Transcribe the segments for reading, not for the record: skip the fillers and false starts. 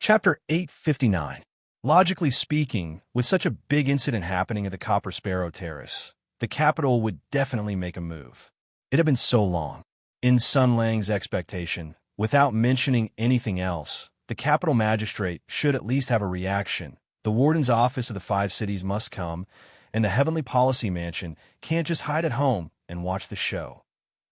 Chapter 859. Logically speaking, with such a big incident happening at the Copper Sparrow Terrace, the capital would definitely make a move. It had been so long. In Sun Lang's expectation, without mentioning anything else, the capital magistrate should at least have a reaction. The warden's office of the five cities must come, and the Heavenly Policy Mansion can't just hide at home and watch the show.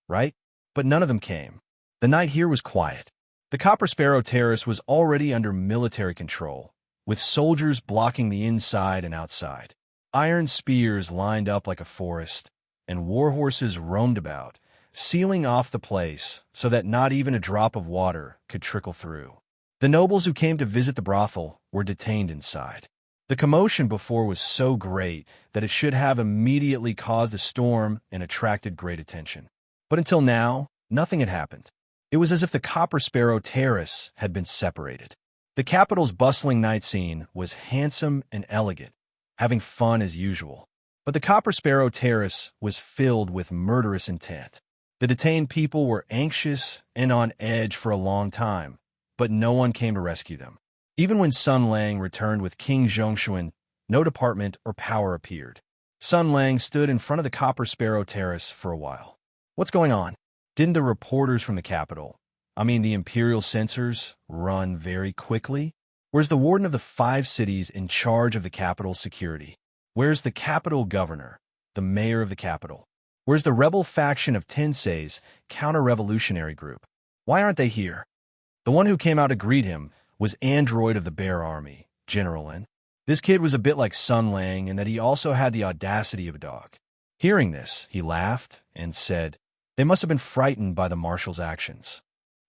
Right? But none of them came. The night here was quiet. The Copper Sparrow Terrace was already under military control, with soldiers blocking the inside and outside. Iron spears lined up like a forest, and war horses roamed about, sealing off the place so that not even a drop of water could trickle through. The nobles who came to visit the brothel were detained inside. The commotion before was so great that it should have immediately caused a storm and attracted great attention. But until now, nothing had happened. It was as if the Copper Sparrow Terrace had been separated. The capital's bustling night scene was handsome and elegant, having fun as usual. But the Copper Sparrow Terrace was filled with murderous intent. The detained people were anxious and on edge for a long time, but no one came to rescue them. Even when Sun Lang returned with King Zhongshuan, no department or power appeared. Sun Lang stood in front of the Copper Sparrow Terrace for a while. What's going on? Didn't the reporters from the capital, the imperial censors, run very quickly? Where's the warden of the five cities in charge of the capital's security? Where's the capital governor, the mayor of the capital? Where's the rebel faction of Tensei's counter-revolutionary group? Why aren't they here? The one who came out to greet him was Android of the Bear Army, General N. This kid was a bit like Sun Lang in that he also had the audacity of a dog. Hearing this, he laughed and said, "They must have been frightened by the marshal's actions."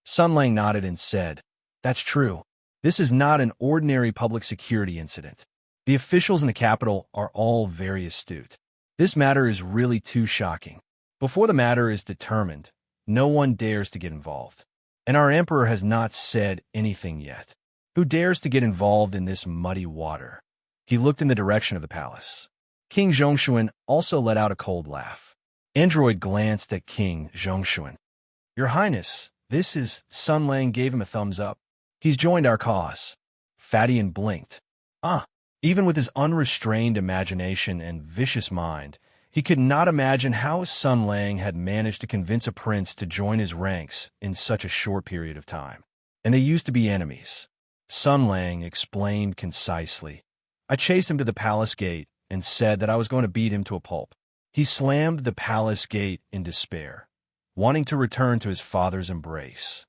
Sun Lang nodded and said, "That's true. This is not an ordinary public security incident. The officials in the capital are all very astute. This matter is really too shocking. Before the matter is determined, no one dares to get involved. And our emperor has not said anything yet. Who dares to get involved in this muddy water?" He looked in the direction of the palace. King Zhongshuan also let out a cold laugh. Android glanced at King Zhongshuan. "Your Highness, this is..." Sun Lang gave him a thumbs up. "He's joined our cause." Fadian blinked. Even with his unrestrained imagination and vicious mind, he could not imagine how Sun Lang had managed to convince a prince to join his ranks in such a short period of time. And they used to be enemies. Sun Lang explained concisely. "I chased him to the palace gate and said that I was going to beat him to a pulp. He slammed the palace gate in despair, wanting to return to his father's embrace."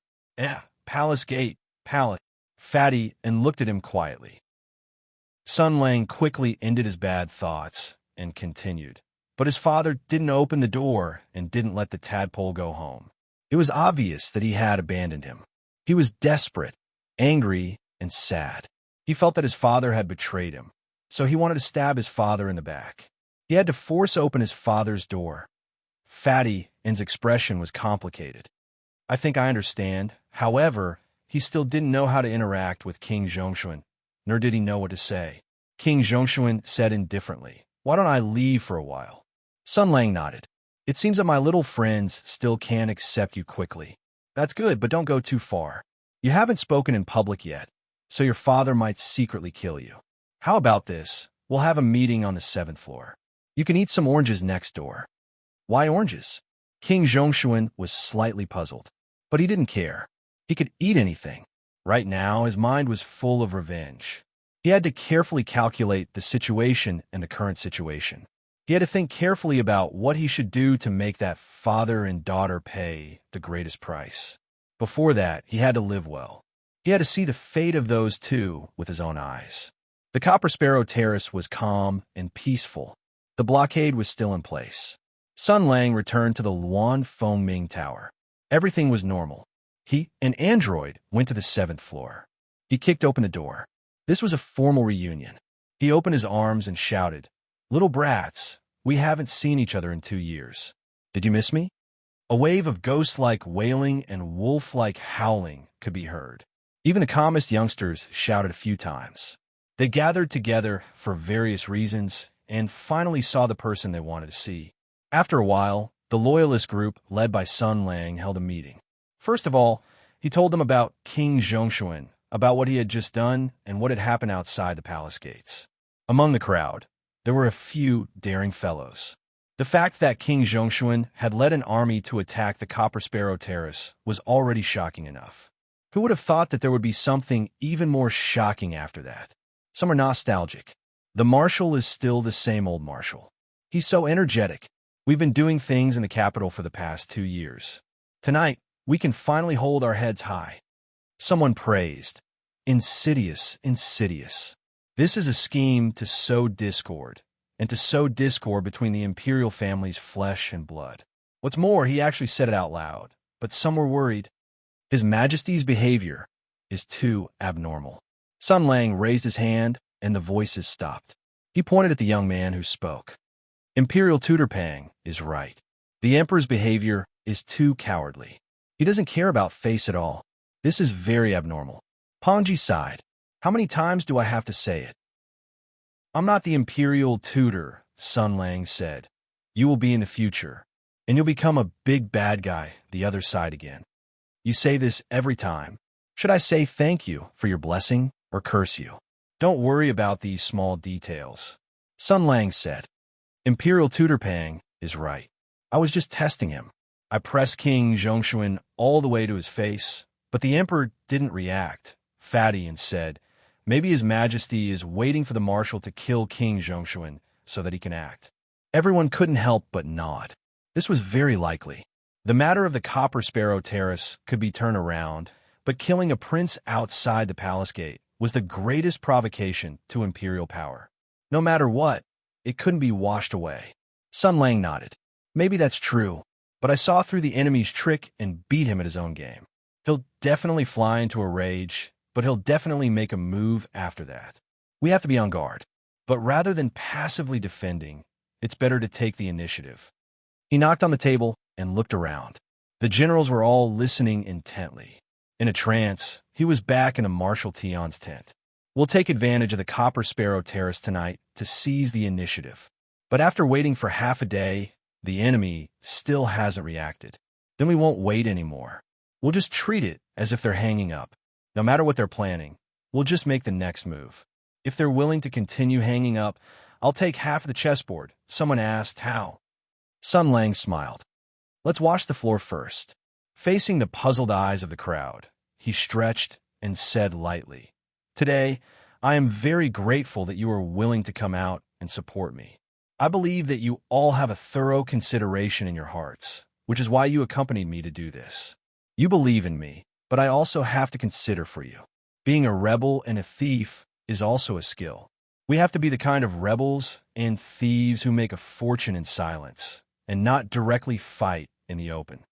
Palace gate, palace. Fatty and looked at him quietly. Sun Lang quickly ended his bad thoughts and continued. But his father didn't open the door and didn't let the tadpole go home. It was obvious that he had abandoned him. He was desperate, angry, and sad. He felt that his father had betrayed him, so he wanted to stab his father in the back. He had to force open his father's door. Fatty's expression was complicated. "I think I understand." However, he still didn't know how to interact with King Zhongshuan, nor did he know what to say. King Zhongshuan said indifferently, "Why don't I leave for a while?" Sun Lang nodded. "It seems that my little friends still can't accept you quickly. That's good, but don't go too far. You haven't spoken in public yet, so your father might secretly kill you. How about this? We'll have a meeting on the 7th floor. You can eat some oranges next door." "Why oranges?" King Zhongshuan was slightly puzzled, but he didn't care. He could eat anything. Right now, his mind was full of revenge. He had to carefully calculate the situation and the current situation. He had to think carefully about what he should do to make that father and daughter pay the greatest price. Before that, he had to live well. He had to see the fate of those two with his own eyes. The Copper Sparrow Terrace was calm and peaceful. The blockade was still in place. Sun Lang returned to the Luan Fengming Tower. Everything was normal. He and Android went to the 7th floor. He kicked open the door. This was a formal reunion. He opened his arms and shouted, "Little brats, we haven't seen each other in 2 years. Did you miss me?" A wave of ghost-like wailing and wolf-like howling could be heard. Even the calmest youngsters shouted a few times. They gathered together for various reasons and finally saw the person they wanted to see. After a while, the loyalist group, led by Sun Lang, held a meeting. First of all, he told them about King Zhongshuan, about what he had just done and what had happened outside the palace gates. Among the crowd, there were a few daring fellows. The fact that King Zhongshuan had led an army to attack the Copper Sparrow Terrace was already shocking enough. Who would have thought that there would be something even more shocking after that? Some are nostalgic. The Marshal is still the same old Marshal. He's so energetic. We've been doing things in the capital for the past 2 years. Tonight, we can finally hold our heads high. Someone praised. Insidious, insidious. This is a scheme to sow discord, and to sow discord between the imperial family's flesh and blood. What's more, he actually said it out loud, but some were worried. His Majesty's behavior is too abnormal. Sun Lang raised his hand, and the voices stopped. He pointed at the young man who spoke. Imperial Tutor Pang is right. The Emperor's behavior is too cowardly. He doesn't care about face at all. This is very abnormal. Pangji sighed. How many times do I have to say it? I'm not the Imperial Tutor, Sun Lang said. You will be in the future, and you'll become a big bad guy the other side again. You say this every time. Should I say thank you for your blessing or curse you? Don't worry about these small details, Sun Lang said. Imperial Tutor Pang is right. I was just testing him. I pressed King Zhongshuan all the way to his face, but the Emperor didn't react, fatty, and said, maybe His Majesty is waiting for the Marshal to kill King Zhongshuan so that he can act. Everyone couldn't help but nod. This was very likely. The matter of the Copper Sparrow Terrace could be turned around, but killing a prince outside the palace gate was the greatest provocation to imperial power. No matter what, it couldn't be washed away. Sun Lang nodded. Maybe that's true, but I saw through the enemy's trick and beat him at his own game. He'll definitely fly into a rage, but he'll definitely make a move after that. We have to be on guard. But rather than passively defending, it's better to take the initiative. He knocked on the table and looked around. The generals were all listening intently. In a trance, he was back in a Marshal Tion's tent. We'll take advantage of the Copper Sparrow Terrace tonight to seize the initiative. But after waiting for half a day, the enemy still hasn't reacted. Then we won't wait anymore. We'll just treat it as if they're hanging up. No matter what they're planning, we'll just make the next move. If they're willing to continue hanging up, I'll take half of the chessboard. Someone asked how. Sun Lang smiled. Let's wash the floor first. Facing the puzzled eyes of the crowd, he stretched and said lightly, Today, I am very grateful that you are willing to come out and support me. I believe that you all have a thorough consideration in your hearts, which is why you accompanied me to do this. You believe in me, but I also have to consider for you. Being a rebel and a thief is also a skill. We have to be the kind of rebels and thieves who make a fortune in silence and not directly fight in the open.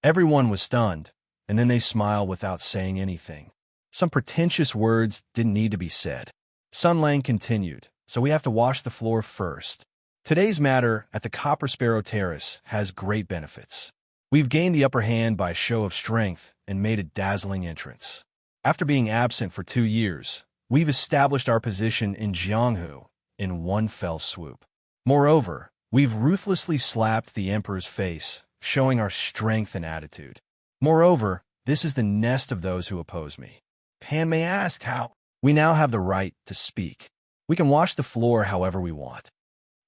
Everyone was stunned, and then they smiled without saying anything. Some pretentious words didn't need to be said. Sun Lang continued, so we have to wash the floor first. Today's matter at the Copper Sparrow Terrace has great benefits. We've gained the upper hand by show of strength and made a dazzling entrance. After being absent for 2 years, we've established our position in Jianghu in one fell swoop. Moreover, we've ruthlessly slapped the Emperor's face, showing our strength and attitude. Moreover, this is the nest of those who oppose me. Pan may ask how. We now have the right to speak. We can wash the floor however we want.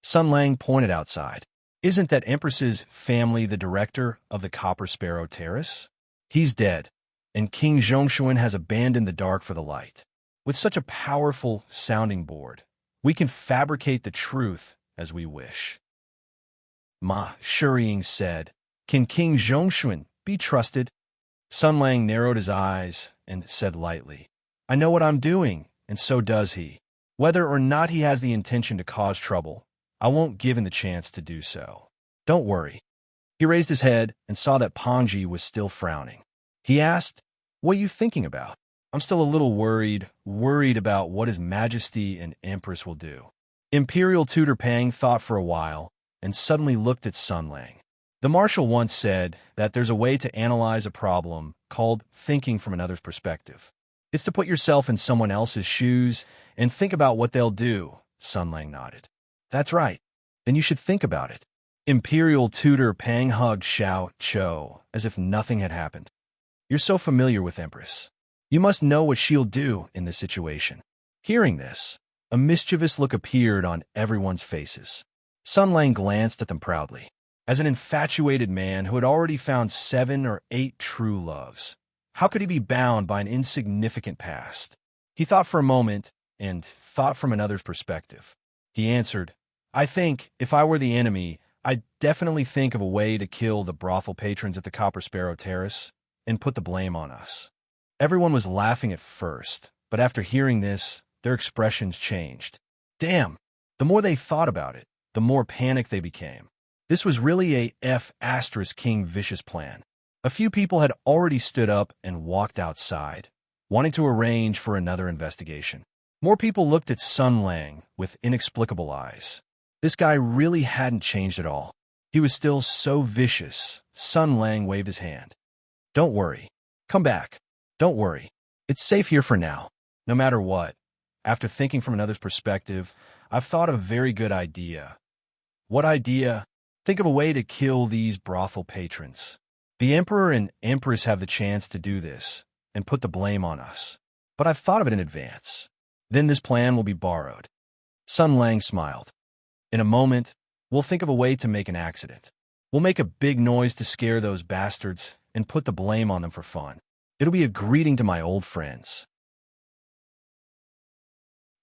Sun Lang pointed outside. Isn't that Empress's family the director of the Copper Sparrow Terrace? He's dead, and King Zhongshuan has abandoned the dark for the light. With such a powerful sounding board, we can fabricate the truth as we wish. Ma Shuriying said, Can King Zhongshuan be trusted? Sun Lang narrowed his eyes and said lightly, I know what I'm doing, and so does he. Whether or not he has the intention to cause trouble, I won't give him the chance to do so. Don't worry. He raised his head and saw that Pangji was still frowning. He asked, What are you thinking about? I'm still a little worried about what His Majesty and Empress will do. Imperial Tutor Pang thought for a while and suddenly looked at Sun Lang. The Marshal once said that there's a way to analyze a problem called thinking from another's perspective. It's to put yourself in someone else's shoes and think about what they'll do, Sun Lang nodded. That's right. Then you should think about it. Imperial Tutor Pang hugged Xiao Cho as if nothing had happened. You're so familiar with Empress. You must know what she'll do in this situation." Hearing this, a mischievous look appeared on everyone's faces. Sun Lang glanced at them proudly. As an infatuated man who had already found 7 or 8 true loves, how could he be bound by an insignificant past? He thought for a moment, and thought from another's perspective. He answered, "I think, if I were the enemy, I'd definitely think of a way to kill the brothel patrons at the Copper Sparrow Terrace and put the blame on us." Everyone was laughing at first, but after hearing this, their expressions changed. Damn! The more they thought about it, the more panicked they became. This was really a King vicious plan. A few people had already stood up and walked outside, wanting to arrange for another investigation. More people looked at Sun Lang with inexplicable eyes. This guy really hadn't changed at all. He was still so vicious. Sun Lang waved his hand. "Don't worry. Come back. Don't worry. It's safe here for now. No matter what. After thinking from another's perspective, I've thought of a very good idea." "What idea?" "Think of a way to kill these brothel patrons. The Emperor and Empress have the chance to do this and put the blame on us. But I've thought of it in advance. Then this plan will be borrowed." Sun Lang smiled. "In a moment, we'll think of a way to make an accident. We'll make a big noise to scare those bastards and put the blame on them for fun. It'll be a greeting to my old friends."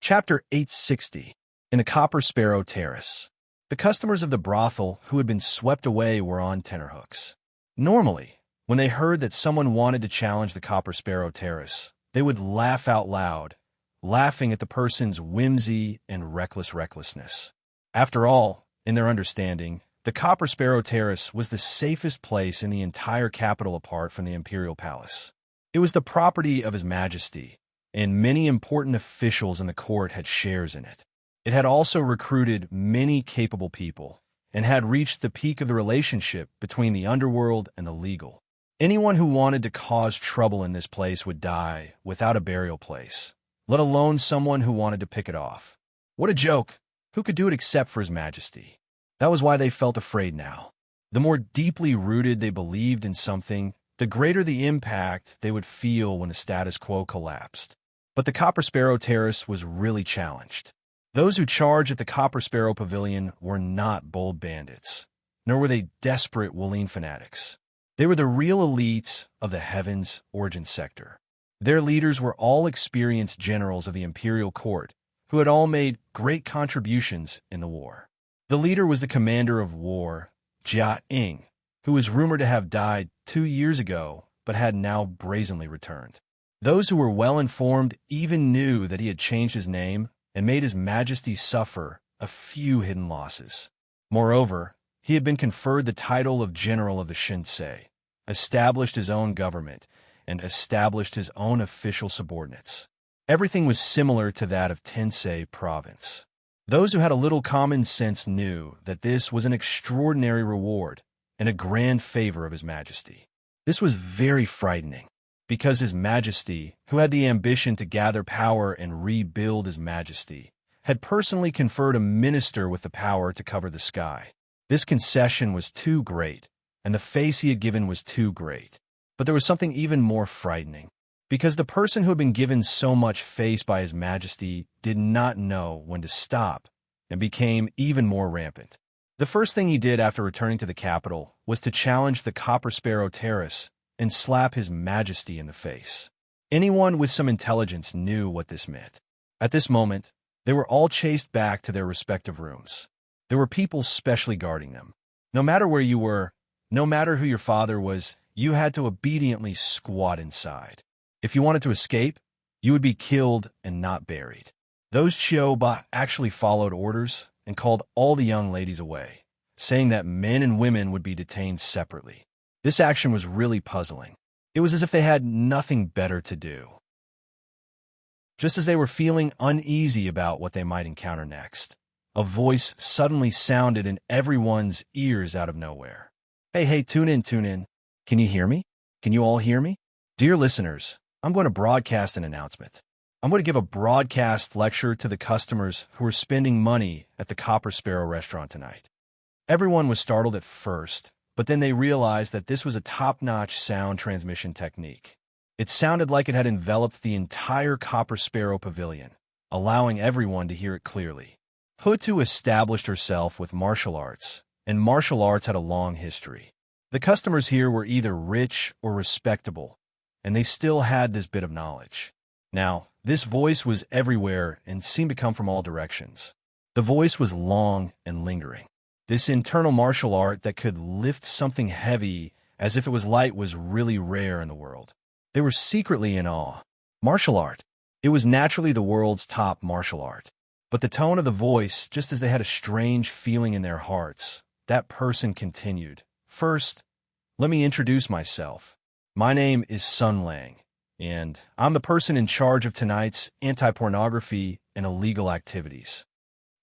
Chapter 860. In the Copper Sparrow Terrace. The customers of the brothel who had been swept away were on tenterhooks. Normally, when they heard that someone wanted to challenge the Copper Sparrow Terrace, they would laugh out loud, laughing at the person's whimsy and recklessness. After all, in their understanding, the Copper Sparrow Terrace was the safest place in the entire capital apart from the Imperial Palace. It was the property of His Majesty, and many important officials in the court had shares in it. It had also recruited many capable people, and had reached the peak of the relationship between the underworld and the legal. Anyone who wanted to cause trouble in this place would die without a burial place, let alone someone who wanted to pick it off. What a joke! Who could do it except for His Majesty? That was why they felt afraid now. The more deeply rooted they believed in something, the greater the impact they would feel when the status quo collapsed. But the Copper Sparrow Terrace was really challenged. Those who charged at the Copper Sparrow Pavilion were not bold bandits, nor were they desperate Wolleen fanatics. They were the real elites of the Heavens Origin sector. Their leaders were all experienced generals of the imperial court, who had all made great contributions in the war. The leader was the commander of war, Jia Ing, who was rumored to have died 2 years ago, but had now brazenly returned. Those who were well-informed even knew that he had changed his name and made His Majesty suffer a few hidden losses. Moreover, he had been conferred the title of General of the Shinsei, established his own government, and established his own official subordinates. Everything was similar to that of Tensei Province. Those who had a little common sense knew that this was an extraordinary reward and a grand favor of His Majesty. This was very frightening, because His Majesty, who had the ambition to gather power and rebuild His Majesty, had personally conferred a minister with the power to cover the sky. This concession was too great, and the face he had given was too great. But there was something even more frightening, because the person who had been given so much face by His Majesty did not know when to stop, and became even more rampant. The first thing he did after returning to the capital was to challenge the Copper Sparrow Terrace and slap His Majesty in the face. Anyone with some intelligence knew what this meant. At this moment, they were all chased back to their respective rooms. There were people specially guarding them. No matter where you were, no matter who your father was, you had to obediently squat inside. If you wanted to escape, you would be killed and not buried. Those Chioba actually followed orders and called all the young ladies away, saying that men and women would be detained separately. This action was really puzzling. It was as if they had nothing better to do. Just as they were feeling uneasy about what they might encounter next, a voice suddenly sounded in everyone's ears out of nowhere. Hey, tune in. Can you hear me? Can you all hear me? Dear listeners, I'm going to broadcast an announcement. I'm going to give a broadcast lecture to the customers who are spending money at the Copper Sparrow restaurant tonight. Everyone was startled at first, but then they realized that this was a top-notch sound transmission technique. It sounded like it had enveloped the entire Copper Sparrow Pavilion, allowing everyone to hear it clearly. Hutu established herself with martial arts, and martial arts had a long history. The customers here were either rich or respectable, and they still had this bit of knowledge. Now, this voice was everywhere and seemed to come from all directions. The voice was long and lingering. This internal martial art that could lift something heavy as if it was light was really rare in the world. They were secretly in awe. Martial art. It was naturally the world's top martial art. But the tone of the voice, just as they had a strange feeling in their hearts, that person continued. First, let me introduce myself. My name is Sun Lang, and I'm the person in charge of tonight's anti-pornography and illegal activities.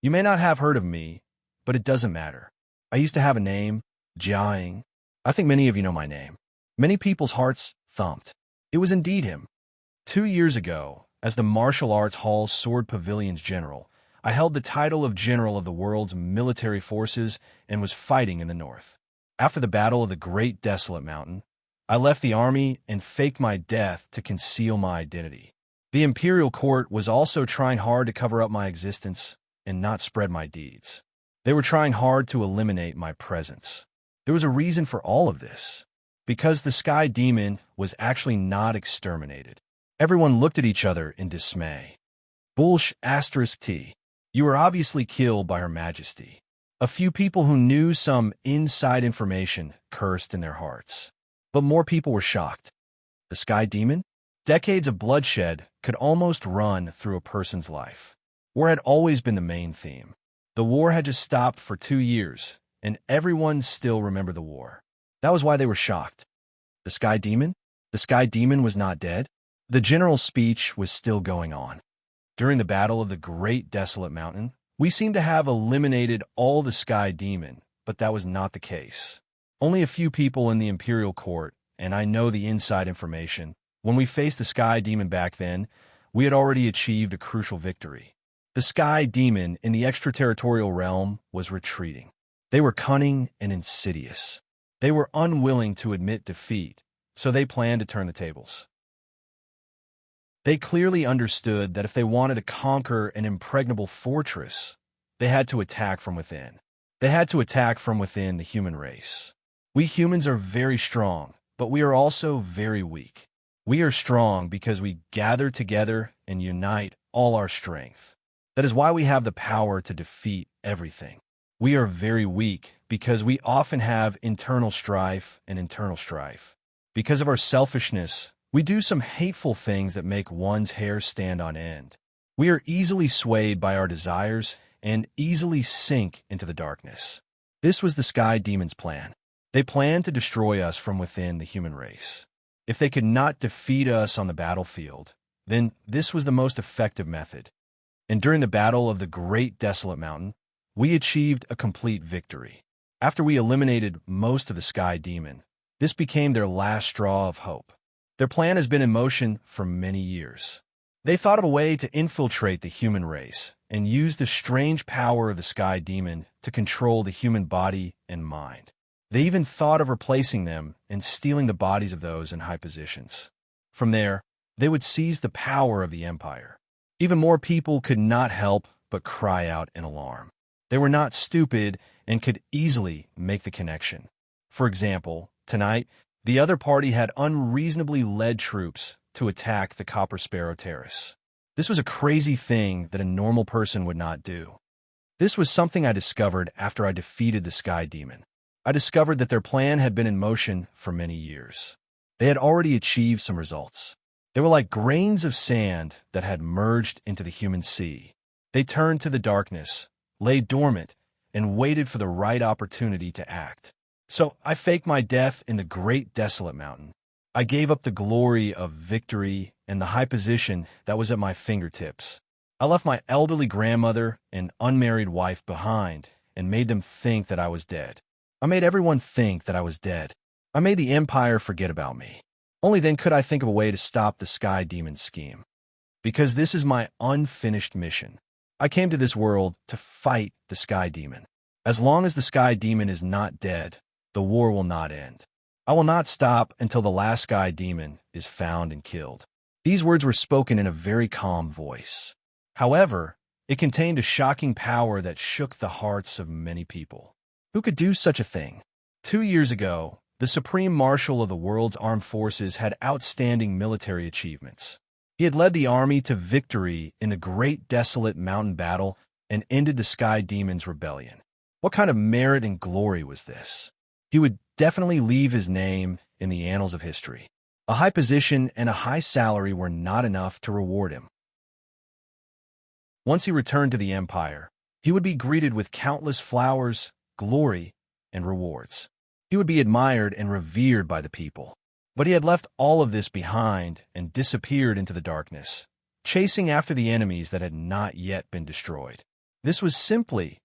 You may not have heard of me, but it doesn't matter. I used to have a name, Jiang. I think many of you know my name. Many people's hearts thumped. It was indeed him. 2 years ago, as the Martial Arts Hall's Sword Pavilion's general, I held the title of General of the world's military forces and was fighting in the north. After the Battle of the Great Desolate Mountain, I left the army and faked my death to conceal my identity. The imperial court was also trying hard to cover up my existence and not spread my deeds. They were trying hard to eliminate my presence. There was a reason for all of this. Because the Sky Demon was actually not exterminated. Everyone looked at each other in dismay. Bullsh *T. You were obviously killed by Her Majesty. A few people who knew some inside information cursed in their hearts. But more people were shocked. The Sky Demon? Decades of bloodshed could almost run through a person's life. War had always been the main theme. The war had just stopped for 2 years, and everyone still remembered the war. That was why they were shocked. The Sky Demon? The Sky Demon was not dead. The general's speech was still going on. During the Battle of the Great Desolate Mountain, we seemed to have eliminated all the Sky Demon, but that was not the case. Only a few people in the Imperial Court, and I know the inside information. When we faced the Sky Demon back then, we had already achieved a crucial victory. The Sky Demon in the extraterritorial realm was retreating. They were cunning and insidious. They were unwilling to admit defeat, so they planned to turn the tables. They clearly understood that if they wanted to conquer an impregnable fortress, they had to attack from within. They had to attack from within the human race. We humans are very strong, but we are also very weak. We are strong because we gather together and unite all our strength. That is why we have the power to defeat everything. We are very weak because we often have internal strife. Because of our selfishness, we do some hateful things that make one's hair stand on end. We are easily swayed by our desires and easily sink into the darkness. This was the Sky Demon's plan. They planned to destroy us from within the human race. If they could not defeat us on the battlefield, then this was the most effective method. And during the Battle of the Great Desolate Mountain, we achieved a complete victory. After we eliminated most of the Sky Demon, this became their last straw of hope. Their plan has been in motion for many years. They thought of a way to infiltrate the human race and use the strange power of the Sky Demon to control the human body and mind. They even thought of replacing them and stealing the bodies of those in high positions. From there, they would seize the power of the empire. Even more people could not help but cry out in alarm. They were not stupid and could easily make the connection. For example, tonight, the other party had unreasonably led troops to attack the Copper Sparrow Terrace. This was a crazy thing that a normal person would not do. This was something I discovered after I defeated the Sky Demon. I discovered that their plan had been in motion for many years. They had already achieved some results. They were like grains of sand that had merged into the human sea. They turned to the darkness, lay dormant, and waited for the right opportunity to act. So I faked my death in the Great Desolate Mountain. I gave up the glory of victory and the high position that was at my fingertips. I left my elderly grandmother and unmarried wife behind and made them think that I was dead. I made everyone think that I was dead. I made the Empire forget about me. Only then could I think of a way to stop the Sky Demon's scheme. Because this is my unfinished mission. I came to this world to fight the Sky Demon. As long as the Sky Demon is not dead, the war will not end. I will not stop until the last sky demon is found and killed. These words were spoken in a very calm voice. However, it contained a shocking power that shook the hearts of many people. Who could do such a thing? 2 years ago, the Supreme Marshal of the world's armed forces had outstanding military achievements. He had led the army to victory in the great desolate mountain battle and ended the Sky Demon's rebellion. What kind of merit and glory was this? He would definitely leave his name in the annals of history. A high position and a high salary were not enough to reward him. Once he returned to the Empire, he would be greeted with countless flowers, glory, and rewards. He would be admired and revered by the people. But he had left all of this behind and disappeared into the darkness, chasing after the enemies that had not yet been destroyed. This was simply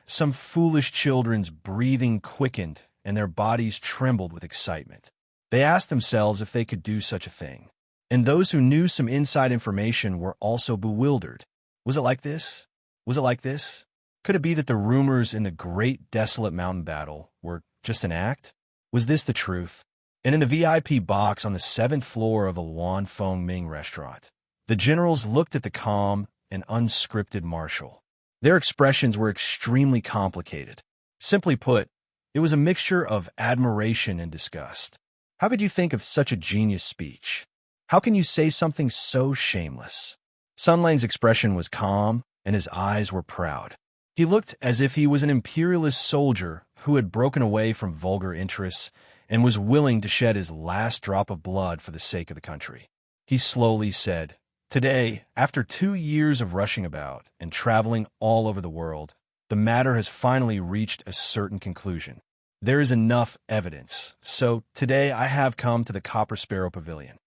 some foolish children's breathing quickened and their bodies trembled with excitement. They asked themselves if they could do such a thing. And those who knew some inside information were also bewildered. Was it like this? Was it like this? Could it be that the rumors in the great desolate mountain battle were just an act? Was this the truth? And in the VIP box on the 7th floor of the Luan Feng Ming restaurant, the generals looked at the calm and unscripted marshal. Their expressions were extremely complicated. Simply put, it was a mixture of admiration and disgust. How could you think of such a genius speech? How can you say something so shameless? Sun Lang's expression was calm, and his eyes were proud. He looked as if he was an imperialist soldier who had broken away from vulgar interests and was willing to shed his last drop of blood for the sake of the country. He slowly said, "Today, after 2 years of rushing about and traveling all over the world, the matter has finally reached a certain conclusion. There is enough evidence, so today I have come to the Copper Sparrow Pavilion.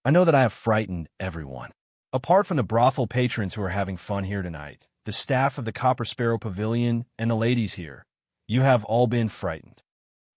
I know that I have frightened everyone. Apart from the brothel patrons who are having fun here tonight, the staff of the Copper Sparrow Pavilion, and the ladies here, you have all been frightened.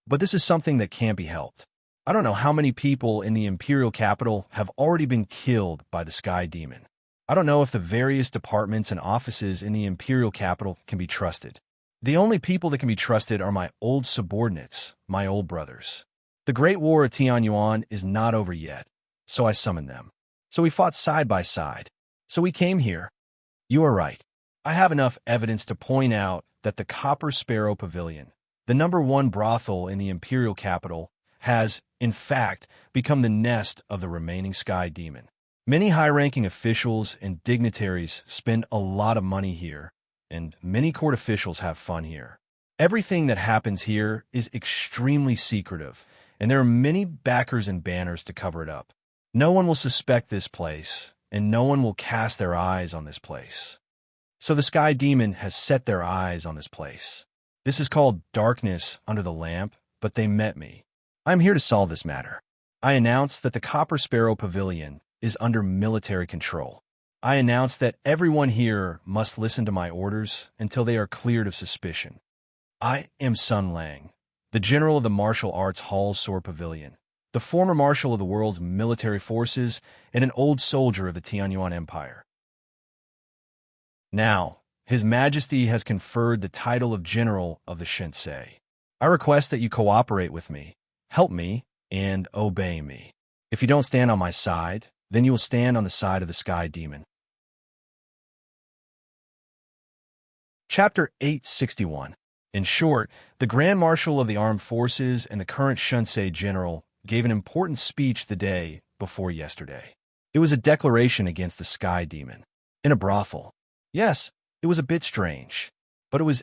But this is something that can't be helped. I don't know how many people in the imperial capital have already been killed by the Sky Demon. I don't know if the various departments and offices in the imperial capital can be trusted. The only people that can be trusted are my old subordinates, my old brothers. The Great War at Tianyuan is not over yet, so I summoned them. So we fought side by side. So we came here. You are right. I have enough evidence to point out that the Copper Sparrow Pavilion, the #1 brothel in the imperial capital, has, in fact, become the nest of the remaining Sky Demon. Many high-ranking officials and dignitaries spend a lot of money here, and many court officials have fun here. Everything that happens here is extremely secretive, and there are many backers and banners to cover it up. No one will suspect this place, and no one will cast their eyes on this place. So the Sky Demon has set their eyes on this place. This is called darkness under the lamp, but they met me. I am here to solve this matter. I announce that the Copper Sparrow Pavilion is under military control. I announce that everyone here must listen to my orders until they are cleared of suspicion. I am Sun Lang, the general of the martial arts Hall Sword Pavilion, the former marshal of the world's military forces, and an old soldier of the Tianyuan Empire. Now, His Majesty has conferred the title of General of the Shinsei. I request that you cooperate with me, help me, and obey me. If you don't stand on my side, then you will stand on the side of the Sky Demon. Chapter 861. In short, the Grand Marshal of the Armed Forces and the current Shinsei General gave an important speech the day before yesterday. It was a declaration against the Sky Demon. In a brothel. Yes, it was a bit strange, but it was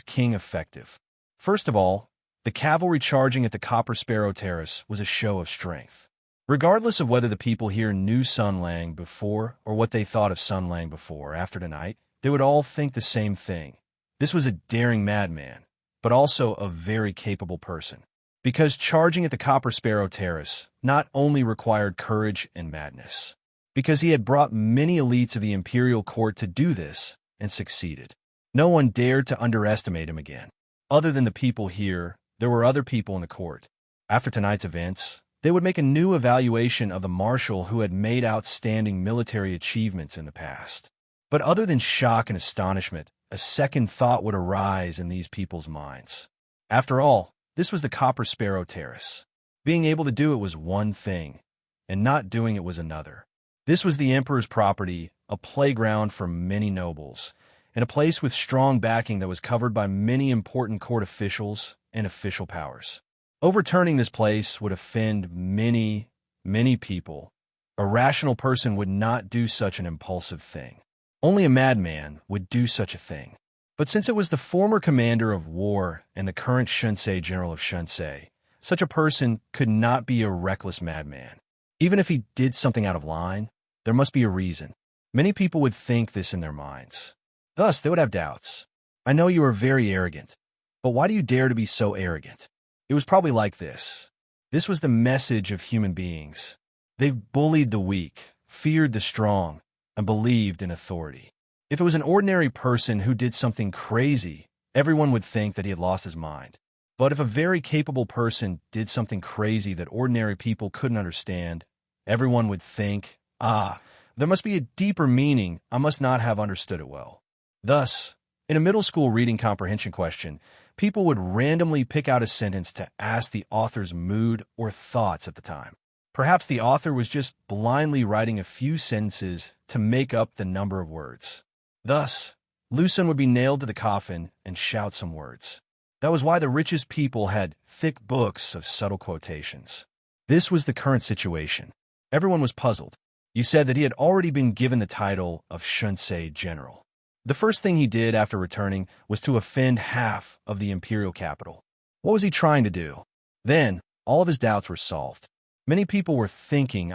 King effective. First of all, the cavalry charging at the Copper Sparrow Terrace was a show of strength. Regardless of whether the people here knew Sun Lang before or what they thought of Sun Lang before or after tonight, they would all think the same thing. This was a daring madman, but also a very capable person. Because charging at the Copper Sparrow Terrace not only required courage and madness, because he had brought many elites of the imperial court to do this and succeeded. No one dared to underestimate him again. Other than the people here, there were other people in the court. After tonight's events, they would make a new evaluation of the marshal who had made outstanding military achievements in the past. But other than shock and astonishment, a second thought would arise in these people's minds. After all, This was the Copper Sparrow Terrace. Being able to do it was one thing, and not doing it was another. This was the Emperor's property, a playground for many nobles, and a place with strong backing that was covered by many important court officials and official powers. Overturning this place would offend many, many people. A rational person would not do such an impulsive thing. Only a madman would do such a thing. But since it was the former commander of war and the current Shunsei general of Shunsei, such a person could not be a reckless madman. Even if he did something out of line, there must be a reason. Many people would think this in their minds. Thus, they would have doubts. I know you are very arrogant, but why do you dare to be so arrogant? It was probably like this. This was the message of human beings. They've bullied the weak, feared the strong, and believed in authority. If it was an ordinary person who did something crazy, everyone would think that he had lost his mind. But if a very capable person did something crazy that ordinary people couldn't understand, everyone would think, there must be a deeper meaning, I must not have understood it well. Thus, in a middle school reading comprehension question, people would randomly pick out a sentence to ask the author's mood or thoughts at the time. Perhaps the author was just blindly writing a few sentences to make up the number of words. Thus, Lucen would be nailed to the coffin and shout some words. That was why the richest people had thick books of subtle quotations. This was the current situation. Everyone was puzzled. You said that he had already been given the title of Shunsei General. The first thing he did after returning was to offend half of the imperial capital. What was he trying to do? Then, all of his doubts were solved. Many people were thinking,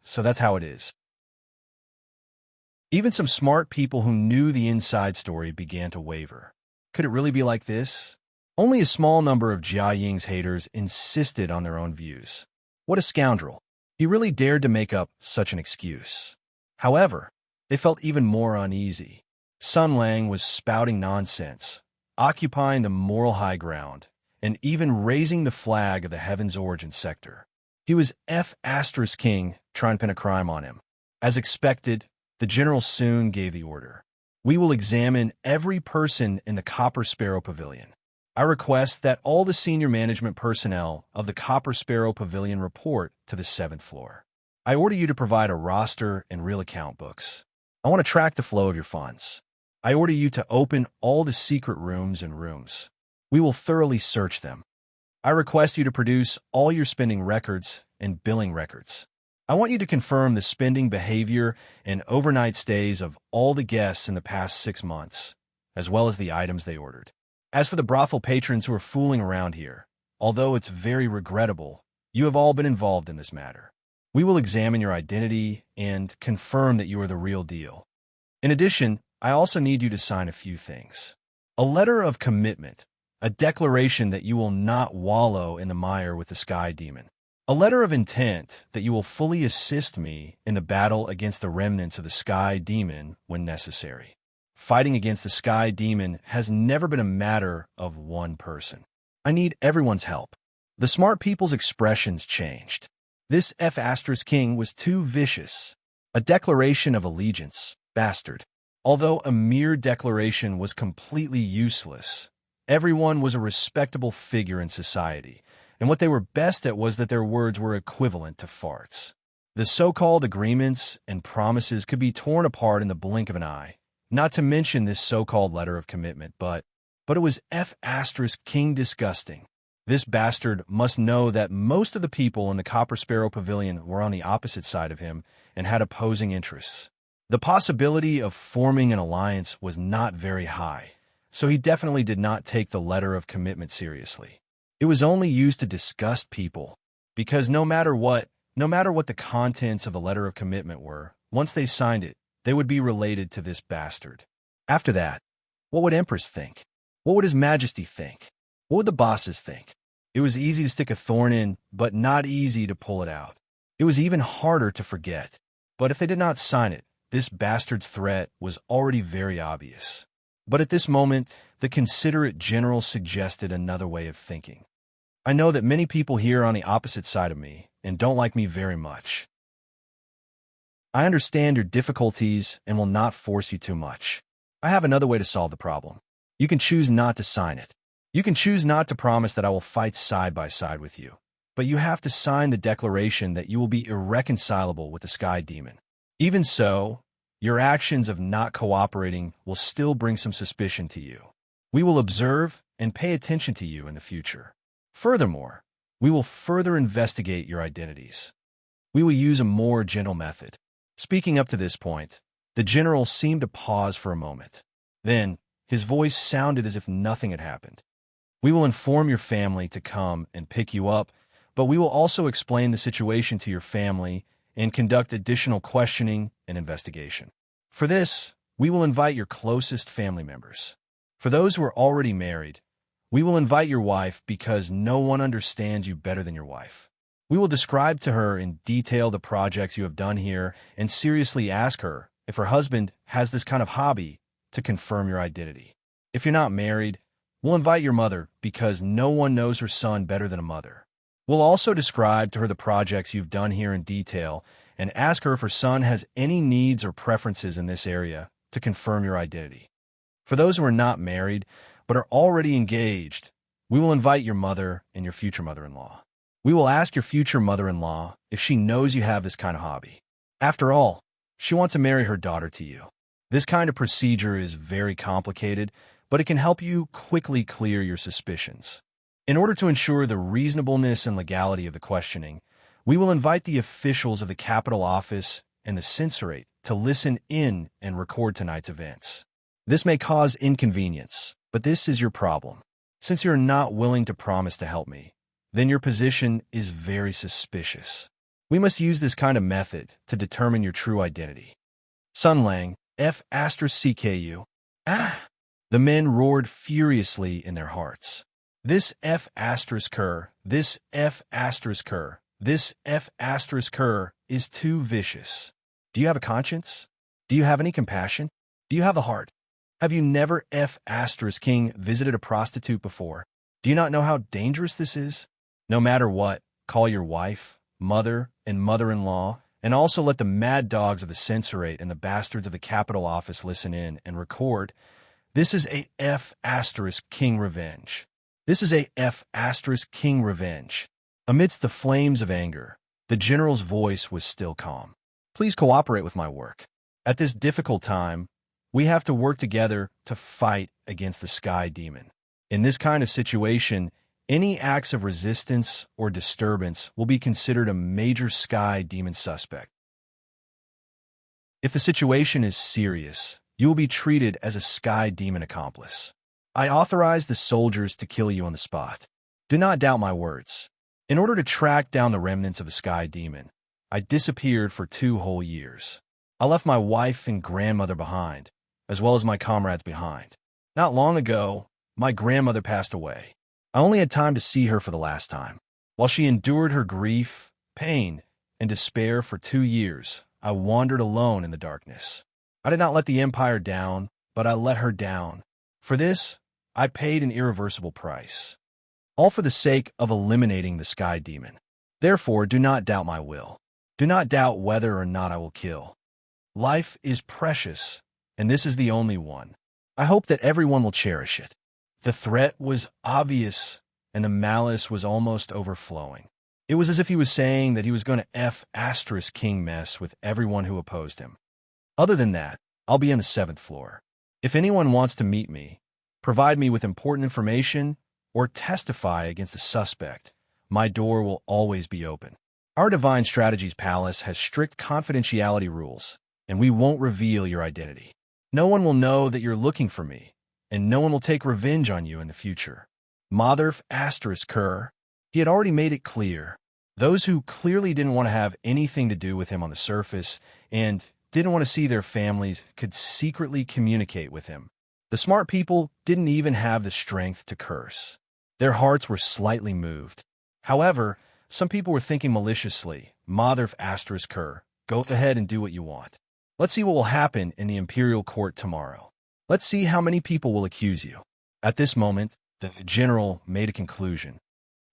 so that's how it is. Even some smart people who knew the inside story began to waver. Could it really be like this? Only a small number of Jia Ying's haters insisted on their own views. What a scoundrel. He really dared to make up such an excuse. However, they felt even more uneasy. Sun Lang was spouting nonsense, occupying the moral high ground, and even raising the flag of the Heaven's Origin sector. He was King, trying to pin a crime on him. As expected, the general soon gave the order. We will examine every person in the Copper Sparrow Pavilion. I request that all the senior management personnel of the Copper Sparrow Pavilion report to the 7th floor. I order you to provide a roster and real account books. I want to track the flow of your funds. I order you to open all the secret rooms and rooms. We will thoroughly search them. I request you to produce all your spending records and billing records. I want you to confirm the spending behavior and overnight stays of all the guests in the past 6 months, as well as the items they ordered. As for the brothel patrons who are fooling around here, although it's very regrettable, you have all been involved in this matter. We will examine your identity and confirm that you are the real deal. In addition, I also need you to sign a few things. A letter of commitment, a declaration that you will not wallow in the mire with the Sky Demon. A letter of intent that you will fully assist me in the battle against the remnants of the Sky Demon when necessary. Fighting against the Sky Demon has never been a matter of one person. I need everyone's help. The smart people's expressions changed. This King was too vicious. A declaration of allegiance, bastard. Although a mere declaration was completely useless, everyone was a respectable figure in society, and what they were best at was that their words were equivalent to farts. The so-called agreements and promises could be torn apart in the blink of an eye, not to mention this so-called letter of commitment, but it was King disgusting. This bastard must know that most of the people in the Copper Sparrow Pavilion were on the opposite side of him and had opposing interests. The possibility of forming an alliance was not very high, so he definitely did not take the letter of commitment seriously. It was only used to disgust people, because no matter what the contents of the letter of commitment were, once they signed it, they would be related to this bastard. After that, what would Empress think? What would His Majesty think? What would the bosses think? It was easy to stick a thorn in, but not easy to pull it out. It was even harder to forget. But if they did not sign it, this bastard's threat was already very obvious. But at this moment, the considerate general suggested another way of thinking. I know that many people here are on the opposite side of me and don't like me very much. I understand your difficulties and will not force you too much. I have another way to solve the problem. You can choose not to sign it. You can choose not to promise that I will fight side by side with you, but you have to sign the declaration that you will be irreconcilable with the sky demon. Even so, your actions of not cooperating will still bring some suspicion to you. We will observe and pay attention to you in the future. Furthermore, we will further investigate your identities. We will use a more gentle method. Speaking up to this point, the general seemed to pause for a moment. Then, his voice sounded as if nothing had happened. We will inform your family to come and pick you up, but we will also explain the situation to your family and conduct additional questioning and investigation. For this, we will invite your closest family members. For those who are already married, we will invite your wife because no one understands you better than your wife. We will describe to her in detail the projects you have done here and seriously ask her if her husband has this kind of hobby to confirm your identity. If you're not married, we'll invite your mother because no one knows her son better than a mother. We'll also describe to her the projects you've done here in detail and ask her if her son has any needs or preferences in this area to confirm your identity. For those who are not married but are already engaged, we will invite your mother and your future mother-in-law. We will ask your future mother-in-law if she knows you have this kind of hobby. After all, she wants to marry her daughter to you. This kind of procedure is very complicated, but it can help you quickly clear your suspicions. In order to ensure the reasonableness and legality of the questioning, we will invite the officials of the Capitol Office and the censorate to listen in and record tonight's events. This may cause inconvenience, but this is your problem. Since you're not willing to promise to help me, then your position is very suspicious. We must use this kind of method to determine your true identity. Sunlang, F*CKU. Ah! The men roared furiously in their hearts. This F*Cur, this F*Cur, this F*Cur is too vicious. Do you have a conscience? Do you have any compassion? Do you have a heart? Have you never F*King visited a prostitute before? Do you not know how dangerous this is? No matter what, call your wife, mother, and mother-in-law, and also let the mad dogs of the censorate and the bastards of the Capitol Office listen in and record. This is a F*King revenge. This is a F*King revenge. Amidst the flames of anger, the general's voice was still calm. Please cooperate with my work. At this difficult time, we have to work together to fight against the sky demon. In this kind of situation, any acts of resistance or disturbance will be considered a major sky demon suspect. If the situation is serious, you will be treated as a sky demon accomplice. I authorize the soldiers to kill you on the spot. Do not doubt my words. In order to track down the remnants of the sky demon, I disappeared for 2 whole years. I left my wife and grandmother behind, as well as my comrades behind. Not long ago, my grandmother passed away. I only had time to see her for the last time. While she endured her grief, pain, and despair for 2 years, I wandered alone in the darkness. I did not let the empire down, but I let her down. For this, I paid an irreversible price. All for the sake of eliminating the sky demon. Therefore, do not doubt my will. Do not doubt whether or not I will kill. Life is precious, and this is the only one. I hope that everyone will cherish it. The threat was obvious, and the malice was almost overflowing. It was as if he was saying that he was going to F*King mess with everyone who opposed him. Other than that, I'll be on the 7th floor. If anyone wants to meet me, provide me with important information, or testify against the suspect, my door will always be open. Our Divine Strategies Palace has strict confidentiality rules, and we won't reveal your identity. No one will know that you're looking for me, and no one will take revenge on you in the future. Mother*Cur, he had already made it clear. Those who clearly didn't want to have anything to do with him on the surface and didn't want to see their families could secretly communicate with him. The smart people didn't even have the strength to curse. Their hearts were slightly moved. However, some people were thinking maliciously, Mother*Cur, go ahead and do what you want. Let's see what will happen in the imperial court tomorrow. Let's see how many people will accuse you. At this moment, the general made a conclusion.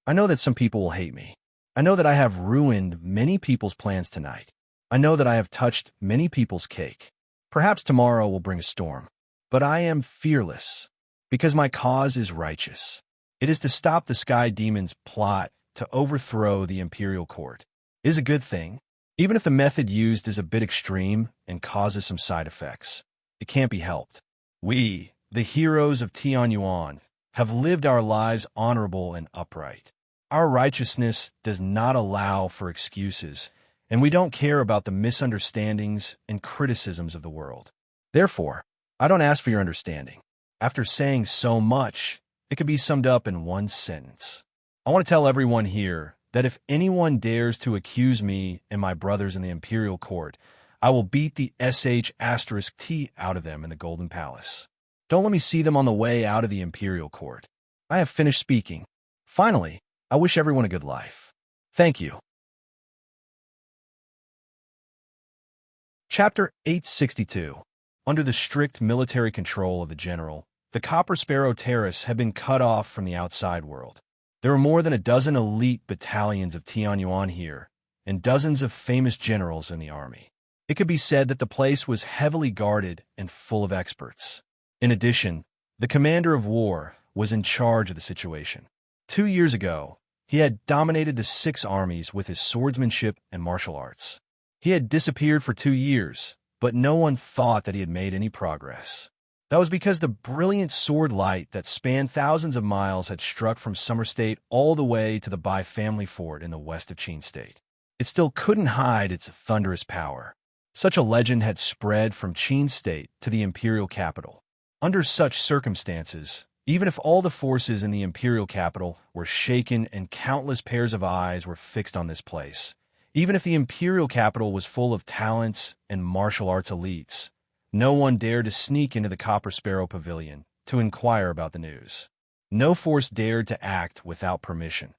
I know that some people will hate me. I know that I have ruined many people's plans tonight. I know that I have touched many people's cake. Perhaps tomorrow will bring a storm. But I am fearless, because my cause is righteous. It is to stop the Sky Demon's plot to overthrow the imperial court. It is a good thing, even if the method used is a bit extreme and causes some side effects. It can't be helped. We, the heroes of Tianyuan, have lived our lives honorable and upright. Our righteousness does not allow for excuses, and we don't care about the misunderstandings and criticisms of the world. Therefore, I don't ask for your understanding. After saying so much, it could be summed up in one sentence. I want to tell everyone here that if anyone dares to accuse me and my brothers in the imperial court, I will beat the sh*t out of them in the Golden Palace. Don't let me see them on the way out of the imperial court. I have finished speaking. Finally, I wish everyone a good life. Thank you. Chapter 862. Under the strict military control of the general, the Copper Sparrow Terrace had been cut off from the outside world. There were more than a dozen elite battalions of Tianyuan here, and dozens of famous generals in the army. It could be said that the place was heavily guarded and full of experts. In addition, the commander of war was in charge of the situation. 2 years ago, he had dominated the 6 armies with his swordsmanship and martial arts. He had disappeared for 2 years, but no one thought that he had made any progress. That was because the brilliant sword light that spanned thousands of miles had struck from Summer State all the way to the Bai family fort in the west of Qin State. It still couldn't hide its thunderous power. Such a legend had spread from Qin State to the imperial capital. Under such circumstances, even if all the forces in the imperial capital were shaken and countless pairs of eyes were fixed on this place, even if the imperial capital was full of talents and martial arts elites, no one dared to sneak into the Copper Sparrow Pavilion to inquire about the news. No force dared to act without permission.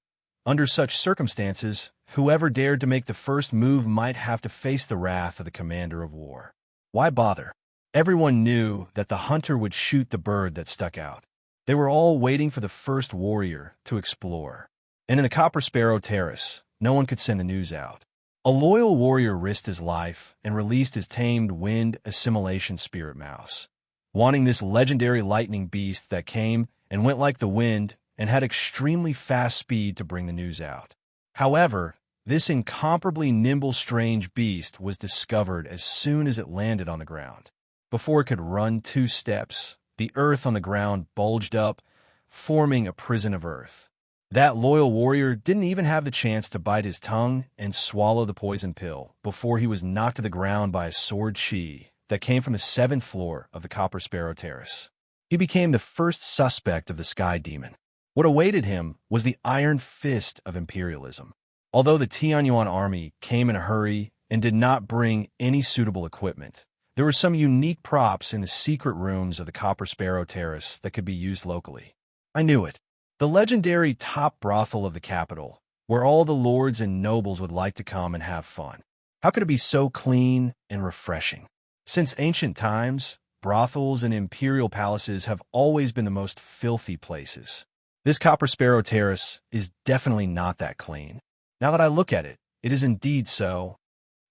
Under such circumstances, whoever dared to make the first move might have to face the wrath of the commander of war. Why bother? Everyone knew that the hunter would shoot the bird that stuck out. They were all waiting for the first warrior to explore. And in the Copper Sparrow Terrace, no one could send the news out. A loyal warrior risked his life and released his tamed wind assimilation spirit mouse, wanting this legendary lightning beast that came and went like the wind and had extremely fast speed to bring the news out. However, this incomparably nimble strange beast was discovered as soon as it landed on the ground. Before it could run 2 steps, the earth on the ground bulged up, forming a prison of earth. That loyal warrior didn't even have the chance to bite his tongue and swallow the poison pill before he was knocked to the ground by a sword chi that came from the 7th floor of the Copper Sparrow Terrace. He became the first suspect of the Sky Demon. What awaited him was the iron fist of imperialism. Although the Tianyuan army came in a hurry and did not bring any suitable equipment, there were some unique props in the secret rooms of the Copper Sparrow Terrace that could be used locally. I knew it. The legendary top brothel of the capital, where all the lords and nobles would like to come and have fun. How could it be so clean and refreshing? Since ancient times, brothels and imperial palaces have always been the most filthy places. This Copper Sparrow Terrace is definitely not that clean. Now that I look at it, it is indeed so.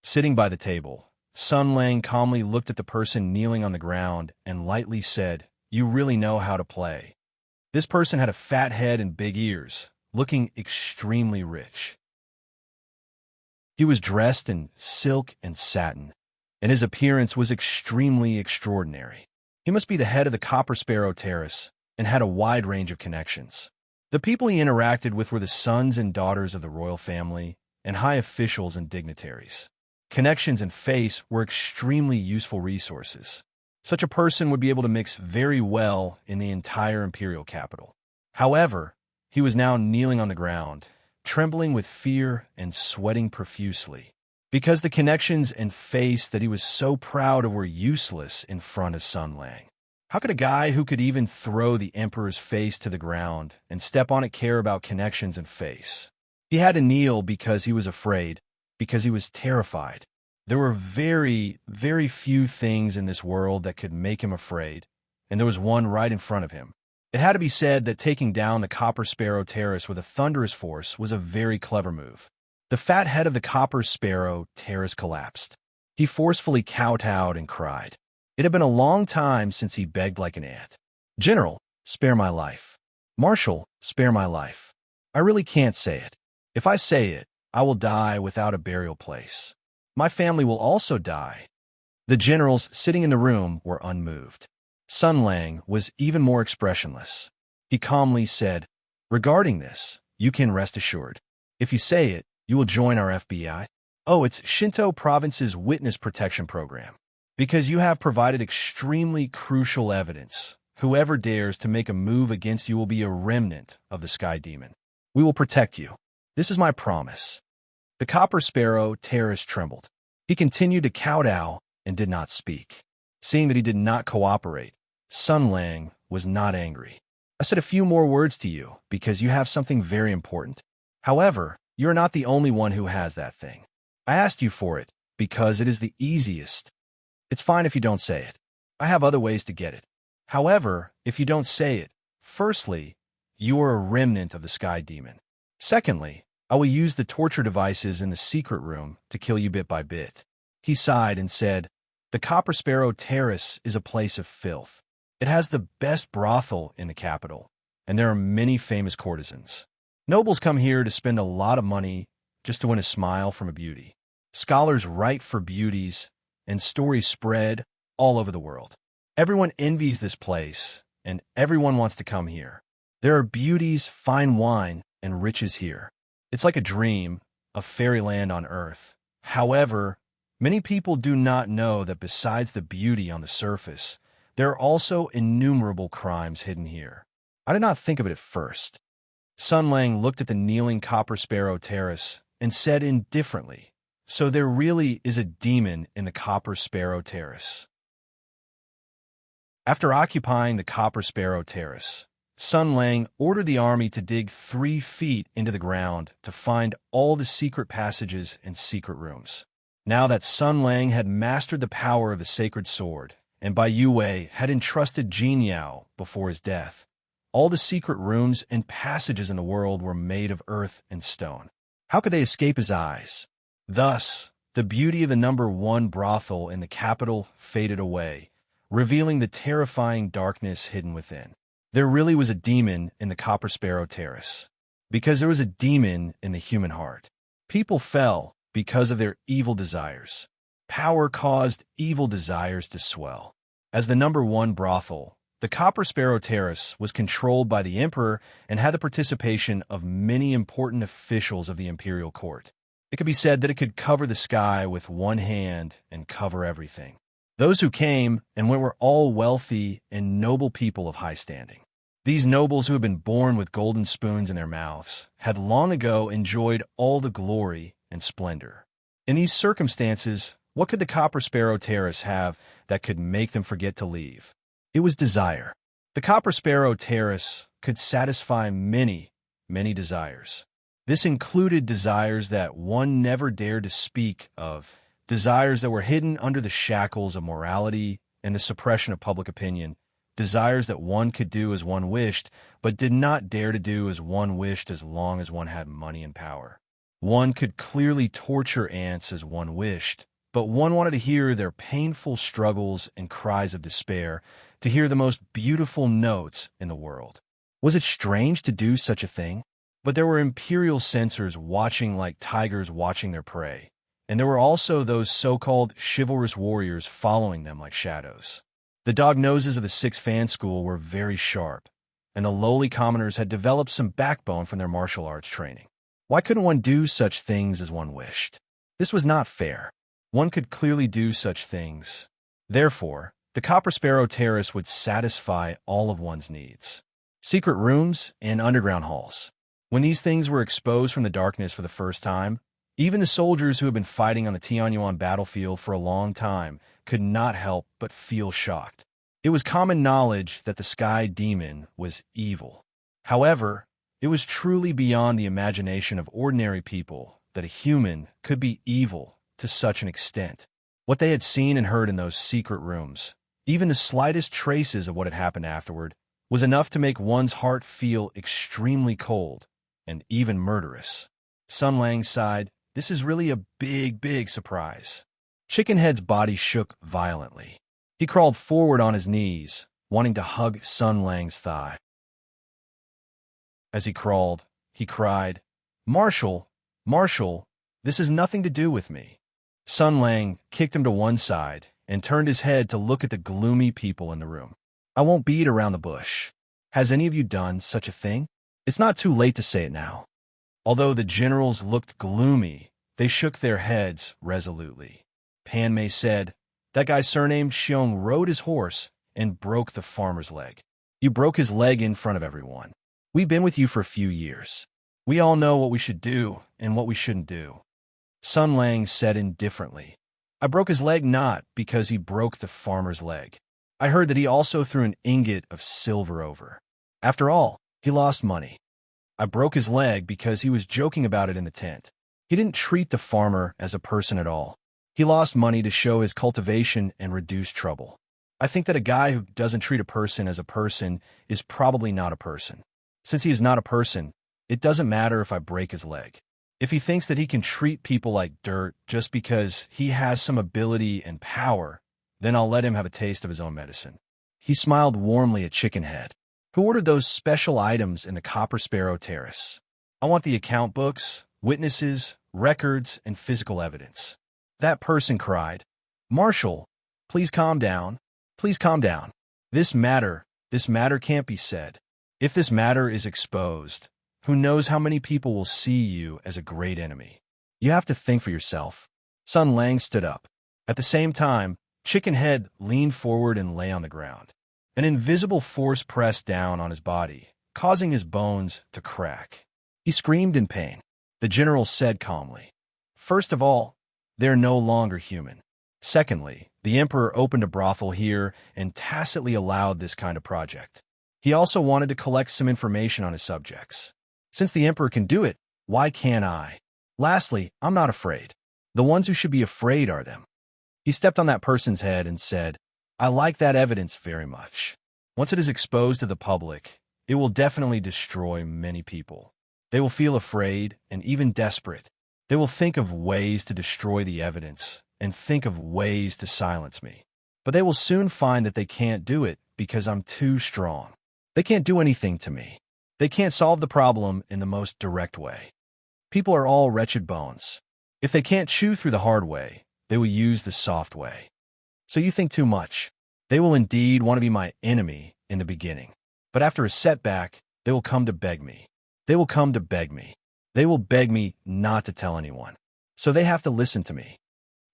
Sitting by the table, Sun Lang calmly looked at the person kneeling on the ground and lightly said, "You really know how to play." This person had a fat head and big ears, looking extremely rich. He was dressed in silk and satin, and his appearance was extremely extraordinary. He must be the head of the Copper Sparrow Terrace and had a wide range of connections. The people he interacted with were the sons and daughters of the royal family and high officials and dignitaries. Connections and face were extremely useful resources. Such a person would be able to mix very well in the entire imperial capital. However, he was now kneeling on the ground, trembling with fear and sweating profusely, because the connections and face that he was so proud of were useless in front of Sun Lang. How could a guy who could even throw the emperor's face to the ground and step on it care about connections and face? He had to kneel because he was afraid, because he was terrified. There were very, very few things in this world that could make him afraid, and there was one right in front of him. It had to be said that taking down the Copper Sparrow Terrace with a thunderous force was a very clever move. The fat head of the Copper Sparrow Terrace collapsed. He forcefully kowtowed and cried. It had been a long time since he begged like an ant. "General, spare my life. "Marshal, spare my life. I really can't say it. If I say it, I will die without a burial place. My family will also die." The generals sitting in the room were unmoved. Sun Lang was even more expressionless. He calmly said, "Regarding this, you can rest assured. If you say it, you will join our FBI. Oh, it's Shinto Province's Witness Protection Program. Because you have provided extremely crucial evidence. Whoever dares to make a move against you will be a remnant of the Sky Demon. We will protect you. This is my promise." The Copper Sparrow terrorist trembled. He continued to kowtow and did not speak. Seeing that he did not cooperate, Sun Lang was not angry. "I said a few more words to you because you have something very important. However, you are not the only one who has that thing. I asked you for it because it is the easiest. It's fine if you don't say it. I have other ways to get it. However, if you don't say it, firstly, you are a remnant of the Sky Demon. Secondly, I will use the torture devices in the secret room to kill you bit by bit." He sighed and said, "The Copper Sparrow Terrace is a place of filth. It has the best brothel in the capital, and there are many famous courtesans. Nobles come here to spend a lot of money just to win a smile from a beauty. Scholars write for beauties, and stories spread all over the world. Everyone envies this place, and everyone wants to come here. There are beauties, fine wine, and riches here. It's like a dream, a fairyland on earth. However, many people do not know that besides the beauty on the surface, there are also innumerable crimes hidden here. I did not think of it at first." Sun Lang looked at the kneeling Copper Sparrow Terrace and said indifferently, "So there really is a demon in the Copper Sparrow Terrace." After occupying the Copper Sparrow Terrace, Sun Lang ordered the army to dig 3 feet into the ground to find all the secret passages and secret rooms. Now that Sun Lang had mastered the power of the sacred sword, and by Yue Wei had entrusted Jin Yao before his death, all the secret rooms and passages in the world were made of earth and stone. How could they escape his eyes? Thus, the beauty of the #1 brothel in the capital faded away, revealing the terrifying darkness hidden within. There really was a demon in the Copper Sparrow Terrace, because there was a demon in the human heart. People fell because of their evil desires. Power caused evil desires to swell. As the #1 brothel, the Copper Sparrow Terrace was controlled by the emperor and had the participation of many important officials of the imperial court. It could be said that it could cover the sky with one hand and cover everything. Those who came and went were all wealthy and noble people of high standing. These nobles who had been born with golden spoons in their mouths had long ago enjoyed all the glory and splendor. In these circumstances, what could the Copper Sparrow Terrace have that could make them forget to leave? It was desire. The Copper Sparrow Terrace could satisfy many, many desires. This included desires that one never dared to speak of, desires that were hidden under the shackles of morality and the suppression of public opinion, desires that one could do as one wished, but did not dare to do as one wished as long as one had money and power. One could clearly torture ants as one wished, but one wanted to hear their painful struggles and cries of despair, to hear the most beautiful notes in the world. Was it strange to do such a thing? But there were imperial censors watching like tigers watching their prey, and there were also those so-called chivalrous warriors following them like shadows. The dog noses of the 6th Fan School were very sharp, and the lowly commoners had developed some backbone from their martial arts training. Why couldn't one do such things as one wished? This was not fair. One could clearly do such things. Therefore, the Copper Sparrow Terrace would satisfy all of one's needs. Secret rooms and underground halls. When these things were exposed from the darkness for the first time, even the soldiers who had been fighting on the Tianyuan battlefield for a long time could not help but feel shocked. It was common knowledge that the Sky Demon was evil. However, it was truly beyond the imagination of ordinary people that a human could be evil to such an extent. What they had seen and heard in those secret rooms, even the slightest traces of what had happened afterward, was enough to make one's heart feel extremely cold and even murderous. Sun Lang sighed, "This is really a big, big surprise." Chickenhead's body shook violently. He crawled forward on his knees, wanting to hug Sun Lang's thigh. As he crawled, he cried, "Marshal, Marshal, this has nothing to do with me." Sun Lang kicked him to one side and turned his head to look at the gloomy people in the room. "I won't beat around the bush. Has any of you done such a thing? It's not too late to say it now." Although the generals looked gloomy, they shook their heads resolutely. Pan Mei said, "That guy surnamed Xiong rode his horse and broke the farmer's leg. You broke his leg in front of everyone. We've been with you for a few years. We all know what we should do and what we shouldn't do." Sun Lang said indifferently, "I broke his leg not because he broke the farmer's leg. I heard that he also threw an ingot of silver over. After all, he lost money. I broke his leg because he was joking about it in the tent. He didn't treat the farmer as a person at all. He lost money to show his cultivation and reduce trouble. I think that a guy who doesn't treat a person as a person is probably not a person. Since he is not a person, it doesn't matter if I break his leg. If he thinks that he can treat people like dirt just because he has some ability and power, then I'll let him have a taste of his own medicine." He smiled warmly at Chickenhead, who ordered those special items in the Copper Sparrow Terrace. "I want the account books, witnesses, records, and physical evidence." That person cried, "Marshal, please calm down. Please calm down. This matter can't be said. If this matter is exposed, who knows how many people will see you as a great enemy. You have to think for yourself." Sun Lang stood up. At the same time, Chickenhead leaned forward and lay on the ground. An invisible force pressed down on his body, causing his bones to crack. He screamed in pain. The general said calmly, "First of all, they're no longer human. Secondly, the emperor opened a brothel here and tacitly allowed this kind of project. He also wanted to collect some information on his subjects. Since the emperor can do it, why can't I? Lastly, I'm not afraid. The ones who should be afraid are them." He stepped on that person's head and said, "I like that evidence very much. Once it is exposed to the public, it will definitely destroy many people. They will feel afraid and even desperate. They will think of ways to destroy the evidence and think of ways to silence me. But they will soon find that they can't do it because I'm too strong. They can't do anything to me. They can't solve the problem in the most direct way. People are all wretched bones. If they can't chew through the hard way, they will use the soft way. So you think too much. They will indeed want to be my enemy in the beginning. But after a setback, they will come to beg me. They will come to beg me. They will beg me not to tell anyone. So they have to listen to me.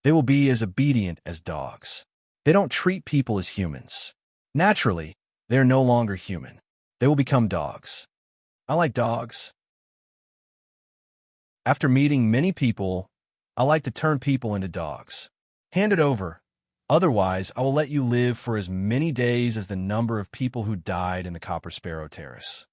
They will be as obedient as dogs. They don't treat people as humans. Naturally, they are no longer human. They will become dogs. I like dogs. After meeting many people, I like to turn people into dogs. Hand it over. Otherwise, I will let you live for as many days as the number of people who died in the Copper Sparrow Terrace."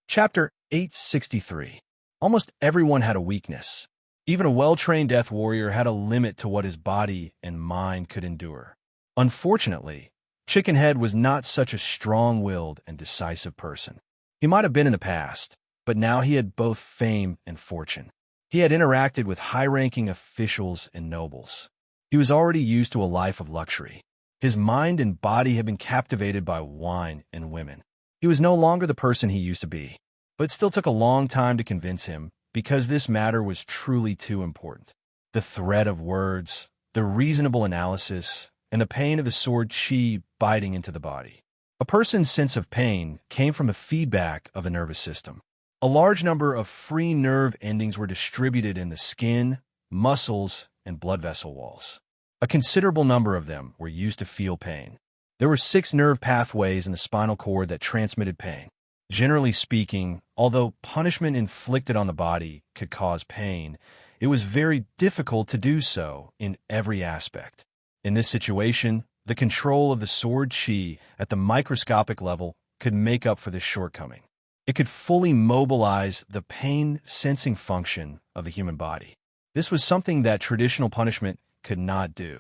Chapter 863. Almost everyone had a weakness. Even a well-trained death warrior had a limit to what his body and mind could endure. Unfortunately, Chickenhead was not such a strong-willed and decisive person. He might have been in the past, but now he had both fame and fortune. He had interacted with high-ranking officials and nobles. He was already used to a life of luxury. His mind and body had been captivated by wine and women. He was no longer the person he used to be, but it still took a long time to convince him because this matter was truly too important. The threat of words, the reasonable analysis, and the pain of the sword chi biting into the body. A person's sense of pain came from a feedback of the nervous system. A large number of free nerve endings were distributed in the skin, muscles, and blood vessel walls. A considerable number of them were used to feel pain. There were 6 nerve pathways in the spinal cord that transmitted pain. Generally speaking, although punishment inflicted on the body could cause pain, it was very difficult to do so in every aspect. In this situation, the control of the sword chi at the microscopic level could make up for this shortcoming. It could fully mobilize the pain-sensing function of the human body. This was something that traditional punishment could not do.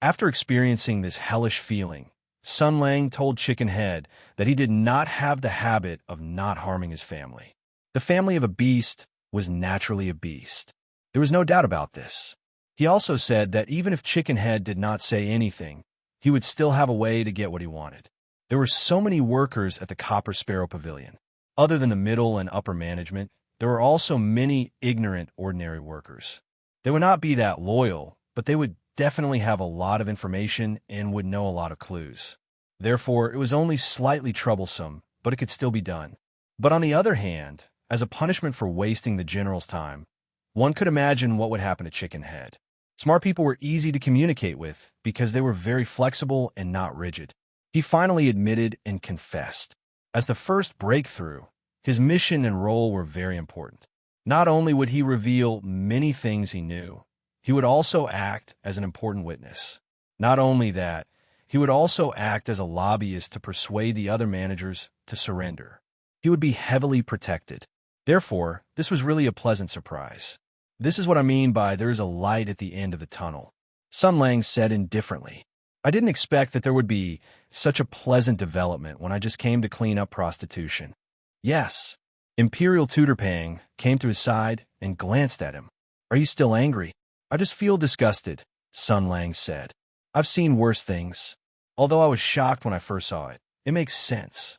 After experiencing this hellish feeling, Sun Lang told Chickenhead that he did not have the habit of not harming his family. The family of a beast was naturally a beast. There was no doubt about this. He also said that even if Chickenhead did not say anything, he would still have a way to get what he wanted. There were so many workers at the Copper Sparrow Pavilion. Other than the middle and upper management, there were also many ignorant ordinary workers. They would not be that loyal, but they would definitely have a lot of information and would know a lot of clues. Therefore, it was only slightly troublesome, but it could still be done. But on the other hand, as a punishment for wasting the general's time, one could imagine what would happen to Chicken Head. Smart people were easy to communicate with because they were very flexible and not rigid. He finally admitted and confessed. As the first breakthrough, his mission and role were very important. Not only would he reveal many things he knew, he would also act as an important witness. Not only that, he would also act as a lobbyist to persuade the other managers to surrender. He would be heavily protected. Therefore, this was really a pleasant surprise. This is what I mean by there is a light at the end of the tunnel. Sun Lang said indifferently. I didn't expect that there would be such a pleasant development when I just came to clean up prostitution. Yes. Imperial Tutor Pang came to his side and glanced at him. Are you still angry? I just feel disgusted, Sun Lang said. I've seen worse things. Although I was shocked when I first saw it, it makes sense.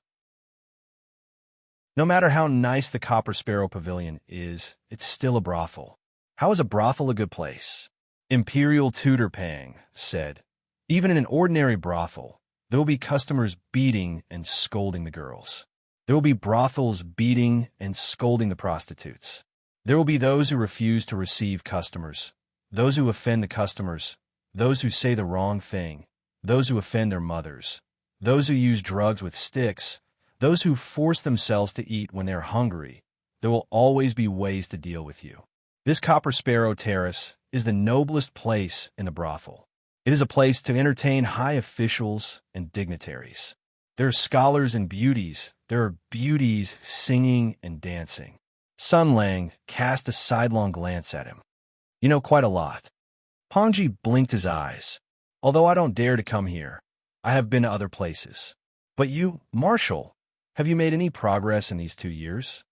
No matter how nice the Copper Sparrow Pavilion is, it's still a brothel. How is a brothel a good place? Imperial Tutor Pang said. Even in an ordinary brothel, there will be customers beating and scolding the girls. There will be brothels beating and scolding the prostitutes. There will be those who refuse to receive customers, those who offend the customers, those who say the wrong thing, those who offend their mothers, those who use drugs with sticks, those who force themselves to eat when they're hungry. There will always be ways to deal with you. This Copper Sparrow Terrace is the noblest place in the brothel. It is a place to entertain high officials and dignitaries. There are scholars and beauties. There are beauties singing and dancing. Sun Lang cast a sidelong glance at him. You know quite a lot. Pongji blinked his eyes. Although I don't dare to come here, I have been to other places. But you, Marshal, have you made any progress in these 2 years?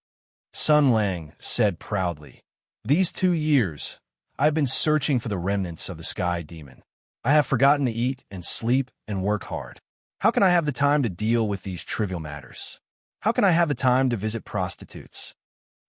Sun Lang said proudly. These 2 years, I've been searching for the remnants of the Sky Demon. I have forgotten to eat and sleep and work hard. How can I have the time to deal with these trivial matters? How can I have the time to visit prostitutes?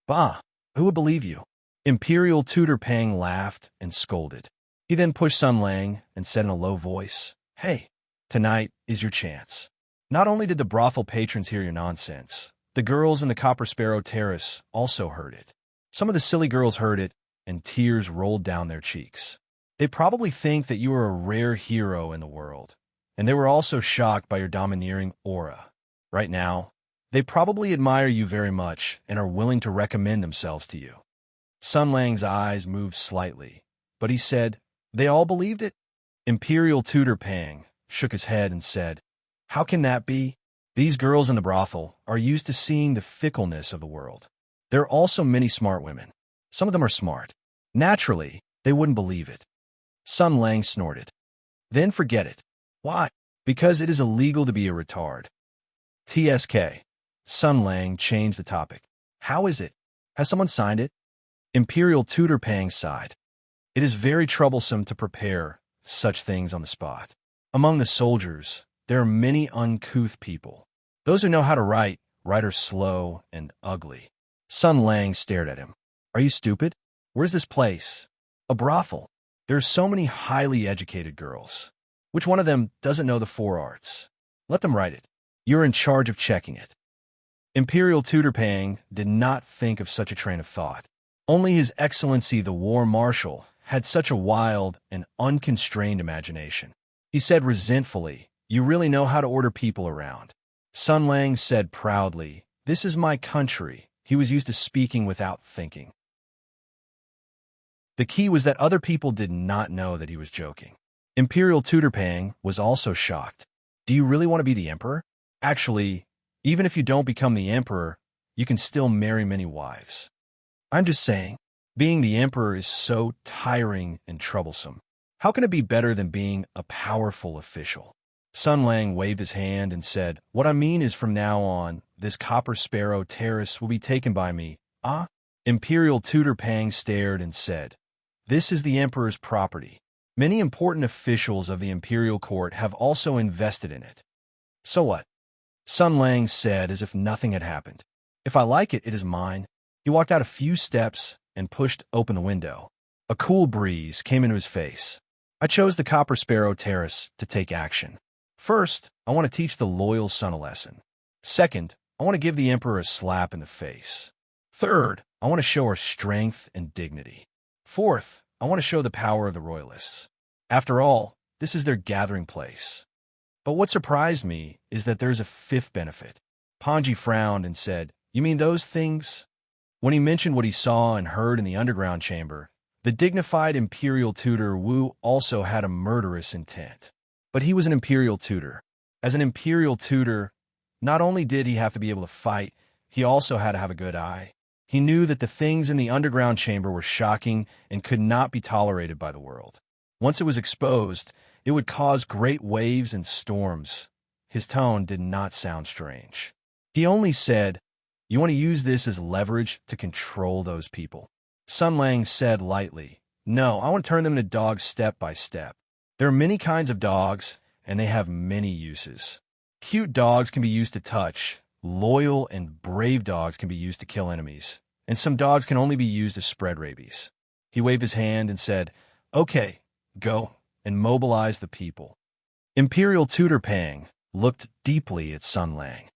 Bah, who would believe you? Imperial Tutor Pang laughed and scolded. He then pushed Sun Lang and said in a low voice, Hey, tonight is your chance. Not only did the brothel patrons hear your nonsense, the girls in the Copper Sparrow Terrace also heard it. Some of the silly girls heard it, and tears rolled down their cheeks. They probably think that you are a rare hero in the world, and they were also shocked by your domineering aura. Right now, they probably admire you very much and are willing to recommend themselves to you. Sun Lang's eyes moved slightly, but he said, They all believed it? Imperial Tutor Pang shook his head and said, How can that be? These girls in the brothel are used to seeing the fickleness of the world. There are also many smart women. Some of them are smart. Naturally, they wouldn't believe it. Sun Lang snorted. Then forget it. Why? Because it is illegal to be a retard. TSK. Sun Lang changed the topic. How is it? Has someone signed it? Imperial Tutor Pang sighed. It is very troublesome to prepare such things on the spot. Among the soldiers, there are many uncouth people. Those who know how to write are slow and ugly. Sun Lang stared at him. Are you stupid? Where's this place? A brothel. There are so many highly educated girls. Which one of them doesn't know the 4 arts? Let them write it. You're in charge of checking it. Imperial Tutor Pang did not think of such a train of thought. Only His Excellency the War Marshal had such a wild and unconstrained imagination. He said resentfully, You really know how to order people around. Sun Lang said proudly, This is my country. He was used to speaking without thinking. The key was that other people did not know that he was joking. Imperial Tutor Pang was also shocked. Do you really want to be the emperor? Actually, even if you don't become the emperor, you can still marry many wives. I'm just saying, being the emperor is so tiring and troublesome. How can it be better than being a powerful official? Sun Lang waved his hand and said, What I mean is from now on, this Copper Sparrow Terrace will be taken by me. Ah? Imperial Tutor Pang stared and said, This is the emperor's property. Many important officials of the imperial court have also invested in it. So what? Sun Lang said as if nothing had happened. If I like it, it is mine. He walked out a few steps and pushed open the window. A cool breeze came into his face. I chose the Copper Sparrow Terrace to take action. First, I want to teach the loyal son a lesson. Second, I want to give the Emperor a slap in the face. Third, I want to show our strength and dignity. Fourth, I want to show the power of the Royalists. After all, this is their gathering place. But what surprised me is that there's a fifth benefit. Panji frowned and said, "You mean those things?" When he mentioned what he saw and heard in the underground chamber, the dignified Imperial Tutor Wu also had a murderous intent. But he was an Imperial Tutor. As an Imperial Tutor, not only did he have to be able to fight, he also had to have a good eye. He knew that the things in the underground chamber were shocking and could not be tolerated by the world. Once it was exposed, it would cause great waves and storms. His tone did not sound strange. He only said, "You want to use this as leverage to control those people." Sun Lang said lightly, "No, I want to turn them into dogs step by step. There are many kinds of dogs, and they have many uses. Cute dogs can be used to touch. Loyal and brave dogs can be used to kill enemies. And some dogs can only be used to spread rabies." He waved his hand and said, "Okay, go," and mobilized the people. Imperial Tutor Pang looked deeply at Sun Lang.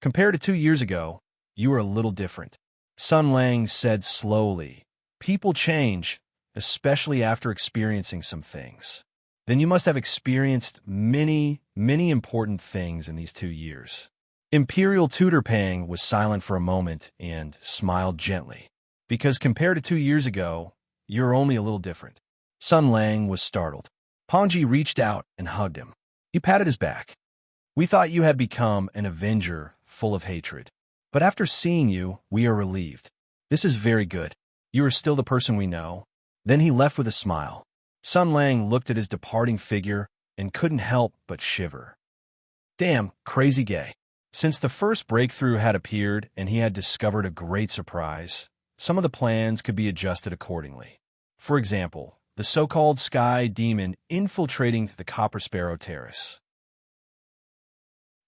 "Compared to 2 years ago, you are a little different." Sun Lang said slowly, "People change, especially after experiencing some things. Then you must have experienced many, many important things in these 2 years." Imperial Tutor Pang was silent for a moment and smiled gently. "Because compared to 2 years ago, you're only a little different." Sun Lang was startled. Panji reached out and hugged him. He patted his back. "We thought you had become an avenger full of hatred. But after seeing you, we are relieved. This is very good. You are still the person we know." Then he left with a smile. Sun Lang looked at his departing figure and couldn't help but shiver. Damn, crazy gay. Since the first breakthrough had appeared and he had discovered a great surprise, some of the plans could be adjusted accordingly. For example, the so-called Sky Demon infiltrating the Copper Sparrow Terrace.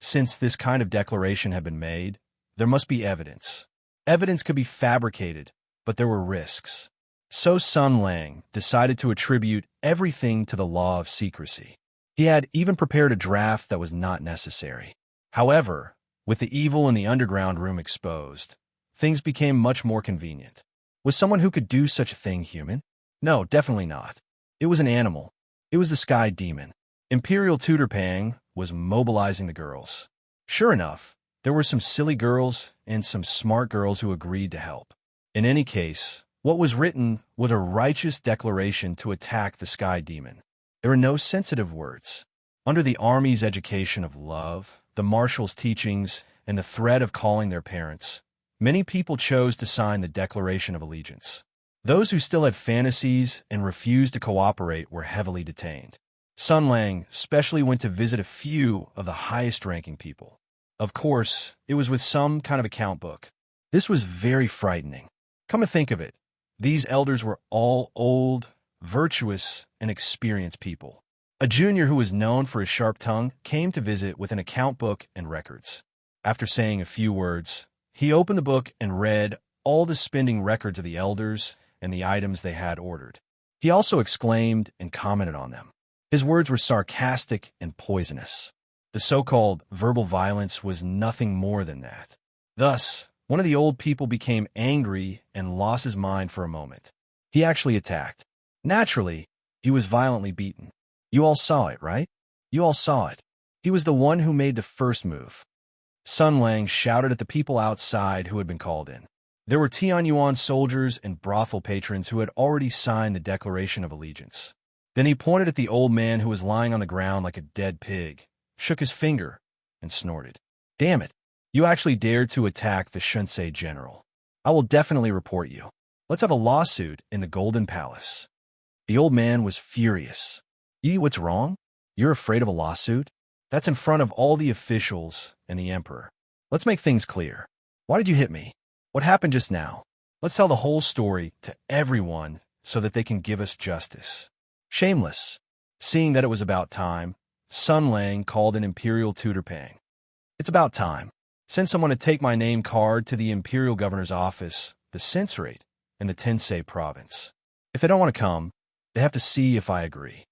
Since this kind of declaration had been made, there must be evidence. Evidence could be fabricated, but there were risks. So Sun Lang decided to attribute everything to the law of secrecy. He had even prepared a draft that was not necessary. However, with the evil in the underground room exposed, things became much more convenient. Was someone who could do such a thing human? No, definitely not. It was an animal. It was the Sky Demon. Imperial Tutor Pang was mobilizing the girls. Sure enough, there were some silly girls and some smart girls who agreed to help. In any case, what was written was a righteous declaration to attack the Sky Demon. There were no sensitive words. Under the Army's education of love, the Marshal's teachings, and the threat of calling their parents, many people chose to sign the Declaration of Allegiance. Those who still had fantasies and refused to cooperate were heavily detained. Sun Lang specially went to visit a few of the highest-ranking people. Of course, it was with some kind of account book. This was very frightening. Come to think of it, these elders were all old, virtuous, and experienced people. A junior who was known for his sharp tongue came to visit with an account book and records. After saying a few words, he opened the book and read all the spending records of the elders and the items they had ordered. He also exclaimed and commented on them. His words were sarcastic and poisonous. The so-called verbal violence was nothing more than that. Thus, one of the old people became angry and lost his mind for a moment. He actually attacked. Naturally, he was violently beaten. You all saw it, right? You all saw it. He was the one who made the first move. Sun Lang shouted at the people outside who had been called in. There were Tianyuan soldiers and brothel patrons who had already signed the Declaration of Allegiance. Then he pointed at the old man who was lying on the ground like a dead pig, shook his finger, and snorted. Damn it, you actually dared to attack the Shunsei general. I will definitely report you. Let's have a lawsuit in the Golden Palace. The old man was furious. What's wrong? You're afraid of a lawsuit? That's in front of all the officials and the emperor. Let's make things clear. Why did you hit me? What happened just now? Let's tell the whole story to everyone so that they can give us justice. Shameless. Seeing that it was about time, Sun Lang called an Imperial Tutor Pang. It's about time. Send someone to take my name card to the Imperial Governor's office, the Censorate, in the Tensei province. If they don't want to come, they have to see if I agree.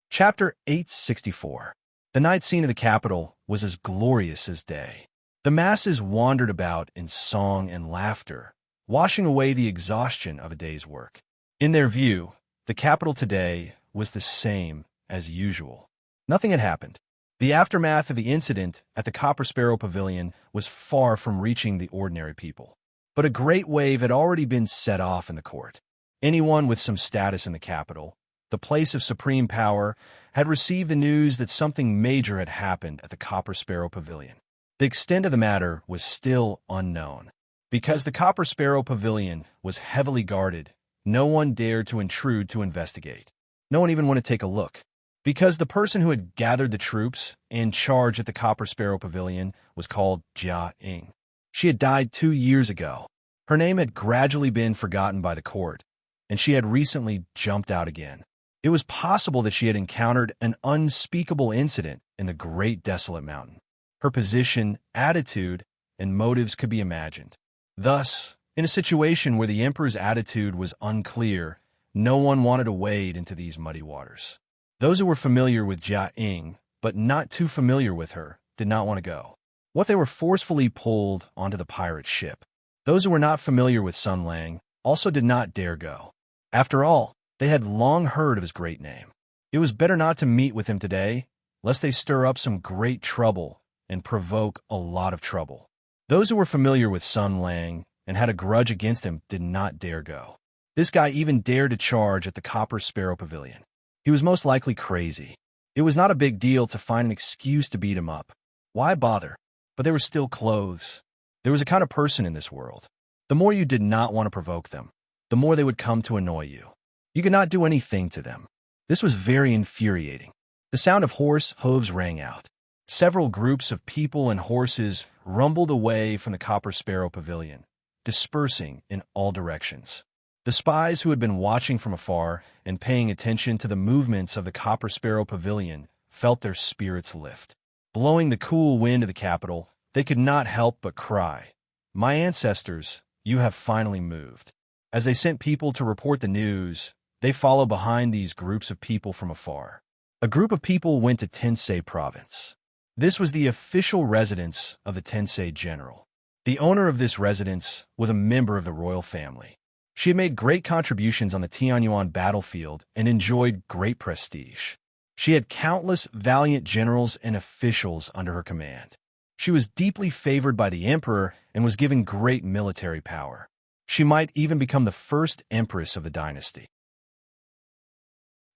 Chapter 864. The night scene of the capital was as glorious as day. The masses wandered about in song and laughter, washing away the exhaustion of a day's work. In their view, the capital today was the same as usual. Nothing had happened. The aftermath of the incident at the Copper Sparrow Pavilion was far from reaching the ordinary people. But a great wave had already been set off in the court. Anyone with some status in the capital, the place of supreme power, had received the news that something major had happened at the Copper Sparrow Pavilion. The extent of the matter was still unknown. Because the Copper Sparrow Pavilion was heavily guarded, no one dared to intrude to investigate. No one even wanted to take a look. Because the person who had gathered the troops in charge at the Copper Sparrow Pavilion was called Jia Ying. She had died 2 years ago. Her name had gradually been forgotten by the court, and she had recently jumped out again. It was possible that she had encountered an unspeakable incident in the Great Desolate Mountain. Her position, attitude, and motives could be imagined. Thus, in a situation where the emperor's attitude was unclear, no one wanted to wade into these muddy waters. Those who were familiar with Jia Ying, but not too familiar with her, did not want to go. What they were forcefully pulled onto the pirate ship. Those who were not familiar with Sun Lang also did not dare go. After all, they had long heard of his great name. It was better not to meet with him today, lest they stir up some great trouble and provoke a lot of trouble. Those who were familiar with Sun Lang and had a grudge against him did not dare go. This guy even dared to charge at the Copper Sparrow Pavilion. He was most likely crazy. It was not a big deal to find an excuse to beat him up. Why bother? But they were still clothes. There was a kind of person in this world. The more you did not want to provoke them, the more they would come to annoy you. You could not do anything to them. This was very infuriating. The sound of horse hooves rang out. Several groups of people and horses rumbled away from the Copper Sparrow Pavilion, dispersing in all directions. The spies who had been watching from afar and paying attention to the movements of the Copper Sparrow Pavilion felt their spirits lift. Blowing the cool wind of the capital, they could not help but cry, "My ancestors, you have finally moved." As they sent people to report the news, they followed behind these groups of people from afar. A group of people went to Tensei province. This was the official residence of the Tensei general. The owner of this residence was a member of the royal family. She had made great contributions on the Tianyuan battlefield and enjoyed great prestige. She had countless valiant generals and officials under her command. She was deeply favored by the emperor and was given great military power. She might even become the first empress of the dynasty.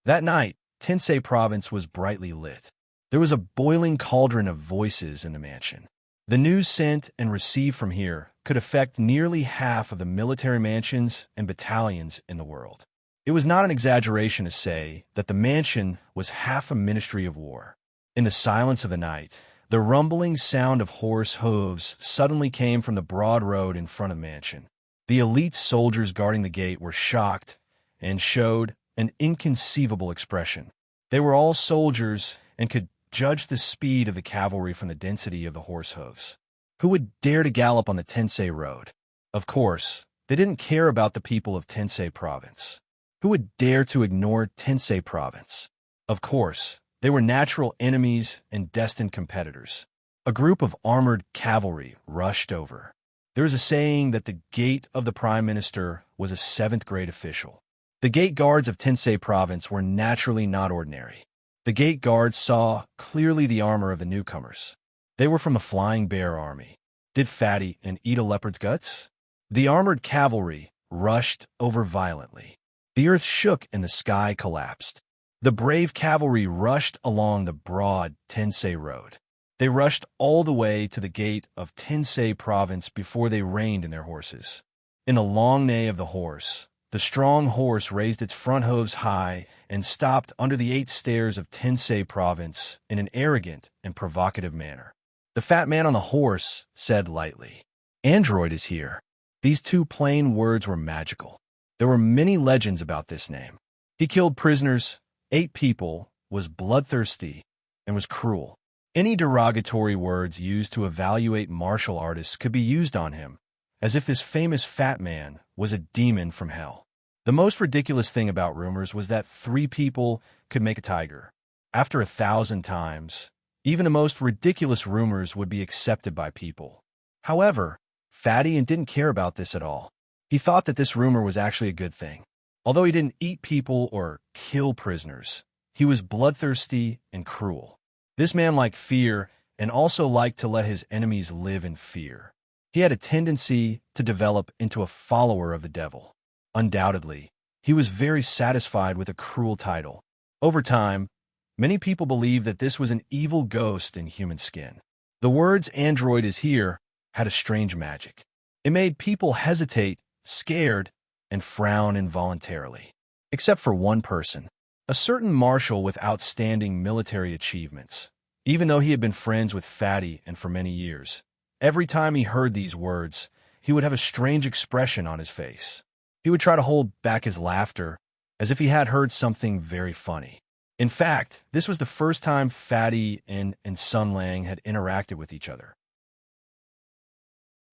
That night, Tensei province was brightly lit. There was a boiling cauldron of voices in the mansion. The news sent and received from here could affect nearly half of the military mansions and battalions in the world. It was not an exaggeration to say that the mansion was half a ministry of war. In the silence of the night, the rumbling sound of horse hooves suddenly came from the broad road in front of the mansion. The elite soldiers guarding the gate were shocked and showed an inconceivable expression. They were all soldiers and could judge the speed of the cavalry from the density of the horse hooves. Who would dare to gallop on the Tensei road? Of course, they didn't care about the people of Tensei province. Who would dare to ignore Tensei province? Of course, they were natural enemies and destined competitors. A group of armored cavalry rushed over. There is a saying that the gate of the prime minister was a 7th grade official. The gate guards of Tensei province were naturally not ordinary. The gate guards saw clearly the armor of the newcomers. They were from the Flying Bear Army. Did fatty and eat a leopard's guts? The armored cavalry rushed over violently. The earth shook and the sky collapsed. The brave cavalry rushed along the broad Tensei road. They rushed all the way to the gate of Tensei province before they reined in their horses. In the long neigh of the horse, the strong horse raised its front hooves high and stopped under the 8 stairs of Tensei province in an arrogant and provocative manner. The fat man on the horse said lightly, "Android is here." These 2 plain words were magical. There were many legends about this name. He killed prisoners, ate people, was bloodthirsty, and was cruel. Any derogatory words used to evaluate martial artists could be used on him, as if this famous fat man was a demon from hell. The most ridiculous thing about rumors was that 3 people could make a tiger. After 1,000 times, even the most ridiculous rumors would be accepted by people. However, Fatty didn't care about this at all. He thought that this rumor was actually a good thing. Although he didn't eat people or kill prisoners, he was bloodthirsty and cruel. This man liked fear and also liked to let his enemies live in fear. He had a tendency to develop into a follower of the devil. Undoubtedly, he was very satisfied with a cruel title. Over time, many people believed that this was an evil ghost in human skin. The words "android is here" had a strange magic. It made people hesitate, scared, and frown involuntarily. Except for one person, a certain marshal with outstanding military achievements. Even though he had been friends with Fatty and for many years, every time he heard these words, he would have a strange expression on his face. He would try to hold back his laughter, as if he had heard something very funny. In fact, this was the first time Fatty and Sun Lang had interacted with each other.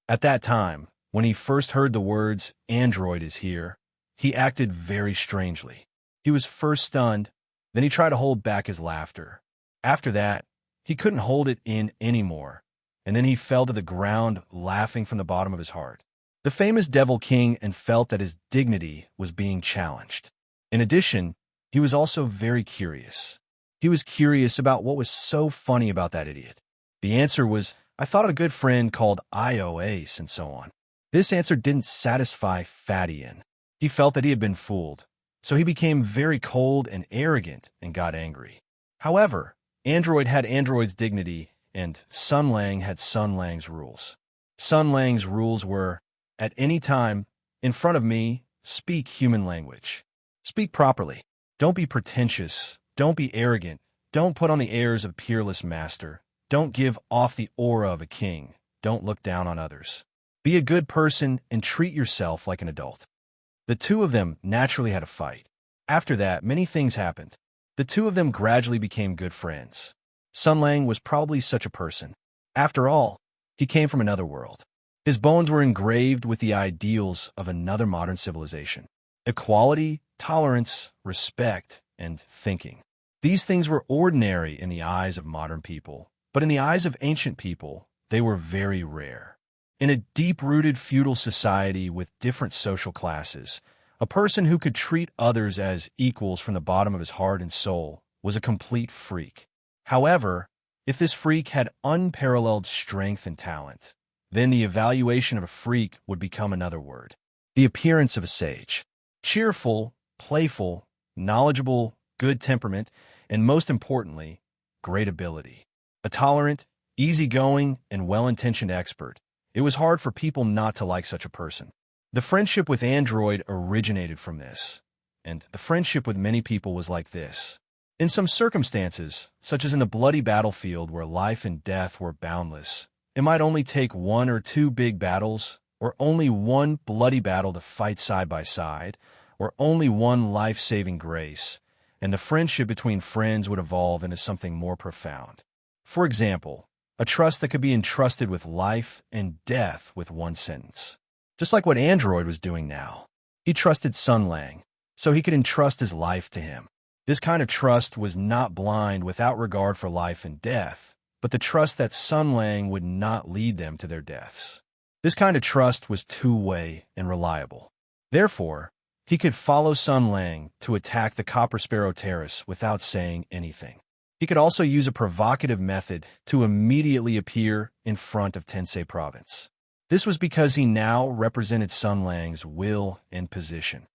At that time, when he first heard the words "android is here," he acted very strangely. He was first stunned, then he tried to hold back his laughter. After that, he couldn't hold it in anymore, and then he fell to the ground laughing from the bottom of his heart. The famous Devil King felt that his dignity was being challenged. In addition, he was also very curious. He was curious about what was so funny about that idiot. The answer was, "I thought of a good friend called iOS," and so on. This answer didn't satisfy Fatty. He felt that he had been fooled, so he became very cold and arrogant and got angry. However, Android had Android's dignity, and Sun Lang had Sun Lang's rules. Sun Lang's rules were, at any time, in front of me, speak human language. Speak properly. Don't be pretentious. Don't be arrogant. Don't put on the airs of peerless master. Don't give off the aura of a king. Don't look down on others. Be a good person and treat yourself like an adult. The two of them naturally had a fight. After that, many things happened. The two of them gradually became good friends. Sun Lang was probably such a person. After all, he came from another world. His bones were engraved with the ideals of another modern civilization: equality, tolerance, respect, and thinking. These things were ordinary in the eyes of modern people, but in the eyes of ancient people, they were very rare. In a deep-rooted feudal society with different social classes, a person who could treat others as equals from the bottom of his heart and soul was a complete freak. However, if this freak had unparalleled strength and talent, then the evaluation of a freak would become another word: the appearance of a sage. Cheerful, playful, knowledgeable, good temperament, and most importantly, great ability. A tolerant, easygoing, and well-intentioned expert. It was hard for people not to like such a person. The friendship with Android originated from this, and the friendship with many people was like this. In some circumstances, such as in the bloody battlefield where life and death were boundless, it might only take 1 or 2 big battles, or only one bloody battle to fight side by side, or only one life-saving grace, and the friendship between friends would evolve into something more profound. For example, a trust that could be entrusted with life and death with one sentence. Just like what Android was doing now. He trusted Sun Lang, so he could entrust his life to him. This kind of trust was not blind without regard for life and death, but the trust that Sun Lang would not lead them to their deaths. This kind of trust was two-way and reliable. Therefore, he could follow Sun Lang to attack the Copper Sparrow Terrace without saying anything. He could also use a provocative method to immediately appear in front of Tensei Province. This was because he now represented Sun Lang's will and position.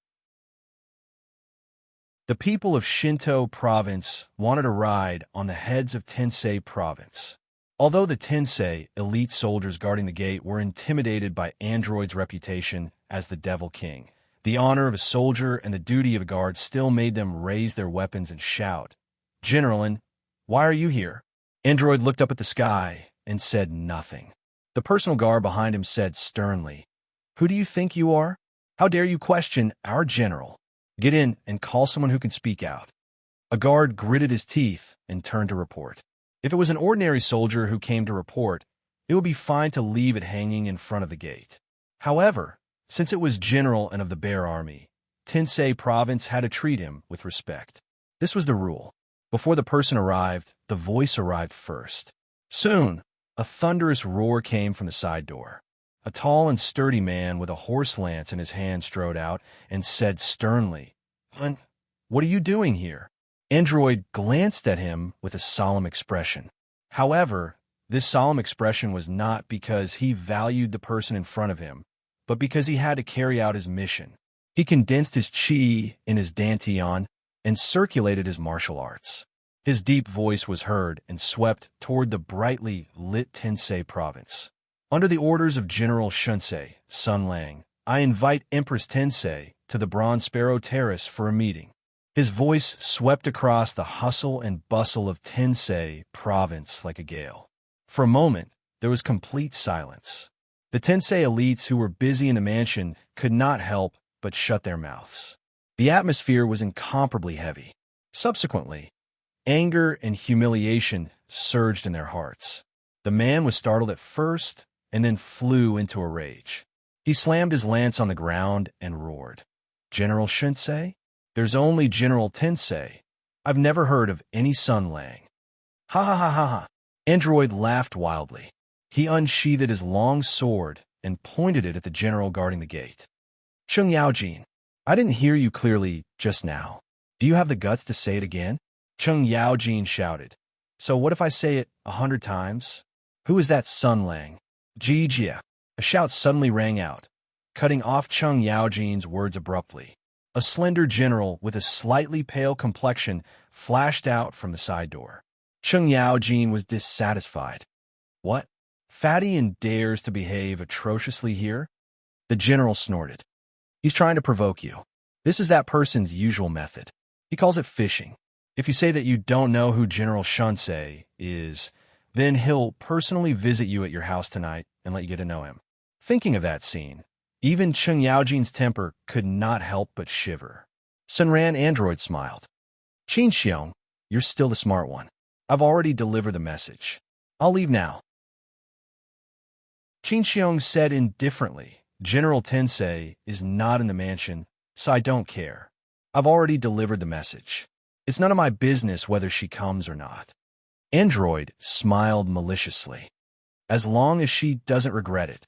The people of Shinto Province wanted a ride on the heads of Tensei Province. Although the Tensei, elite soldiers guarding the gate, were intimidated by Android's reputation as the Devil King, the honor of a soldier and the duty of a guard still made them raise their weapons and shout, "Generalin, why are you here?" Android looked up at the sky and said nothing. The personal guard behind him said sternly, "Who do you think you are? How dare you question our general? Get in and call someone who can speak out." A guard gritted his teeth and turned to report. If it was an ordinary soldier who came to report, it would be fine to leave it hanging in front of the gate. However, since it was general and of the Bear Army, Tensei Province had to treat him with respect. This was the rule. Before the person arrived, the voice arrived first. Soon, a thunderous roar came from the side door. A tall and sturdy man with a horse lance in his hand strode out and said sternly, "What are you doing here?" Android glanced at him with a solemn expression. However, this solemn expression was not because he valued the person in front of him, but because he had to carry out his mission. He condensed his chi in his dantian and circulated his martial arts. His deep voice was heard and swept toward the brightly lit Tensei Province. Under the orders of General Shunsei, Sun Lang, I invite Empress Tensei to the Bronze Sparrow Terrace for a meeting. His voice swept across the hustle and bustle of Tensei Province like a gale. For a moment, there was complete silence. The Tensei elites who were busy in the mansion could not help but shut their mouths. The atmosphere was incomparably heavy. Subsequently, anger and humiliation surged in their hearts. The man was startled at first and then flew into a rage. He slammed his lance on the ground and roared, "General Shunsei? There's only General Tensei. I've never heard of any Sun Lang." "Ha ha ha ha ha." Android laughed wildly. He unsheathed his long sword and pointed it at the general guarding the gate. "Chung Yaojin, I didn't hear you clearly just now. Do you have the guts to say it again?" Chung Yaojin shouted. "So what if I say it 100 times? Who is that Sun Lang?" "Jijia." A shout suddenly rang out, cutting off Chung Yaojin's words abruptly. A slender general with a slightly pale complexion flashed out from the side door. Chung Yaojin was dissatisfied. "What? Fatty and dares to behave atrociously here?" The general snorted. "He's trying to provoke you. This is that person's usual method. He calls it fishing. If you say that you don't know who General Shunsei is, then he'll personally visit you at your house tonight and let you get to know him." Thinking of that scene, even Chung Yaojin's temper could not help but shiver. Sunran Android smiled. "Qin Xiong, you're still the smart one. I've already delivered the message. I'll leave now." Qin Xiong said indifferently, "General Tensei is not in the mansion, so I don't care. I've already delivered the message. It's none of my business whether she comes or not." Android smiled maliciously. "As long as she doesn't regret it."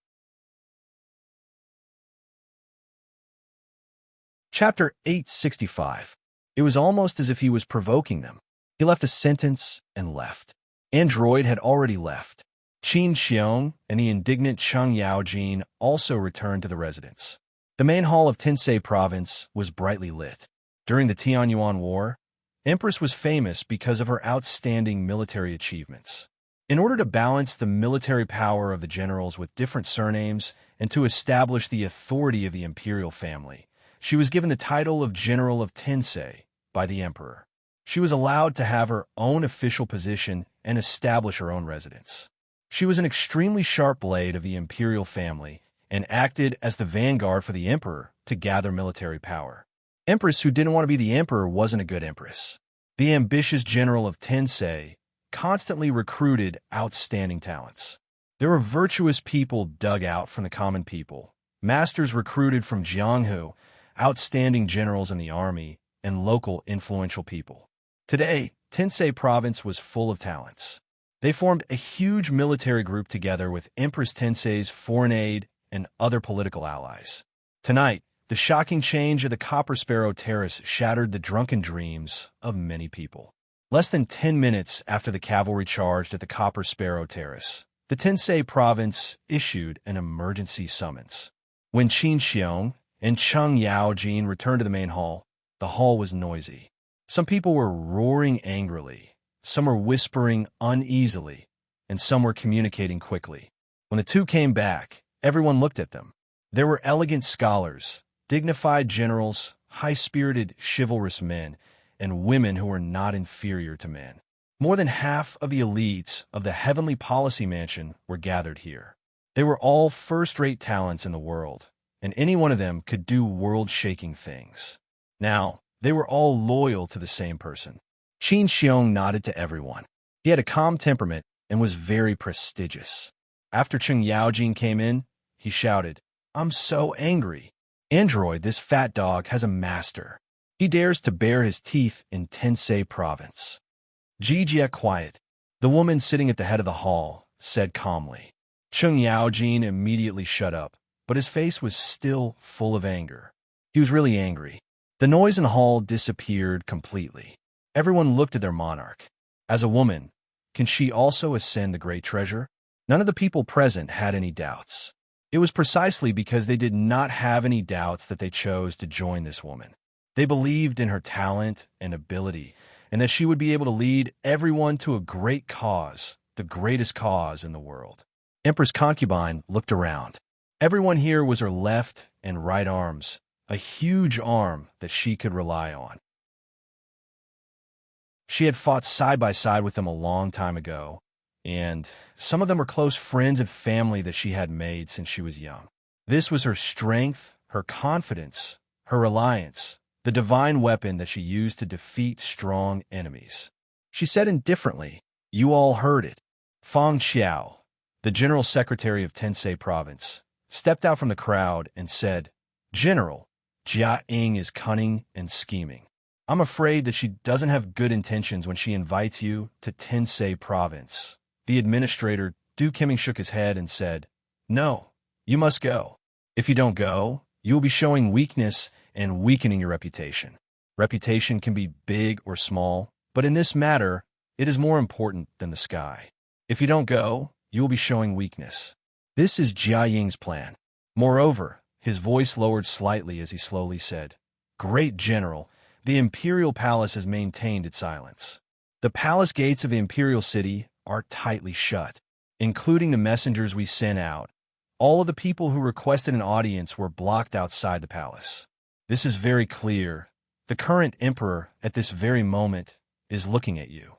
Chapter 865. It was almost as if he was provoking them. He left a sentence and left. Android had already left. Qin Xiong and the indignant Chung Yaojin also returned to the residence. The main hall of Tensei Province was brightly lit. During the Tianyuan War, Empress was famous because of her outstanding military achievements. In order to balance the military power of the generals with different surnames and to establish the authority of the imperial family, she was given the title of General of Tensei by the emperor. She was allowed to have her own official position and establish her own residence. She was an extremely sharp blade of the imperial family and acted as the vanguard for the emperor to gather military power. Empress who didn't want to be the emperor wasn't a good empress. The ambitious general of Tensei constantly recruited outstanding talents. There were virtuous people dug out from the common people, masters recruited from Jianghu, outstanding generals in the army, and local influential people. Today, Tensei Province was full of talents. They formed a huge military group together with Empress Tensei's foreign aid and other political allies. Tonight, the shocking change of the Copper Sparrow Terrace shattered the drunken dreams of many people. Less than 10 minutes after the cavalry charged at the Copper Sparrow Terrace, the Tensei Province issued an emergency summons. When Qin Xiong and Chung Yaojin returned to the main hall, the hall was noisy. Some people were roaring angrily, some were whispering uneasily, and some were communicating quickly. When the two came back, everyone looked at them. There were elegant scholars, dignified generals, high-spirited, chivalrous men, and women who were not inferior to men. More than half of the elites of the Heavenly Policy Mansion were gathered here. They were all first-rate talents in the world, and any one of them could do world-shaking things. Now, they were all loyal to the same person. Qin Xiong nodded to everyone. He had a calm temperament and was very prestigious. After Cheng Yaojin came in, he shouted, "I'm so angry. Android, this fat dog, has a master. He dares to bare his teeth in Tensei province." Jijia quiet. The woman sitting at the head of the hall said calmly. Cheng Yaojin immediately shut up, but his face was still full of anger. He was really angry. The noise in the hall disappeared completely. Everyone looked at their monarch. As a woman, can she also ascend the great treasure? None of the people present had any doubts. It was precisely because they did not have any doubts that they chose to join this woman. They believed in her talent and ability, and that she would be able to lead everyone to a great cause, the greatest cause in the world. Empress Concubine looked around. Everyone here was her left and right arms, a huge arm that she could rely on. She had fought side by side with them a long time ago, and some of them were close friends and family that she had made since she was young. This was her strength, her confidence, her reliance, the divine weapon that she used to defeat strong enemies. She said indifferently, "You all heard it." Fang Xiao, the general secretary of Tensei province, stepped out from the crowd and said, "General, Jia Ying is cunning and scheming. I'm afraid that she doesn't have good intentions when she invites you to Tensei province." The administrator, Du Qiming, shook his head and said, "No, you must go. If you don't go, you will be showing weakness and weakening your reputation. Reputation can be big or small, but in this matter, it is more important than the sky. If you don't go, you will be showing weakness." This is Jia Ying's plan. Moreover, his voice lowered slightly as he slowly said, "Great General, the Imperial Palace has maintained its silence. The palace gates of the Imperial City are tightly shut, including the messengers we sent out. All of the people who requested an audience were blocked outside the palace. This is very clear. The current emperor, at this very moment, is looking at you.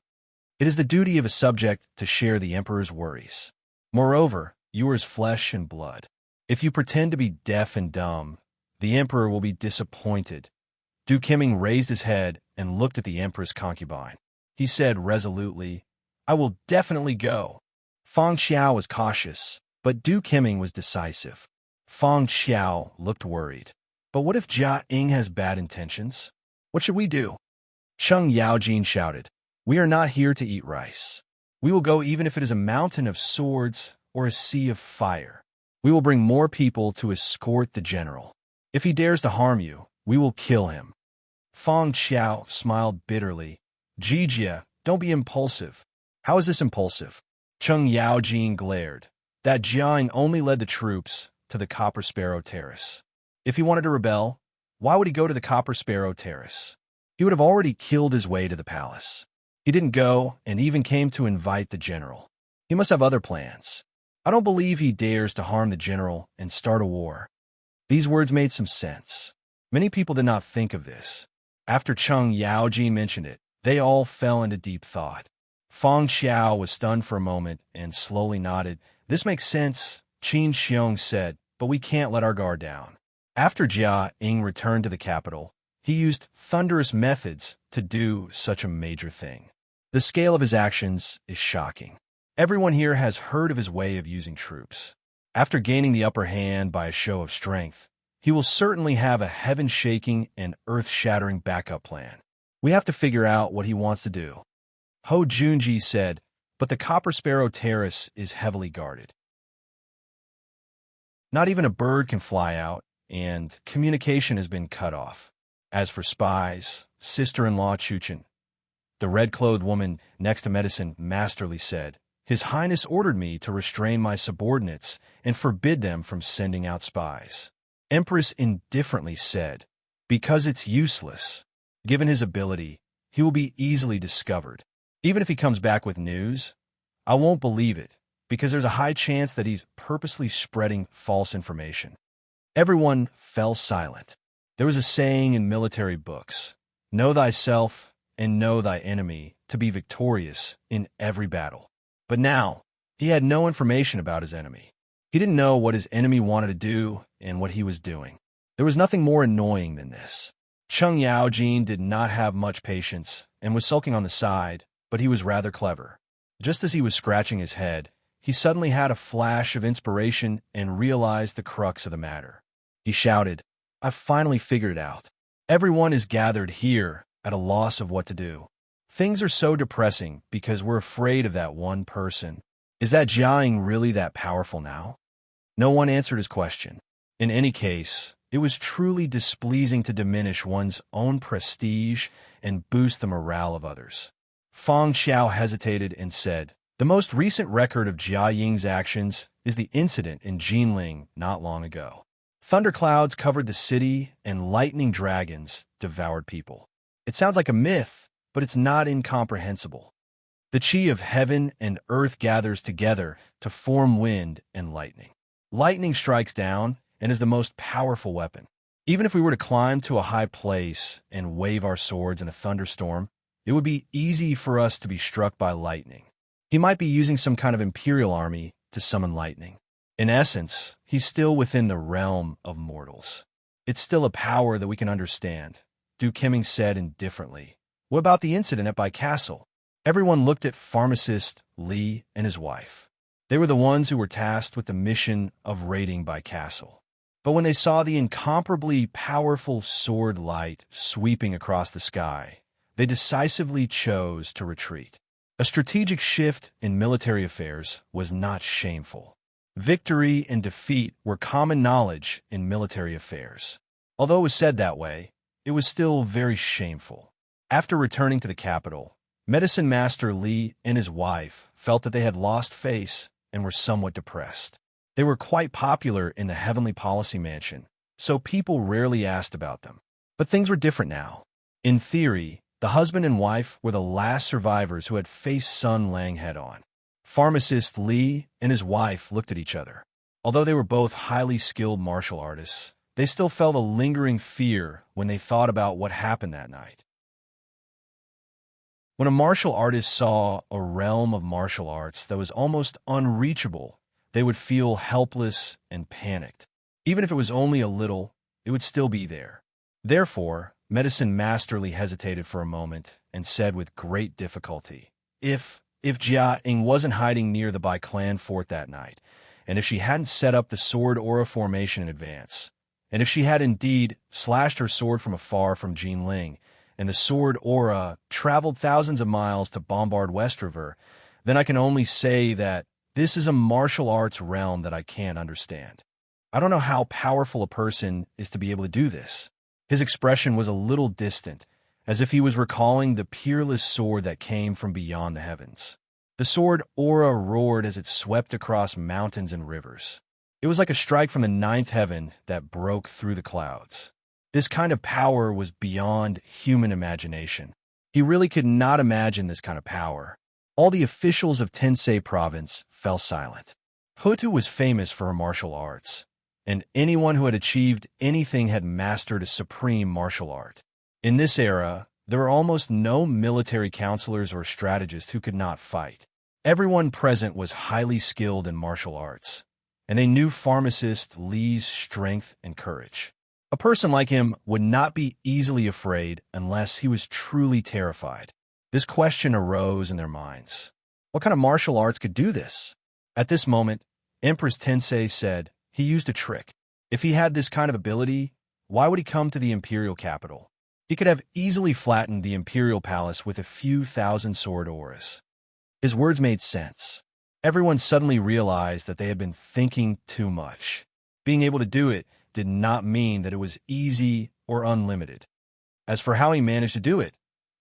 It is the duty of a subject to share the emperor's worries. Moreover, you are his flesh and blood. If you pretend to be deaf and dumb, the emperor will be disappointed." Du Qiming raised his head and looked at the empress concubine. He said resolutely, "I will definitely go." Fang Xiao was cautious, but Du Qiming was decisive. Fang Xiao looked worried. "But what if Jia Ying has bad intentions? What should we do?" Cheng Yaojin shouted, "We are not here to eat rice. We will go even if it is a mountain of swords or a sea of fire. We will bring more people to escort the general. If he dares to harm you, we will kill him." Fang Xiao smiled bitterly. "Jijia, don't be impulsive." "How is this impulsive?" Cheng Yaojin glared. "That Jiang only led the troops to the Copper Sparrow Terrace. If he wanted to rebel, why would he go to the Copper Sparrow Terrace? He would have already killed his way to the palace. He didn't go and even came to invite the general. He must have other plans. I don't believe he dares to harm the general and start a war." These words made some sense. Many people did not think of this. After Cheng Yaojin mentioned it, they all fell into deep thought. Fang Xiao was stunned for a moment and slowly nodded. "This makes sense," Qin Xiong said, "but we can't let our guard down." After Jia Ying returned to the capital, he used thunderous methods to do such a major thing. The scale of his actions is shocking. Everyone here has heard of his way of using troops. After gaining the upper hand by a show of strength, he will certainly have a heaven-shaking and earth-shattering backup plan. We have to figure out what he wants to do. Ho Junji said, "But the Copper Sparrow Terrace is heavily guarded. Not even a bird can fly out, and communication has been cut off. As for spies, sister-in-law Chuchen," the red-clothed woman next to Medicine masterly said, "His Highness ordered me to restrain my subordinates and forbid them from sending out spies." Empress indifferently said, "Because it's useless. Given his ability, he will be easily discovered. Even if he comes back with news, I won't believe it, because there's a high chance that he's purposely spreading false information." Everyone fell silent. There was a saying in military books, "Know thyself and know thy enemy to be victorious in every battle." But now, he had no information about his enemy. He didn't know what his enemy wanted to do and what he was doing. There was nothing more annoying than this. Cheng Yaojin did not have much patience and was sulking on the side, but he was rather clever. Just as he was scratching his head, he suddenly had a flash of inspiration and realized the crux of the matter. He shouted, "I've finally figured it out. Everyone is gathered here at a loss of what to do. Things are so depressing because we're afraid of that one person. Is that Jiaing really that powerful now?" No one answered his question. In any case, it was truly displeasing to diminish one's own prestige and boost the morale of others. Fang Xiao hesitated and said, "The most recent record of Jia Ying's actions is the incident in Jinling not long ago. Thunderclouds covered the city and lightning dragons devoured people. It sounds like a myth, but it's not incomprehensible. The chi of heaven and earth gathers together to form wind and lightning. Lightning strikes down and is the most powerful weapon. Even if we were to climb to a high place and wave our swords in a thunderstorm, it would be easy for us to be struck by lightning. He might be using some kind of imperial army to summon lightning. In essence, he's still within the realm of mortals. It's still a power that we can understand," Du Kimming said indifferently. "What about the incident at Bai Castle?" Everyone looked at pharmacist Li and his wife. They were the ones who were tasked with the mission of raiding Bai Castle. But when they saw the incomparably powerful sword light sweeping across the sky, they decisively chose to retreat. A strategic shift in military affairs was not shameful. Victory and defeat were common knowledge in military affairs. Although it was said that way, it was still very shameful. After returning to the capital, Medicine Master Li and his wife felt that they had lost face and were somewhat depressed. They were quite popular in the Heavenly Policy Mansion, so people rarely asked about them. But things were different now. In theory, the husband and wife were the last survivors who had faced Sun Lang head-on. Pharmacist Li and his wife looked at each other. Although they were both highly skilled martial artists, they still felt a lingering fear when they thought about what happened that night. When a martial artist saw a realm of martial arts that was almost unreachable, they would feel helpless and panicked. Even if it was only a little, it would still be there. Therefore, Medicine Masterly hesitated for a moment and said with great difficulty, If Jia Ying wasn't hiding near the Bai clan fort that night, and if she hadn't set up the sword aura formation in advance, and if she had indeed slashed her sword from afar from Jinling, and the sword aura traveled thousands of miles to bombard West River, then I can only say that this is a martial arts realm that I can't understand. I don't know how powerful a person is to be able to do this. His expression was a little distant, as if he was recalling the peerless sword that came from beyond the heavens. The sword aura roared as it swept across mountains and rivers. It was like a strike from the ninth heaven that broke through the clouds. This kind of power was beyond human imagination. He really could not imagine this kind of power. All the officials of Tensei province fell silent. Hutu was famous for her martial arts, and anyone who had achieved anything had mastered a supreme martial art. In this era, there were almost no military counselors or strategists who could not fight. Everyone present was highly skilled in martial arts, and they knew pharmacist Li's strength and courage. A person like him would not be easily afraid unless he was truly terrified. This question arose in their minds. What kind of martial arts could do this? At this moment, Empress Tensei said he used a trick. If he had this kind of ability, why would he come to the imperial capital? He could have easily flattened the imperial palace with a few thousand sword auras. His words made sense. Everyone suddenly realized that they had been thinking too much. Being able to do it did not mean that it was easy or unlimited. As for how he managed to do it,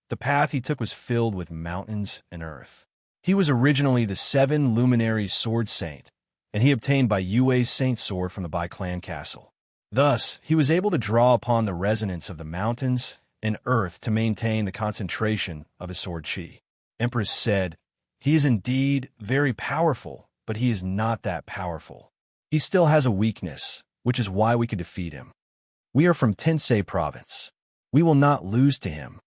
the path he took was filled with mountains and earth. He was originally the 7 luminary sword saint, and he obtained by Yue's saint sword from the Bai clan castle. Thus, he was able to draw upon the resonance of the mountains and earth to maintain the concentration of his sword chi. Empress said, "He is indeed very powerful, but he is not that powerful. He still has a weakness, which is why we could defeat him. We are from Tensei province. We will not lose to him."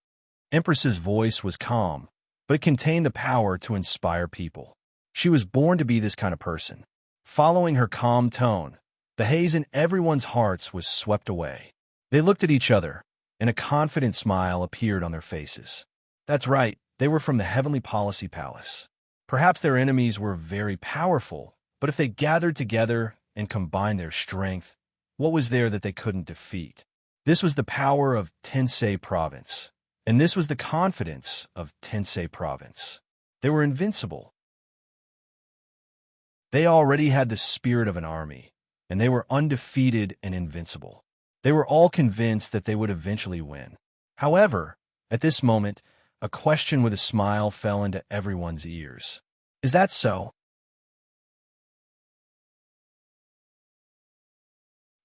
Empress's voice was calm, but it contained the power to inspire people. She was born to be this kind of person. Following her calm tone, the haze in everyone's hearts was swept away. They looked at each other, and a confident smile appeared on their faces. That's right, they were from the Heavenly Policy Palace. Perhaps their enemies were very powerful, but if they gathered together and combined their strength, what was there that they couldn't defeat? This was the power of Tensei Province, and this was the confidence of Tensei Province. They were invincible. They already had the spirit of an army, and they were undefeated and invincible. They were all convinced that they would eventually win. However, at this moment, a question with a smile fell into everyone's ears. Is that so?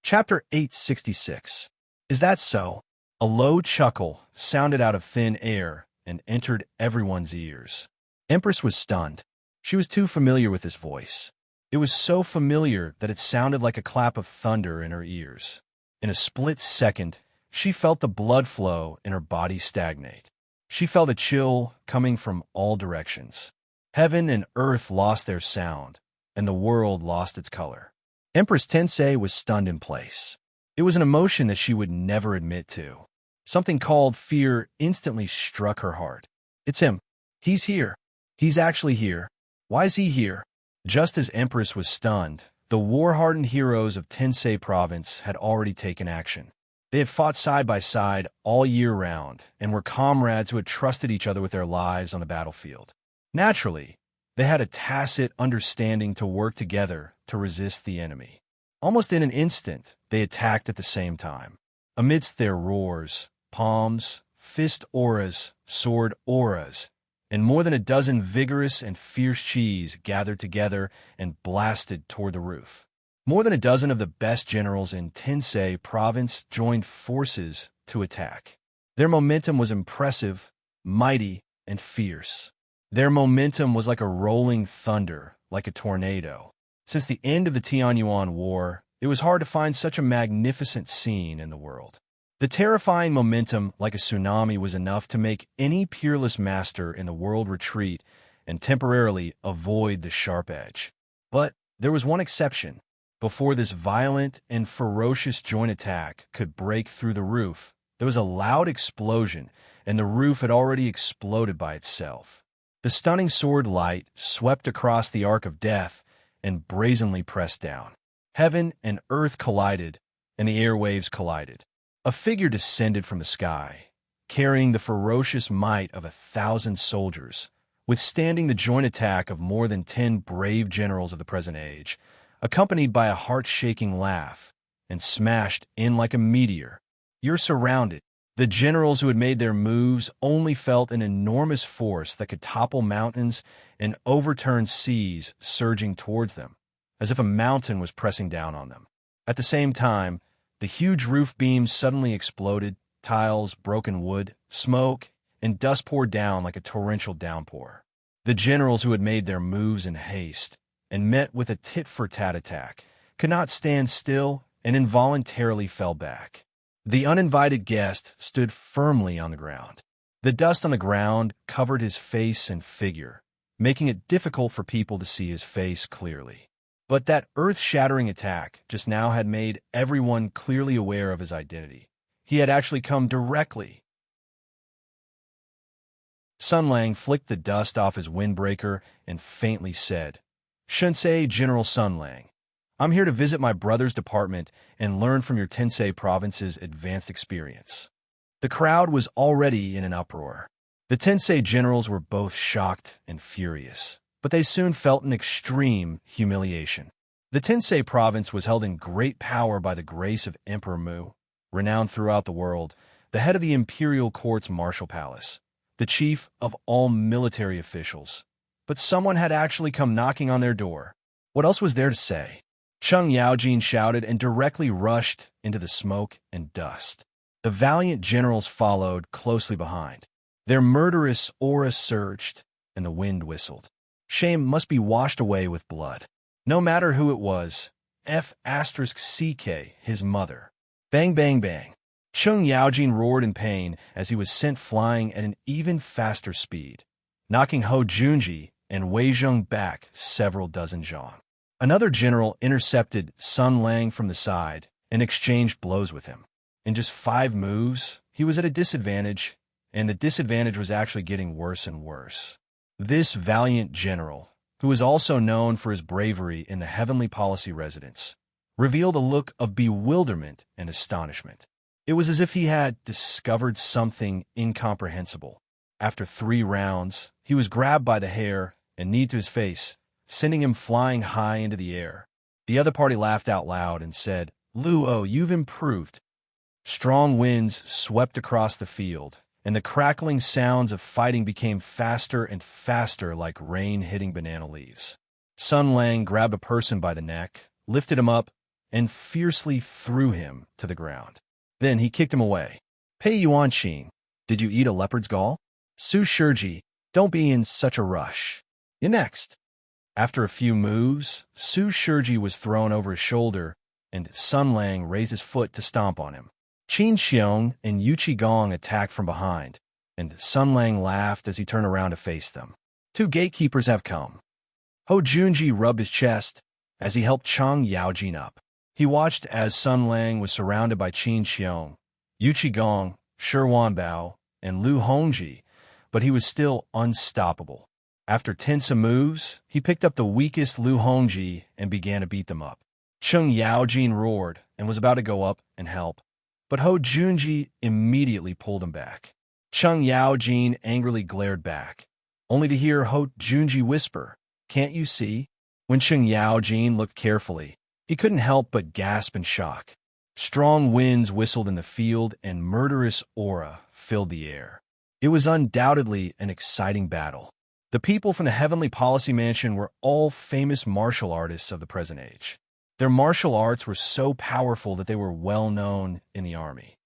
Chapter 866. Is that so? A low chuckle sounded out of thin air and entered everyone's ears. Empress was stunned. She was too familiar with this voice. It was so familiar that it sounded like a clap of thunder in her ears. In a split second, she felt the blood flow in her body stagnate. She felt a chill coming from all directions. Heaven and earth lost their sound, and the world lost its color. Empress Tensei was stunned in place. It was an emotion that she would never admit to. Something called fear instantly struck her heart. It's him. He's here. He's actually here. Why is he here? Just as Empress was stunned, the war-hardened heroes of Tensei Province had already taken action. They had fought side by side all year round and were comrades who had trusted each other with their lives on the battlefield. Naturally, they had a tacit understanding to work together to resist the enemy. Almost in an instant, they attacked at the same time. Amidst their roars, palms, fist auras, sword auras, and more than a dozen vigorous and fierce chis gathered together and blasted toward the roof. More than a dozen of the best generals in Tensei Province joined forces to attack. Their momentum was impressive, mighty, and fierce. Their momentum was like a rolling thunder, like a tornado. Since the end of the Tianyuan War, it was hard to find such a magnificent scene in the world. The terrifying momentum, like a tsunami, was enough to make any peerless master in the world retreat and temporarily avoid the sharp edge. But there was one exception. Before this violent and ferocious joint attack could break through the roof, there was a loud explosion, and the roof had already exploded by itself. The stunning sword light swept across the arc of death and brazenly pressed down. Heaven and earth collided, and the airwaves collided. A figure descended from the sky, carrying the ferocious might of 1,000 soldiers, withstanding the joint attack of more than 10 brave generals of the present age, accompanied by a heart-shaking laugh, and smashed in like a meteor. You're surrounded. The generals who had made their moves only felt an enormous force that could topple mountains and overturn seas surging towards them, as if a mountain was pressing down on them. At the same time, the huge roof beams suddenly exploded, tiles, broken wood, smoke, and dust poured down like a torrential downpour. The generals who had made their moves in haste and met with a tit-for-tat attack could not stand still and involuntarily fell back. The uninvited guest stood firmly on the ground. The dust on the ground covered his face and figure, making it difficult for people to see his face clearly. But that earth-shattering attack just now had made everyone clearly aware of his identity. He had actually come directly. Sun Lang flicked the dust off his windbreaker and faintly said, "Shinsei General Sun Lang, I'm here to visit my brother's department and learn from your Tensei Province's advanced experience." The crowd was already in an uproar. The Tensei generals were both shocked and furious, but they soon felt an extreme humiliation. The Tensei Province was held in great power by the grace of Emperor Mu, renowned throughout the world, the head of the imperial court's martial palace, the chief of all military officials. But someone had actually come knocking on their door. What else was there to say? Chung Yaojin shouted and directly rushed into the smoke and dust. The valiant generals followed closely behind. Their murderous aura surged, and the wind whistled. Shame must be washed away with blood. No matter who it was, F***CK, his mother. Bang, bang, bang. Chung Yaojin roared in pain as he was sent flying at an even faster speed, knocking Ho Junji and Wei Zheng back several dozen zhang. Another general intercepted Sun Lang from the side and exchanged blows with him. In just 5 moves, he was at a disadvantage, and the disadvantage was actually getting worse and worse. This valiant general, who was also known for his bravery in the heavenly policy residence, revealed a look of bewilderment and astonishment. It was as if he had discovered something incomprehensible. After 3 rounds, he was grabbed by the hair and kneed to his face, sending him flying high into the air. The other party laughed out loud and said, "Luo, you've improved." Strong winds swept across the field, and the crackling sounds of fighting became faster and faster like rain hitting banana leaves. Sun Lang grabbed a person by the neck, lifted him up, and fiercely threw him to the ground. Then he kicked him away. "Pei Yuanqing, did you eat a leopard's gall? Su Shiji, don't be in such a rush. You next." After a few moves, Su Shiji was thrown over his shoulder, and Sun Lang raised his foot to stomp on him. Qin Xiong and Yu Qigong attacked from behind, and Sun Lang laughed as he turned around to face them. 2 gatekeepers have come. Ho Junji rubbed his chest as he helped Chang Yaojin up. He watched as Sun Lang was surrounded by Qin Xiong, Yu Qigong, Shi Wanbao, and Lu Hongji, but he was still unstoppable. After tense moves, he picked up the weakest Lu Hongji and began to beat them up. Cheng Yaojin roared and was about to go up and help, but Ho Junji immediately pulled him back. Cheng Yaojin angrily glared back, only to hear Ho Junji whisper, "Can't you see?" When Cheng Yaojin looked carefully, he couldn't help but gasp in shock. Strong winds whistled in the field and murderous aura filled the air. It was undoubtedly an exciting battle. The people from the Heavenly Policy Mansion were all famous martial artists of the present age. Their martial arts were so powerful that they were well known in the army.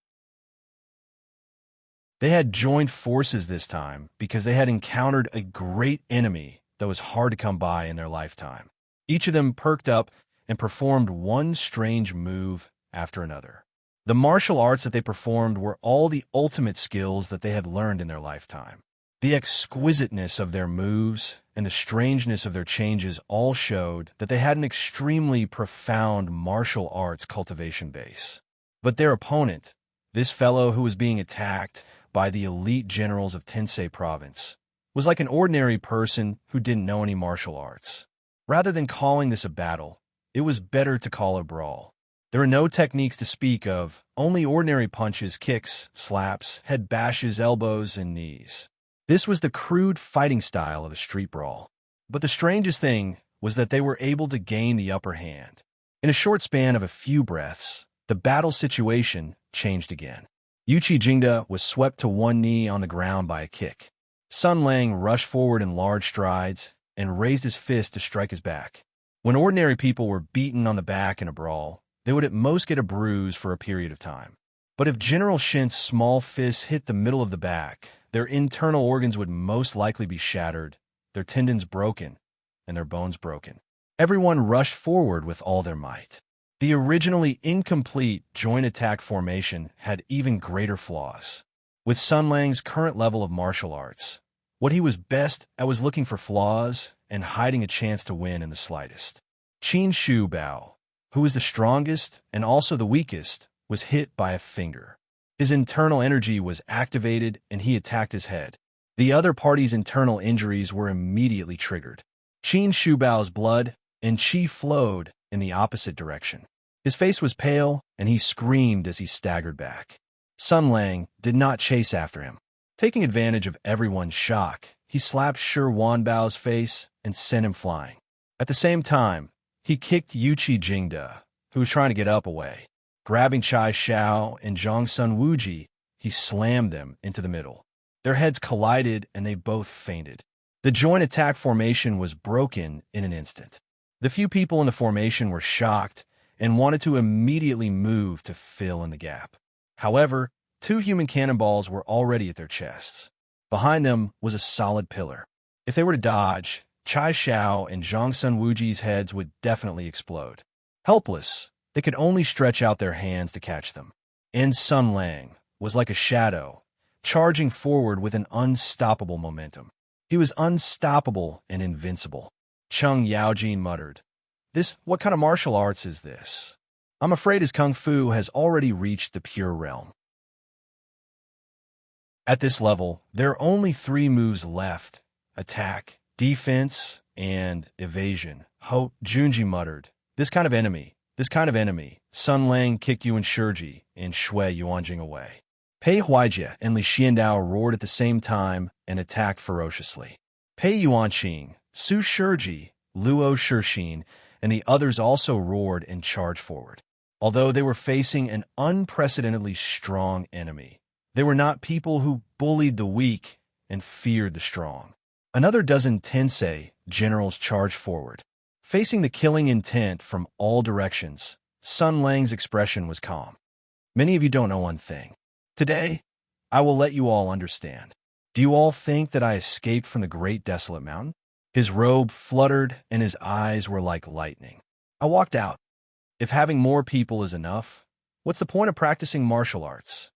They had joined forces this time because they had encountered a great enemy that was hard to come by in their lifetime. Each of them perked up and performed one strange move after another. The martial arts that they performed were all the ultimate skills that they had learned in their lifetime. The exquisiteness of their moves and the strangeness of their changes all showed that they had an extremely profound martial arts cultivation base. But their opponent, this fellow who was being attacked by the elite generals of Tensei Province, was like an ordinary person who didn't know any martial arts. Rather than calling this a battle, it was better to call it a brawl. There were no techniques to speak of, only ordinary punches, kicks, slaps, head bashes, elbows, and knees. This was the crude fighting style of a street brawl. But the strangest thing was that they were able to gain the upper hand. In a short span of a few breaths, the battle situation changed again. Yuchi Jingda was swept to one knee on the ground by a kick. Sun Lang rushed forward in large strides and raised his fist to strike his back. When ordinary people were beaten on the back in a brawl, they would at most get a bruise for a period of time. But if General Shin's small fists hit the middle of the back, their internal organs would most likely be shattered, their tendons broken, and their bones broken. Everyone rushed forward with all their might. The originally incomplete joint attack formation had even greater flaws. With Sun Lang's current level of martial arts, what he was best at was looking for flaws and hiding a chance to win in the slightest. Qin Shu Bao, who was the strongest and also the weakest, was hit by a finger. His internal energy was activated and he attacked his head. The other party's internal injuries were immediately triggered. Qin Shubao's blood and qi flowed in the opposite direction. His face was pale and he screamed as he staggered back. Sun Lang did not chase after him. Taking advantage of everyone's shock, he slapped Shi Wanbao's face and sent him flying. At the same time, he kicked Yuchi Jingda, who was trying to get up, away. Grabbing Chai Xiao and Zhang Sun Wuji, he slammed them into the middle. Their heads collided and they both fainted. The joint attack formation was broken in an instant. The few people in the formation were shocked and wanted to immediately move to fill in the gap. However, 2 human cannonballs were already at their chests. Behind them was a solid pillar. If they were to dodge, Chai Xiao and Zhang Sun Wuji's heads would definitely explode. Helpless, they could only stretch out their hands to catch them. And Sun Lang was like a shadow, charging forward with an unstoppable momentum. He was unstoppable and invincible. Cheng Yaojin muttered, What kind of martial arts is this? I'm afraid his kung fu has already reached the pure realm." At this level, there are only 3 moves left, attack, defense, and evasion. Ho, Junji muttered. This kind of enemy. Sun Lang kicked Yuan Shiji and Shui Yuanjing away. Pei Huaijie and Li Xiandao roared at the same time and attacked ferociously. Pei Yuanqing, Su Shiji, Luo Shixin, and the others also roared and charged forward. Although they were facing an unprecedentedly strong enemy, they were not people who bullied the weak and feared the strong. Another dozen Tensei generals charged forward. Facing the killing intent from all directions, Sun Lang's expression was calm. Many of you don't know one thing. Today, I will let you all understand. Do you all think that I escaped from the great desolate mountain? His robe fluttered and his eyes were like lightning. I walked out. If having more people is enough, what's the point of practicing martial arts?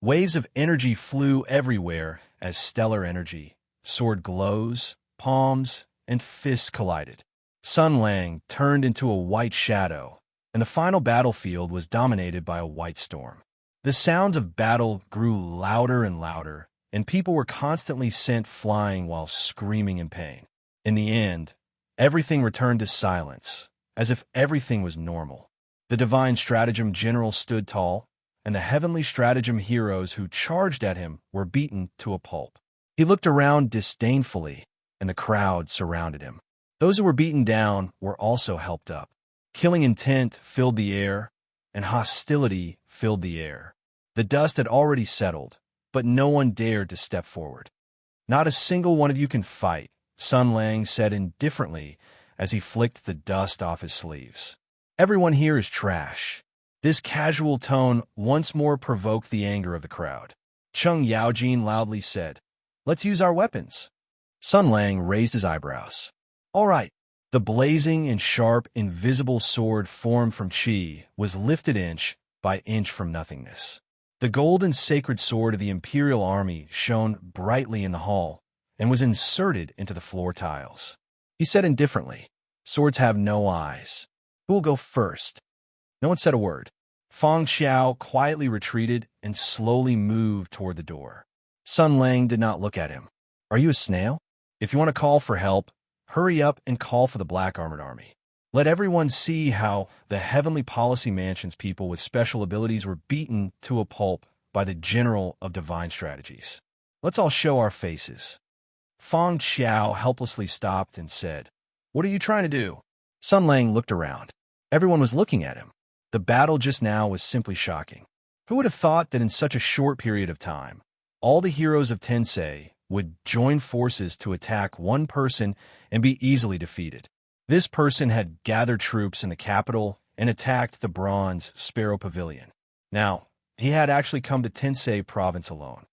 Waves of energy flew everywhere as stellar energy, sword glows, palms, and fists collided. Sun Lang turned into a white shadow, and the final battlefield was dominated by a white storm. The sounds of battle grew louder and louder, and people were constantly sent flying while screaming in pain. In the end, everything returned to silence, as if everything was normal. The divine stratagem general stood tall, and the heavenly stratagem heroes who charged at him were beaten to a pulp. He looked around disdainfully, and the crowd surrounded him. Those who were beaten down were also helped up. Killing intent filled the air, and hostility filled the air. The dust had already settled, but no one dared to step forward. Not a single one of you can fight, Sun Lang said indifferently as he flicked the dust off his sleeves. Everyone here is trash. This casual tone once more provoked the anger of the crowd. Chung Yaojin loudly said, "Let's use our weapons." Sun Lang raised his eyebrows. All right. The blazing and sharp, invisible sword formed from Qi was lifted inch by inch from nothingness. The golden sacred sword of the Imperial Army shone brightly in the hall and was inserted into the floor tiles. He said indifferently, "Swords have no eyes. Who will go first?" No one said a word. Fang Xiao quietly retreated and slowly moved toward the door. Sun Lang did not look at him. Are you a snail? If you want to call for help, hurry up and call for the Black Armored Army. Let everyone see how the Heavenly Policy Mansion's people with special abilities were beaten to a pulp by the General of Divine Strategies. Let's all show our faces. Fang Xiao helplessly stopped and said, "What are you trying to do?" Sun Lang looked around. Everyone was looking at him. The battle just now was simply shocking. Who would have thought that in such a short period of time, all the heroes of Tensei would join forces to attack one person and be easily defeated? This person had gathered troops in the capital and attacked the Bronze Sparrow Pavilion. Now, he had actually come to Tensei province alone.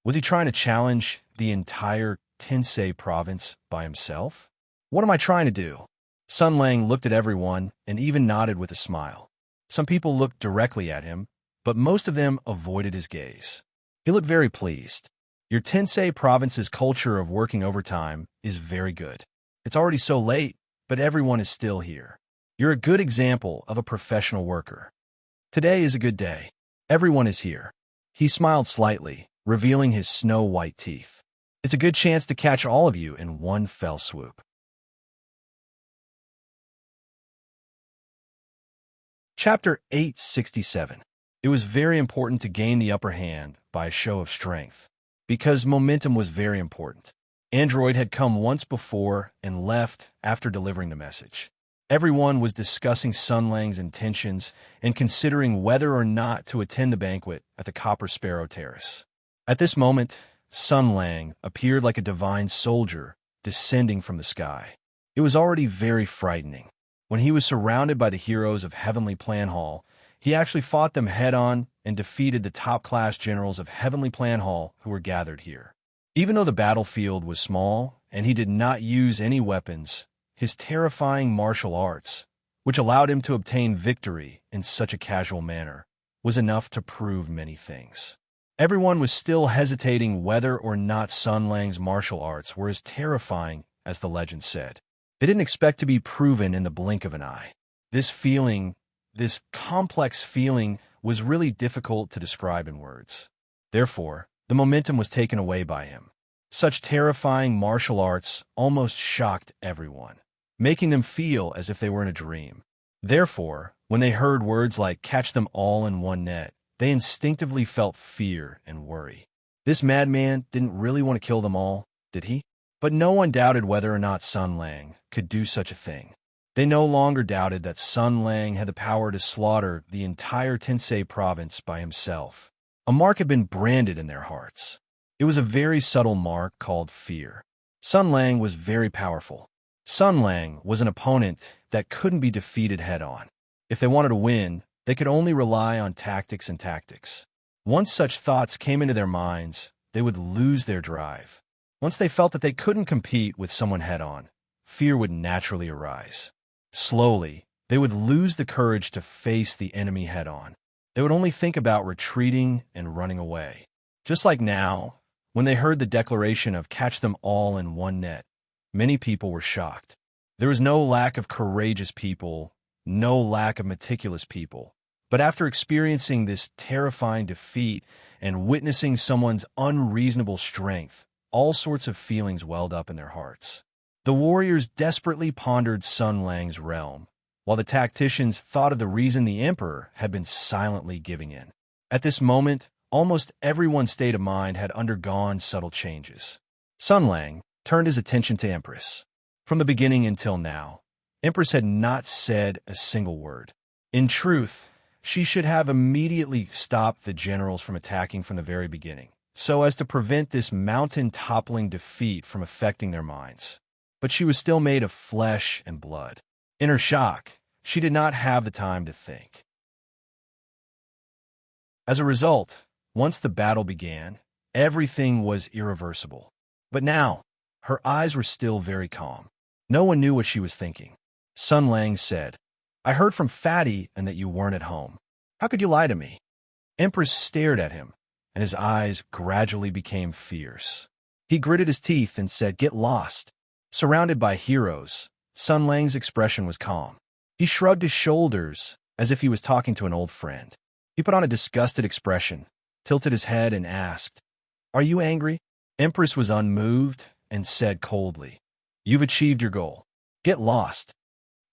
Was he trying to challenge the entire Tensei province by himself? What am I trying to do? Sun Lang looked at everyone and even nodded with a smile. Some people looked directly at him, but most of them avoided his gaze. He looked very pleased. Your Tensei province's culture of working overtime is very good. It's already so late, but everyone is still here. You're a good example of a professional worker. Today is a good day. Everyone is here. He smiled slightly, revealing his snow-white teeth. It's a good chance to catch all of you in one fell swoop. Chapter 867. It was very important to gain the upper hand by a show of strength, because momentum was very important. Android had come once before and left after delivering the message. Everyone was discussing Sun Lang's intentions and considering whether or not to attend the banquet at the Copper Sparrow Terrace. At this moment, Sun Lang appeared like a divine soldier descending from the sky. It was already very frightening. When he was surrounded by the heroes of Heavenly Plan Hall, he actually fought them head-on and defeated the top-class generals of Heavenly Plan Hall who were gathered here. Even though the battlefield was small and he did not use any weapons, his terrifying martial arts, which allowed him to obtain victory in such a casual manner, was enough to prove many things. Everyone was still hesitating whether or not Sun Lang's martial arts were as terrifying as the legend said. They didn't expect to be proven in the blink of an eye. This feeling, this complex feeling, was really difficult to describe in words. Therefore, The momentum was taken away by him. Such terrifying martial arts almost shocked everyone, making them feel as if they were in a dream. Therefore, when they heard words like catch them all in one net, they instinctively felt fear and worry. This madman didn't really want to kill them all, did he? But no one doubted whether or not Sun Lang could do such a thing. They no longer doubted that Sun Lang had the power to slaughter the entire Tensei province by himself. A mark had been branded in their hearts. It was a very subtle mark called fear. Sun Lang was very powerful. Sun Lang was an opponent that couldn't be defeated head-on. If they wanted to win, they could only rely on tactics and tactics. Once such thoughts came into their minds, they would lose their drive. Once they felt that they couldn't compete with someone head-on, fear would naturally arise. Slowly, they would lose the courage to face the enemy head-on. They would only think about retreating and running away. Just like now, when they heard the declaration of catch them all in one net, many people were shocked. There was no lack of courageous people, no lack of meticulous people. But after experiencing this terrifying defeat and witnessing someone's unreasonable strength, all sorts of feelings welled up in their hearts. The warriors desperately pondered Sun Lang's realm, while the tacticians thought of the reason the emperor had been silently giving in. At this moment, almost everyone's state of mind had undergone subtle changes. Sun Lang turned his attention to Empress. From the beginning until now, Empress had not said a single word. In truth, she should have immediately stopped the generals from attacking from the very beginning, so as to prevent this mountain-toppling defeat from affecting their minds. But she was still made of flesh and blood. In her shock, she did not have the time to think. As a result, once the battle began, everything was irreversible. But now, her eyes were still very calm. No one knew what she was thinking. Sun Lang said, I heard from Fatty and that you weren't at home. How could you lie to me? Empress stared at him, and his eyes gradually became fierce. He gritted his teeth and said, get lost. Surrounded by heroes, Sun Lang's expression was calm. He shrugged his shoulders as if he was talking to an old friend. He put on a disgusted expression, tilted his head, and asked, Are you angry? Empress was unmoved and said coldly, You've achieved your goal. Get lost.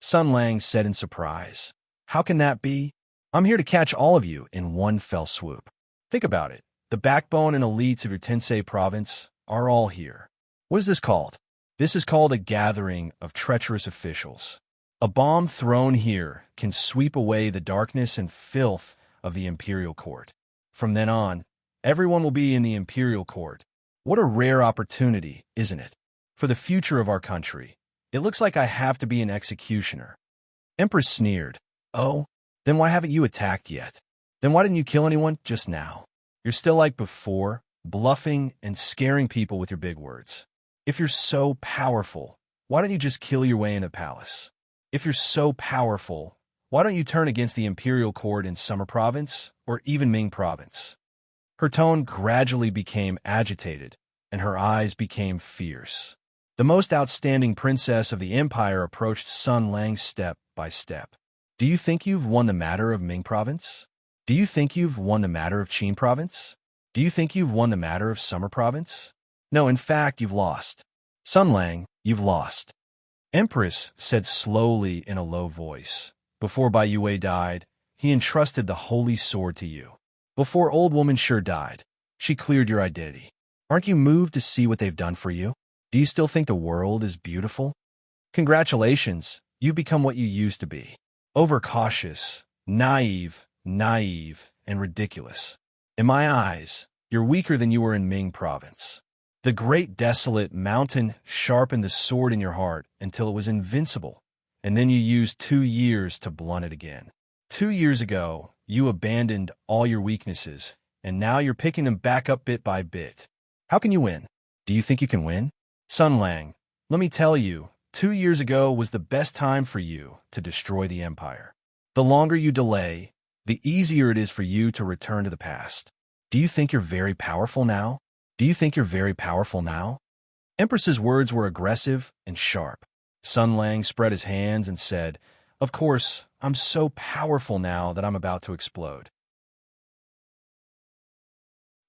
Sun Lang said in surprise, How can that be? I'm here to catch all of you in one fell swoop. Think about it. The backbone and elites of your Tensei province are all here. What is this called? This is called a gathering of treacherous officials. A bomb thrown here can sweep away the darkness and filth of the imperial court. From then on, everyone will be in the imperial court. What a rare opportunity, isn't it? For the future of our country. It looks like I have to be an executioner. Empress sneered. Oh, then why haven't you attacked yet? Then why didn't you kill anyone just now? You're still like before, bluffing and scaring people with your big words. If you're so powerful, why don't you just kill your way into the palace? If you're so powerful, why don't you turn against the imperial court in Summer Province or even Ming Province? Her tone gradually became agitated, and her eyes became fierce. The most outstanding princess of the empire approached Sun Lang step by step. Do you think you've won the matter of Ming Province? Do you think you've won the matter of Qin Province? Do you think you've won the matter of Summer Province? No, in fact, you've lost. Sun Lang, you've lost. Empress said slowly in a low voice. Before Bai Yue died, he entrusted the holy sword to you. Before Old Woman Sure died, she cleared your identity. Aren't you moved to see what they've done for you? Do you still think the world is beautiful? Congratulations, you've become what you used to be. Overcautious, naive, and ridiculous. In my eyes, you're weaker than you were in Ming Province. The great desolate mountain sharpened the sword in your heart until it was invincible, and then you used 2 years to blunt it again. 2 years ago, you abandoned all your weaknesses, and now you're picking them back up bit by bit. How can you win? Do you think you can win? Sun Lang, let me tell you, 2 years ago was the best time for you to destroy the empire. The longer you delay, the easier it is for you to return to the past. Do you think you're very powerful now? Do you think you're very powerful now? Empress's words were aggressive and sharp. Sun Lang spread his hands and said, Of course, I'm so powerful now that I'm about to explode.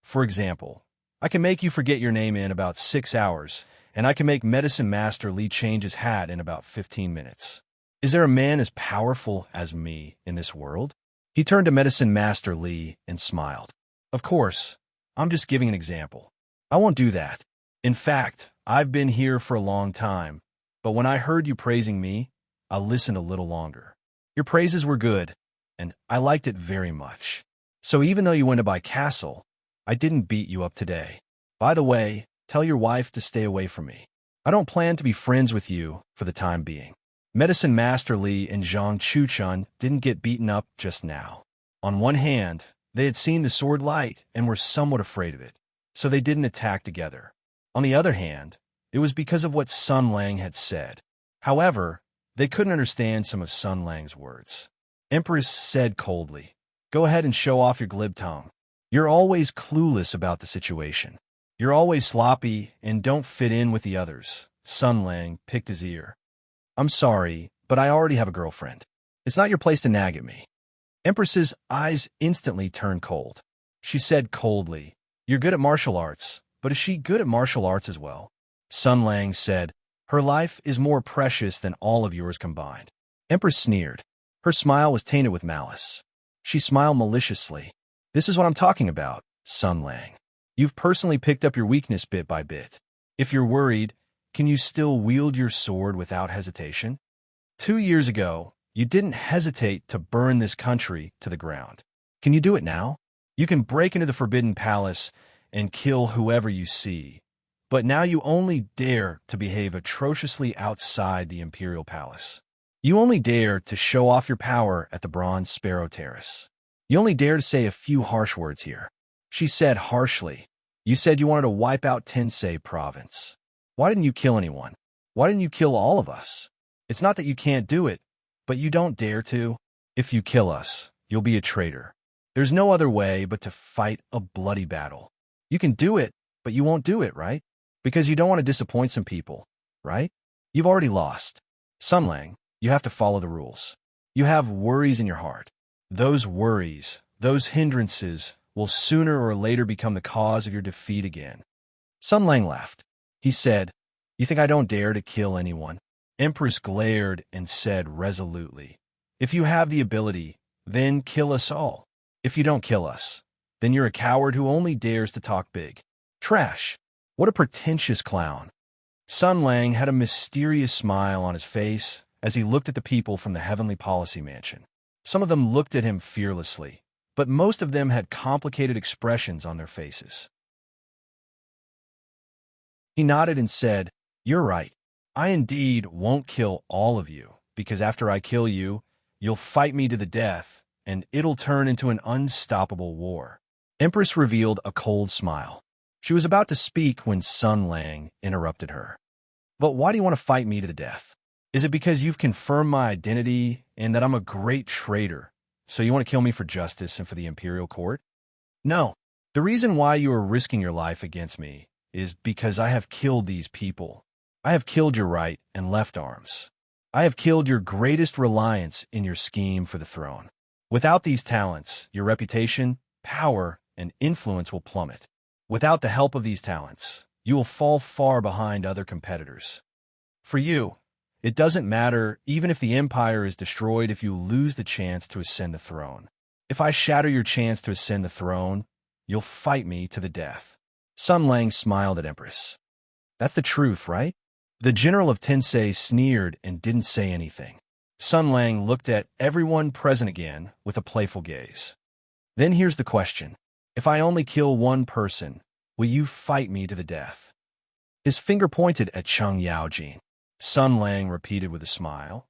For example, I can make you forget your name in about 6 hours, and I can make Medicine Master Li change his hat in about 15 minutes. Is there a man as powerful as me in this world? He turned to Medicine Master Li and smiled. Of course, I'm just giving an example. I won't do that. In fact, I've been here for a long time, but when I heard you praising me, I listened a little longer. Your praises were good, and I liked it very much. So even though you went to my castle, I didn't beat you up today. By the way, tell your wife to stay away from me. I don't plan to be friends with you for the time being. Medicine Master Li and Zhang Chuchun didn't get beaten up just now. On one hand, they had seen the sword light and were somewhat afraid of it, so they didn't attack together. On the other hand, it was because of what Sun Lang had said. However, they couldn't understand some of Sun Lang's words. Empress said coldly, "Go ahead and show off your glib tongue. You're always clueless about the situation. You're always sloppy and don't fit in with the others." Sun Lang picked his ear. "I'm sorry, but I already have a girlfriend. It's not your place to nag at me." Empress's eyes instantly turned cold. She said coldly, "You're good at martial arts, but is she good at martial arts as well?" Sun Lang said, "Her life is more precious than all of yours combined." Empress sneered. Her smile was tainted with malice. She smiled maliciously. "This is what I'm talking about, Sun Lang. You've personally picked up your weakness bit by bit. If you're worried, can you still wield your sword without hesitation? 2 years ago, you didn't hesitate to burn this country to the ground. Can you do it now? You can break into the Forbidden Palace and kill whoever you see, but now you only dare to behave atrociously outside the Imperial Palace. You only dare to show off your power at the Bronze Sparrow Terrace. You only dare to say a few harsh words here." She said harshly, "You said you wanted to wipe out Tensei Province. Why didn't you kill anyone? Why didn't you kill all of us? It's not that you can't do it, but you don't dare to. If you kill us, you'll be a traitor. There's no other way but to fight a bloody battle. You can do it, but you won't do it, right? Because you don't want to disappoint some people, right? You've already lost. Sun Lang, you have to follow the rules. You have worries in your heart. Those worries, those hindrances, will sooner or later become the cause of your defeat again." Sun Lang laughed. He said, "You think I don't dare to kill anyone?" Empress glared and said resolutely, "If you have the ability, then kill us all. If you don't kill us, then you're a coward who only dares to talk big. Trash. What a pretentious clown." Sun Lang had a mysterious smile on his face as he looked at the people from the Heavenly Policy Mansion. Some of them looked at him fearlessly, but most of them had complicated expressions on their faces. He nodded and said, "You're right. I indeed won't kill all of you, because after I kill you, you'll fight me to the death, and it'll turn into an unstoppable war." Empress revealed a cold smile. She was about to speak when Sun Lang interrupted her. "But why do you want to fight me to the death? Is it because you've confirmed my identity and that I'm a great traitor, so you want to kill me for justice and for the Imperial Court?" "No. The reason why you are risking your life against me is because I have killed these people. I have killed your right and left arms. I have killed your greatest reliance in your scheme for the throne. Without these talents, your reputation, power, and influence will plummet. Without the help of these talents, you will fall far behind other competitors. For you, it doesn't matter even if the empire is destroyed if you lose the chance to ascend the throne. If I shatter your chance to ascend the throne, you'll fight me to the death." Sun Lang smiled at Empress. "That's the truth, right?" The general of Tensei sneered and didn't say anything. Sun Lang looked at everyone present again with a playful gaze. "Then here's the question. If I only kill one person, will you fight me to the death?" His finger pointed at Cheng Yaojin. Sun Lang repeated with a smile,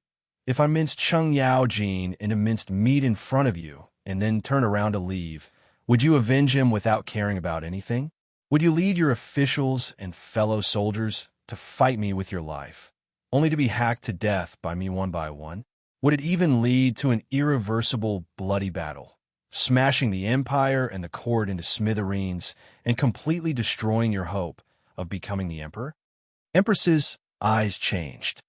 "If I minced Cheng Yaojin into minced meat in front of you and then turn around to leave, would you avenge him without caring about anything? Would you lead your officials and fellow soldiers to fight me with your life, only to be hacked to death by me one by one? Would it even lead to an irreversible, bloody battle, smashing the empire and the court into smithereens and completely destroying your hope of becoming the emperor?" Empress's eyes changed.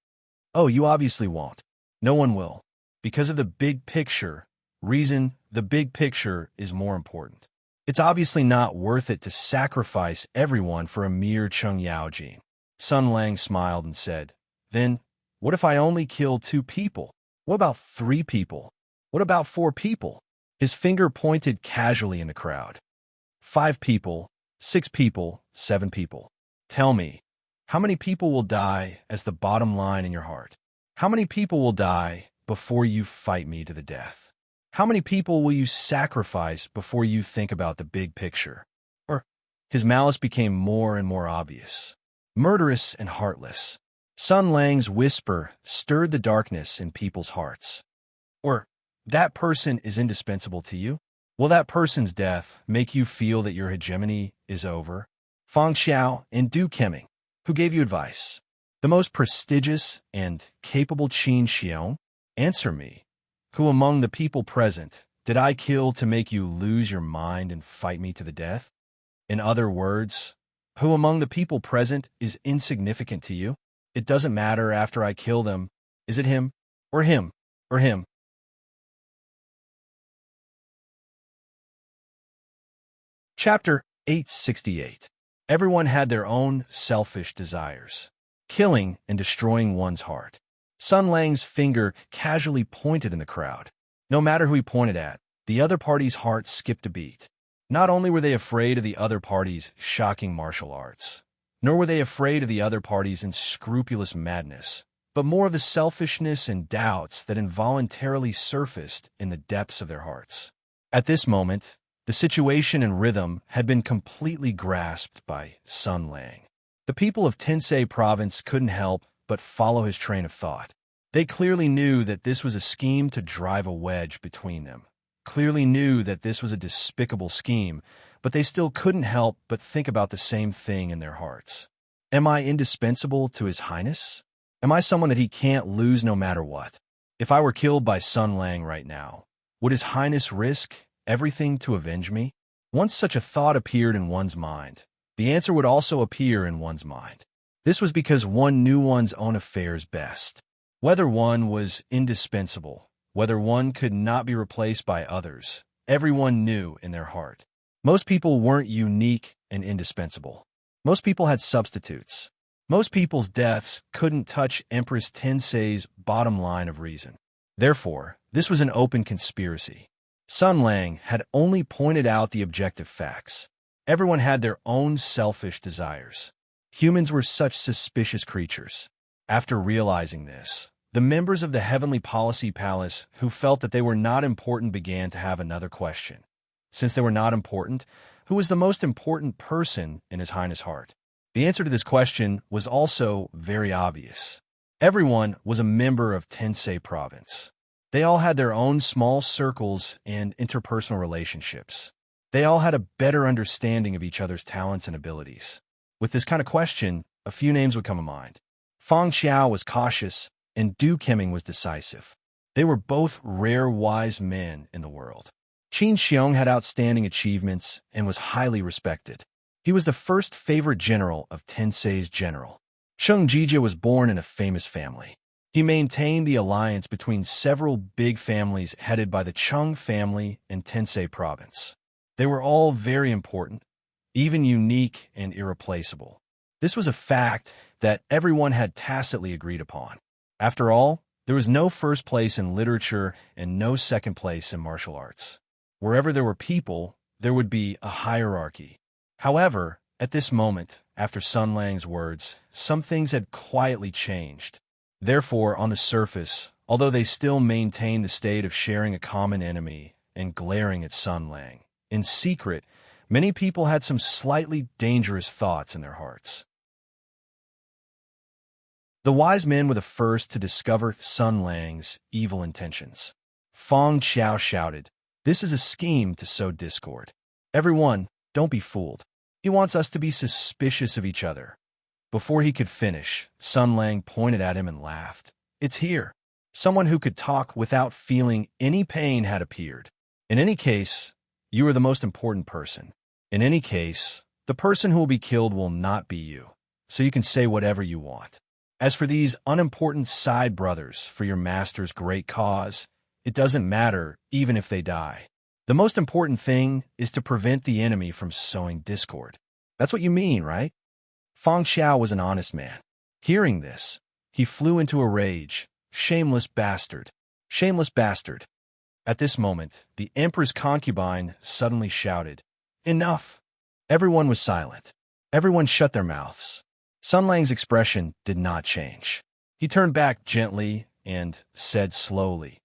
"Oh, you obviously won't. No one will. Because of the big picture, reason the big picture is more important. It's obviously not worth it to sacrifice everyone for a mere Cheng Yaojing. Sun Lang smiled and said, "Then, what if I only kill 2 people? What about 3 people? What about 4 people?" His finger pointed casually in the crowd. 5 people, 6 people, 7 people. Tell me, how many people will die as the bottom line in your heart? How many people will die before you fight me to the death? How many people will you sacrifice before you think about the big picture? Or, his malice became more and more obvious, murderous and heartless. Sun Lang's whisper stirred the darkness in people's hearts. Or, that person is indispensable to you? Will that person's death make you feel that your hegemony is over? Fang Xiao and Du Kemming, who gave you advice? The most prestigious and capable Qin Xiong? Answer me. Who among the people present did I kill to make you lose your mind and fight me to the death? In other words, who among the people present is insignificant to you? It doesn't matter after I kill them. Is it him, or him, or him? Chapter 868. Everyone had their own selfish desires, killing and destroying one's heart. Sun Lang's finger casually pointed in the crowd. No matter who he pointed at, the other party's heart skipped a beat. Not only were they afraid of the other party's shocking martial arts, nor were they afraid of the other party's unscrupulous madness, but more of the selfishness and doubts that involuntarily surfaced in the depths of their hearts. At this moment, the situation and rhythm had been completely grasped by Sun Lang. The people of Tensei Province couldn't help but follow his train of thought. They clearly knew that this was a scheme to drive a wedge between them, clearly knew that this was a despicable scheme, but they still couldn't help but think about the same thing in their hearts. Am I indispensable to His Highness? Am I someone that he can't lose no matter what? If I were killed by Sun Lang right now, would His Highness risk everything to avenge me? Once such a thought appeared in one's mind, the answer would also appear in one's mind. This was because one knew one's own affairs best. Whether one was indispensable, whether one could not be replaced by others, everyone knew in their heart. Most people weren't unique and indispensable. Most people had substitutes. Most people's deaths couldn't touch Empress Tensei's bottom line of reason. Therefore, this was an open conspiracy. Sun Lang had only pointed out the objective facts. Everyone had their own selfish desires. Humans were such suspicious creatures. After realizing this, the members of the Heavenly Policy Palace who felt that they were not important began to have another question. Since they were not important, who was the most important person in His Highness' heart? The answer to this question was also very obvious. Everyone was a member of Tensei Province. They all had their own small circles and interpersonal relationships. They all had a better understanding of each other's talents and abilities. With this kind of question, a few names would come to mind. Fang Xiao was cautious, and Du Kemming was decisive. They were both rare wise men in the world. Qin Xiong had outstanding achievements and was highly respected. He was the first favorite general of Tensei's general. Sheng Jijia was born in a famous family. He maintained the alliance between several big families headed by the Cheng family and Tensei Province. They were all very important, even unique and irreplaceable. This was a fact that everyone had tacitly agreed upon. After all, there was no first place in literature and no second place in martial arts. Wherever there were people, there would be a hierarchy. However, at this moment, after Sun Lang's words, some things had quietly changed. Therefore, on the surface, although they still maintained the state of sharing a common enemy and glaring at Sun Lang, in secret, many people had some slightly dangerous thoughts in their hearts. The wise men were the first to discover Sun Lang's evil intentions. Fang Xiao shouted, "This is a scheme to sow discord. Everyone, don't be fooled. He wants us to be suspicious of each other." Before he could finish, Sun Lang pointed at him and laughed. "It's here." Someone who could talk without feeling any pain had appeared. "In any case, you are the most important person. In any case, the person who will be killed will not be you, so you can say whatever you want. As for these unimportant side brothers for your master's great cause, it doesn't matter even if they die. The most important thing is to prevent the enemy from sowing discord. That's what you mean, right? Feng Xiao was an honest man. Hearing this, he flew into a rage. Shameless bastard! Shameless bastard! At this moment, the emperor's concubine suddenly shouted, "Enough!" Everyone was silent. Everyone shut their mouths. Sun Lang's expression did not change. He turned back gently and said slowly,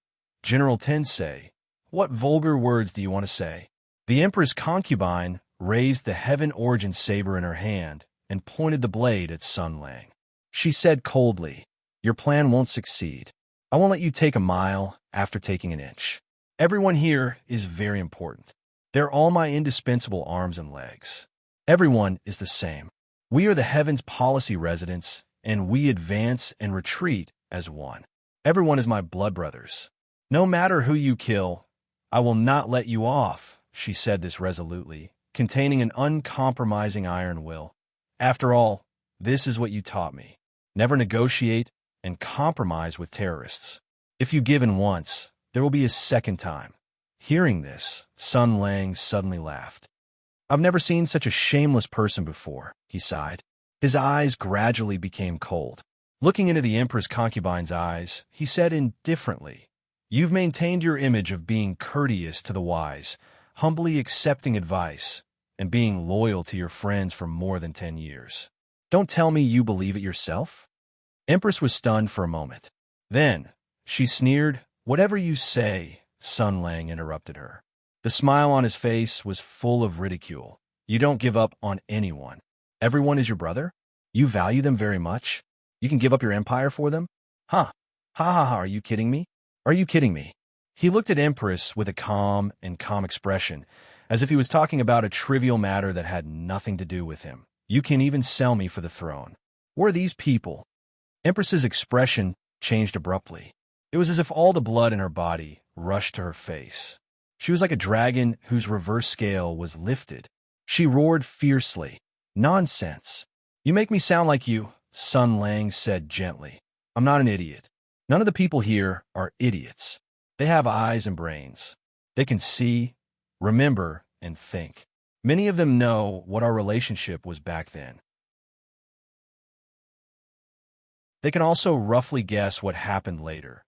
"General Tensei, what vulgar words do you want to say?" The emperor's concubine raised the Heaven Origin saber in her hand and pointed the blade at Sun Lang. She said coldly, "Your plan won't succeed. I won't let you take a mile after taking an inch. Everyone here is very important. They're all my indispensable arms and legs. Everyone is the same. We are the Heaven's policy residents, and we advance and retreat as one. Everyone is my blood brothers. No matter who you kill, I will not let you off." She said this resolutely, containing an uncompromising iron will. "After all, this is what you taught me. Never negotiate and compromise with terrorists. If you give in once, there will be a second time." Hearing this, Sun Lang suddenly laughed. "I've never seen such a shameless person before," he sighed. His eyes gradually became cold. Looking into the emperor's concubine's eyes, he said indifferently, "You've maintained your image of being courteous to the wise, humbly accepting advice, and being loyal to your friends for more than 10 years. Don't tell me you believe it yourself?" Empress was stunned for a moment. Then, she sneered, "Whatever you say," Sun Lang interrupted her. The smile on his face was full of ridicule. "You don't give up on anyone. Everyone is your brother? You value them very much? You can give up your empire for them? Huh? Ha ha ha, are you kidding me? Are you kidding me?" He looked at Empress with a calm expression, as if he was talking about a trivial matter that had nothing to do with him. "You can even sell me for the throne. Who are these people?" Empress's expression changed abruptly. It was as if all the blood in her body rushed to her face. She was like a dragon whose reverse scale was lifted. She roared fiercely. "Nonsense! You make me sound like you," Sun Lang said gently. "I'm not an idiot. None of the people here are idiots. They have eyes and brains. They can see, remember, and think. Many of them know what our relationship was back then. They can also roughly guess what happened later."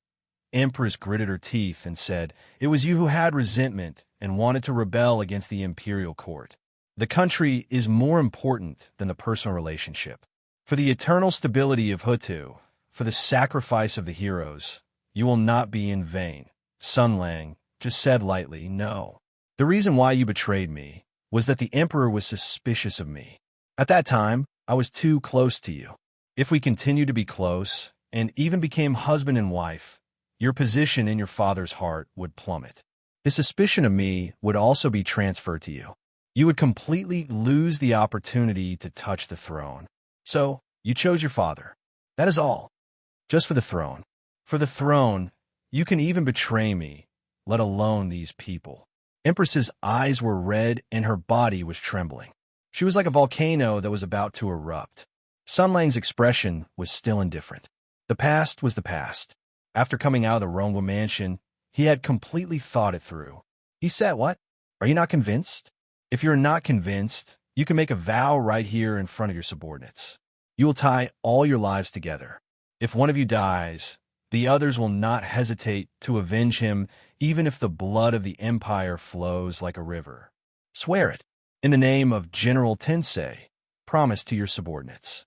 Empress gritted her teeth and said, "It was you who had resentment and wanted to rebel against the imperial court. The country is more important than the personal relationship. For the eternal stability of Hutu, for the sacrifice of the heroes, you will not be in vain." Sun Lang just said lightly, "No. The reason why you betrayed me was that the emperor was suspicious of me. At that time, I was too close to you. If we continued to be close, and even became husband and wife, your position in your father's heart would plummet. His suspicion of me would also be transferred to you. You would completely lose the opportunity to touch the throne. So, you chose your father. That is all. Just for the throne. For the throne, you can even betray me, let alone these people." Empress's eyes were red and her body was trembling. She was like a volcano that was about to erupt. Sun Lang's expression was still indifferent. The past was the past. After coming out of the Rongwa mansion, he had completely thought it through. He said, "What? Are you not convinced? If you're not convinced, you can make a vow right here in front of your subordinates. You will tie all your lives together. If one of you dies, the others will not hesitate to avenge him, even if the blood of the empire flows like a river. Swear it. In the name of General Tensei, promise to your subordinates.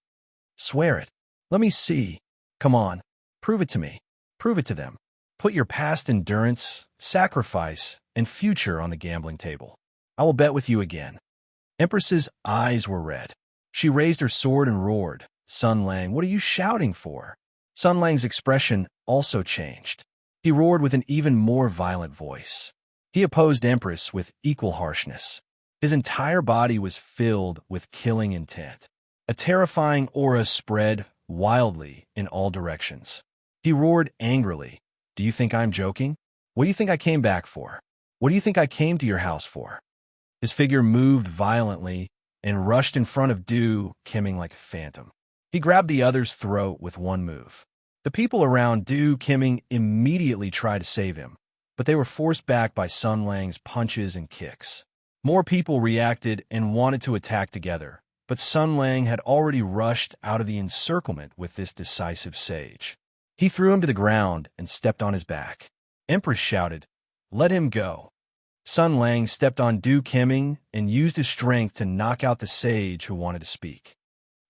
Swear it. Let me see. Come on. Prove it to me. Prove it to them. Put your past endurance, sacrifice, and future on the gambling table. I will bet with you again." Empress's eyes were red. She raised her sword and roared, "Sun Lang, what are you shouting for?" Sun Lang's expression also changed. He roared with an even more violent voice. He opposed Empress with equal harshness. His entire body was filled with killing intent. A terrifying aura spread wildly in all directions. He roared angrily, "Do you think I'm joking? What do you think I came back for? What do you think I came to your house for?" His figure moved violently and rushed in front of Du Kimming like a phantom. He grabbed the other's throat with one move. The people around Du Kimming immediately tried to save him. but they were forced back by Sun Lang's punches and kicks. More people reacted and wanted to attack together, but Sun Lang had already rushed out of the encirclement with this decisive sage. He threw him to the ground and stepped on his back. Empress shouted, "Let him go." Sun Lang stepped on Du Kemming and used his strength to knock out the sage who wanted to speak.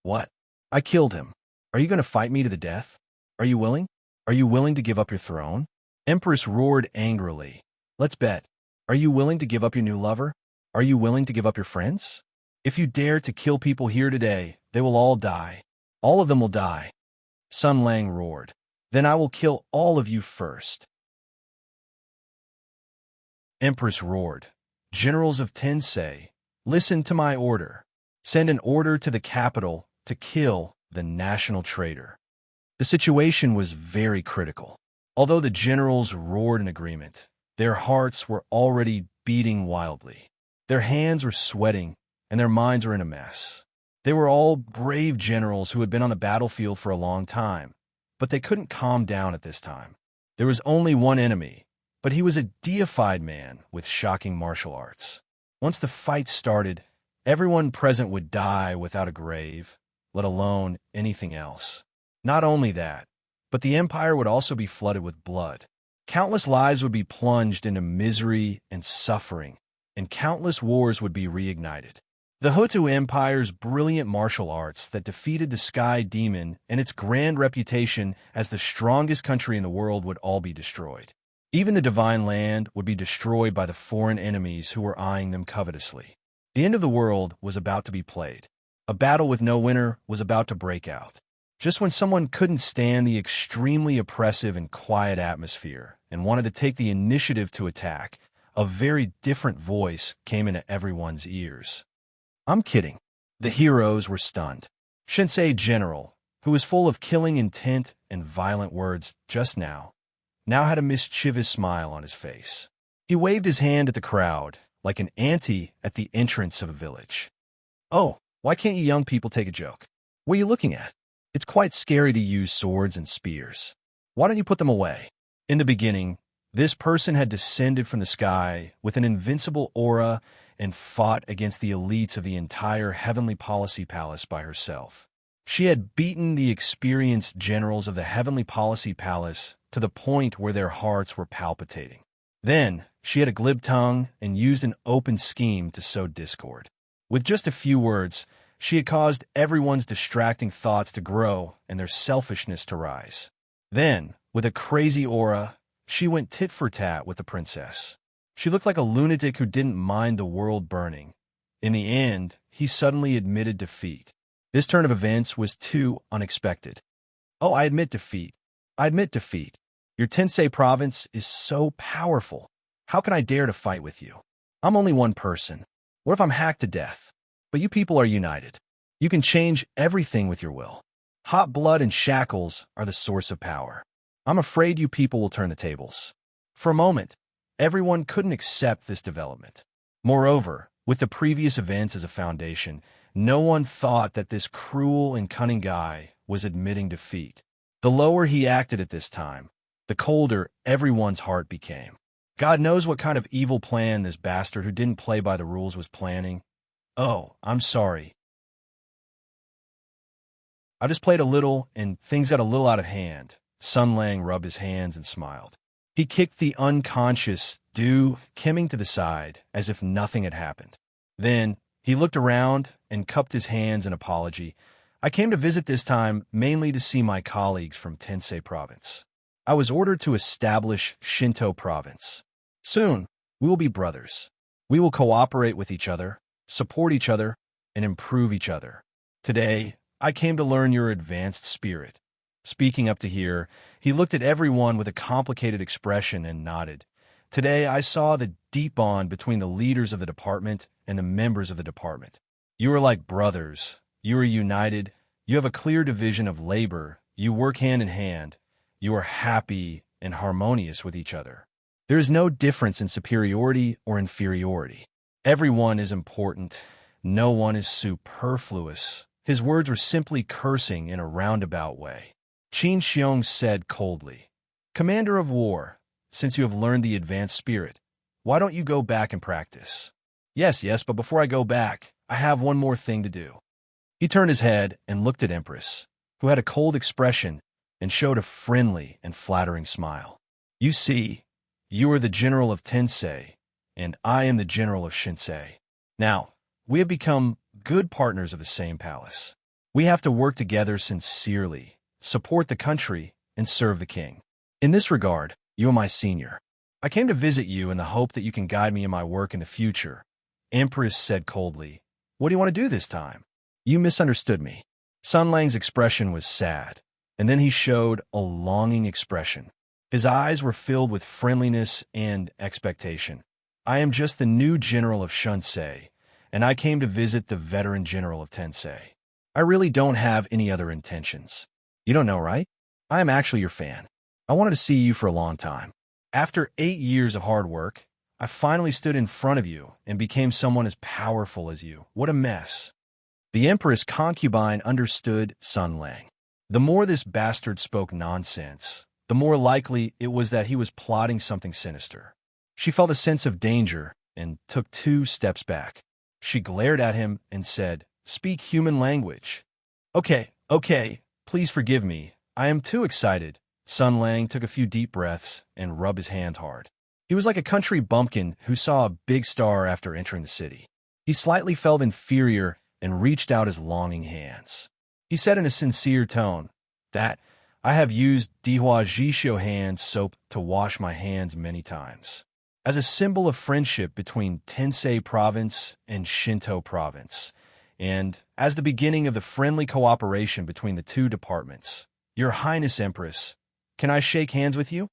"What? I killed him. Are you going to fight me to the death? Are you willing? Are you willing to give up your throne?" Empress roared angrily. "Let's bet. Are you willing to give up your new lover? Are you willing to give up your friends? If you dare to kill people here today, they will all die. All of them will die." Sun Lang roared. "Then I will kill all of you first." Empress roared. "Generals of Tensei, listen to my order. Send an order to the capital to kill the national traitor." The situation was very critical. Although the generals roared in agreement, their hearts were already beating wildly. Their hands were sweating, and their minds were in a mess. They were all brave generals who had been on the battlefield for a long time, but they couldn't calm down at this time. There was only one enemy, but he was a deified man with shocking martial arts. Once the fight started, everyone present would die without a grave, let alone anything else. Not only that, but the empire would also be flooded with blood. Countless lives would be plunged into misery and suffering, and countless wars would be reignited. The Hutu Empire's brilliant martial arts that defeated the Sky Demon and its grand reputation as the strongest country in the world would all be destroyed. Even the Divine Land would be destroyed by the foreign enemies who were eyeing them covetously. The end of the world was about to be played. A battle with no winner was about to break out. Just when someone couldn't stand the extremely oppressive and quiet atmosphere and wanted to take the initiative to attack, a very different voice came into everyone's ears. "I'm kidding." The heroes were stunned. Shinsei General, who was full of killing intent and violent words just now had a mischievous smile on his face. He waved his hand at the crowd, like an auntie at the entrance of a village. "Oh, why can't you young people take a joke? What are you looking at? It's quite scary to use swords and spears. Why don't you put them away?" In the beginning, this person had descended from the sky with an invincible aura and fought against the elites of the entire Heavenly Policy Palace by herself. She had beaten the experienced generals of the Heavenly Policy Palace to the point where their hearts were palpitating. Then, she had a glib tongue and used an open scheme to sow discord. With just a few words, she had caused everyone's distracting thoughts to grow and their selfishness to rise. Then, with a crazy aura, she went tit for tat with the princess. She looked like a lunatic who didn't mind the world burning. In the end, he suddenly admitted defeat. This turn of events was too unexpected. "Oh, I admit defeat. I admit defeat. Your Tensei province is so powerful. How can I dare to fight with you? I'm only one person. What if I'm hacked to death? But you people are united. You can change everything with your will. Hot blood and shackles are the source of power. I'm afraid you people will turn the tables." For a moment, everyone couldn't accept this development. Moreover, with the previous events as a foundation, no one thought that this cruel and cunning guy was admitting defeat. The lower he acted at this time, the colder everyone's heart became. God knows what kind of evil plan this bastard who didn't play by the rules was planning. "Oh, I'm sorry. I just played a little, and things got a little out of hand." Sun Lang rubbed his hands and smiled. He kicked the unconscious Du Kemming to the side as if nothing had happened. Then, he looked around and cupped his hands in apology. "I came to visit this time mainly to see my colleagues from Tensei Province. I was ordered to establish Shinto Province. Soon, we will be brothers. We will cooperate with each other, support each other, and improve each other. Today, I came to learn your advanced spirit." Speaking up to here, he looked at everyone with a complicated expression and nodded. "Today, I saw the deep bond between the leaders of the department and the members of the department. You are like brothers. You are united. You have a clear division of labor. You work hand in hand. You are happy and harmonious with each other. There is no difference in superiority or inferiority. Everyone is important. No one is superfluous." His words were simply cursing in a roundabout way. Qin Xiong said coldly, "Commander of war, since you have learned the advanced spirit, why don't you go back and practice? Yes, but before I go back, I have one more thing to do. He turned his head and looked at Empress, who had a cold expression and showed a friendly and flattering smile. You see, you are the general of Tensei, and I am the general of Shinsei. Now, we have become good partners of the same palace. We have to work together sincerely, support the country, and serve the king. In this regard, you are my senior. I came to visit you in the hope that you can guide me in my work in the future. Empress said coldly, What do you want to do this time? You misunderstood me. Sun Lang's expression was sad, and then he showed a longing expression. His eyes were filled with friendliness and expectation. I am just the new general of Shinsei, and I came to visit the veteran general of Tensei. I really don't have any other intentions. You don't know, right? I am actually your fan. I wanted to see you for a long time. After 8 years of hard work, I finally stood in front of you and became someone as powerful as you. What a mess. The Empress concubine understood Sun Lang. The more this bastard spoke nonsense, the more likely it was that he was plotting something sinister. She felt a sense of danger and took 2 steps back. She glared at him and said, Speak human language. Okay, please forgive me. I am too excited. Sun Lang took a few deep breaths and rubbed his hand hard. He was like a country bumpkin who saw a big star after entering the city. He slightly felt inferior and reached out his longing hands. He said in a sincere tone that I have used Dihua Jishio hand soap to wash my hands many times. As a symbol of friendship between Tensei Province and Shinto Province, and as the beginning of the friendly cooperation between the 2 departments, Your Highness Empress, can I shake hands with you?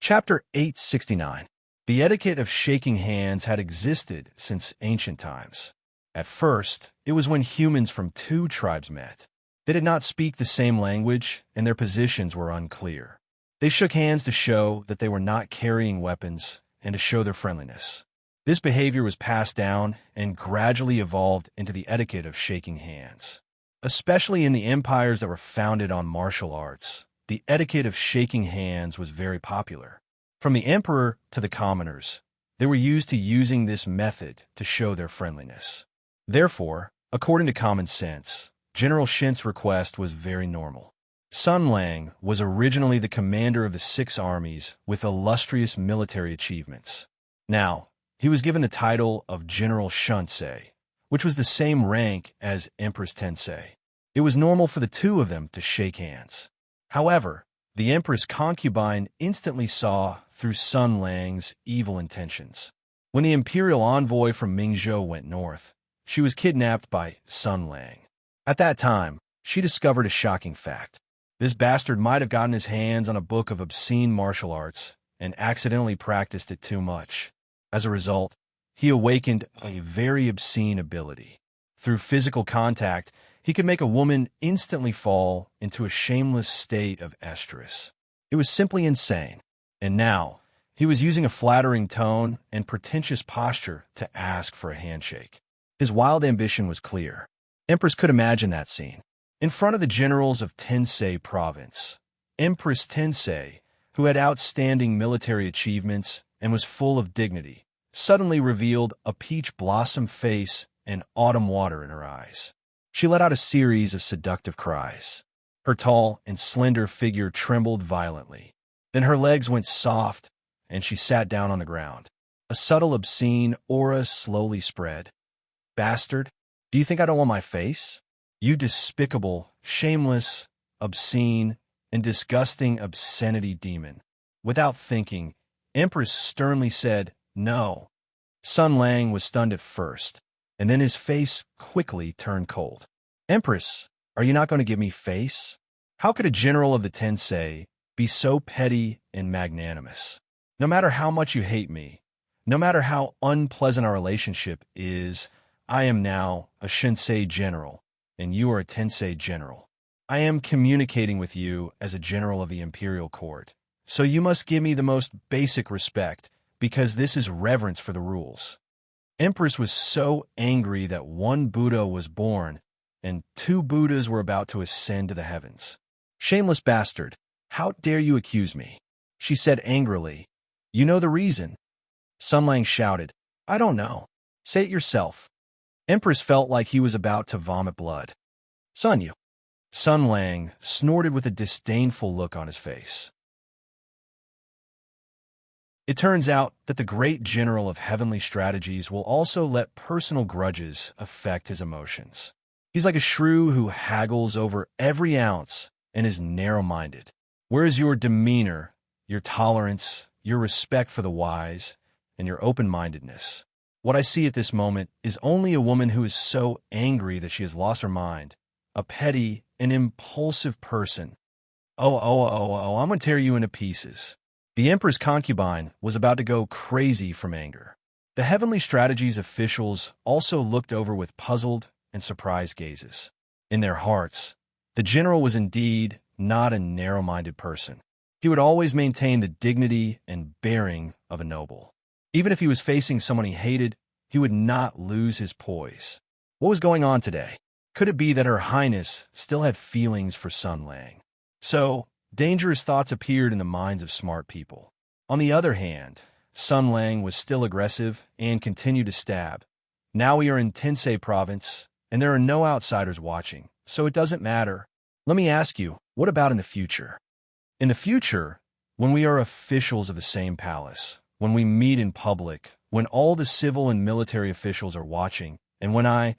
Chapter 869. The etiquette of shaking hands had existed since ancient times. At first, it was when humans from 2 tribes met. They did not speak the same language, and their positions were unclear. They shook hands to show that they were not carrying weapons and to show their friendliness. This behavior was passed down and gradually evolved into the etiquette of shaking hands. Especially in the empires that were founded on martial arts, the etiquette of shaking hands was very popular. From the emperor to the commoners, they were used to using this method to show their friendliness. Therefore, according to common sense, General Shin's request was very normal. Sun Lang was originally the commander of the 6 armies with illustrious military achievements. Now, he was given the title of General Shinsei, which was the same rank as Empress Tensei. It was normal for the 2 of them to shake hands. However, the Empress concubine instantly saw through Sun Lang's evil intentions. When the imperial envoy from Mingzhou went north, she was kidnapped by Sun Lang. At that time, she discovered a shocking fact. This bastard might have gotten his hands on a book of obscene martial arts and accidentally practiced it too much. As a result, he awakened a very obscene ability. Through physical contact, he could make a woman instantly fall into a shameless state of estrus. It was simply insane. And now, he was using a flattering tone and pretentious posture to ask for a handshake. His wild ambition was clear. Empress could imagine that scene. In front of the generals of Tensei Province, Empress Tensei, who had outstanding military achievements and was full of dignity, suddenly revealed a peach blossom face and autumn water in her eyes. She let out a series of seductive cries. Her tall and slender figure trembled violently. Then her legs went soft, and she sat down on the ground. A subtle, obscene aura slowly spread. Bastard, do you think I don't want my face? You despicable, shameless, obscene, and disgusting obscenity demon. Without thinking, Empress sternly said, No. Sun Lang was stunned at first, and then his face quickly turned cold. Empress, are you not going to give me face? How could a general of the Tensei be so petty and magnanimous? No matter how much you hate me, no matter how unpleasant our relationship is, I am now a Shinsei general, and you are a Tensei general. I am communicating with you as a general of the imperial court, so you must give me the most basic respect, because this is reverence for the rules. Empress was so angry that one Buddha was born and 2 Buddhas were about to ascend to the heavens. "Shameless bastard, how dare you accuse me?" she said angrily. "You know the reason." Sun Lang shouted, "I don't know. Say it yourself." Empress felt like he was about to vomit blood. "Sun Yu." Sun Lang snorted with a disdainful look on his face. It turns out that the great general of heavenly strategies will also let personal grudges affect his emotions. He's like a shrew who haggles over every ounce and is narrow-minded. Whereas your demeanor, your tolerance, your respect for the wise, and your open-mindedness. What I see at this moment is only a woman who is so angry that she has lost her mind, a petty and impulsive person. Oh, I'm going to tear you into pieces. The Emperor's concubine was about to go crazy from anger. The heavenly strategies officials also looked over with puzzled and surprised gazes. In their hearts, the general was indeed not a narrow-minded person. He would always maintain the dignity and bearing of a noble. Even if he was facing someone he hated, he would not lose his poise. What was going on today? Could it be that Her Highness still had feelings for Sun Lang? So, dangerous thoughts appeared in the minds of smart people. On the other hand, Sun Lang was still aggressive and continued to stab. Now we are in Tensei province, and there are no outsiders watching, so it doesn't matter. Let me ask you, what about in the future? In the future, when we are officials of the same palace, when we meet in public, when all the civil and military officials are watching, and when I,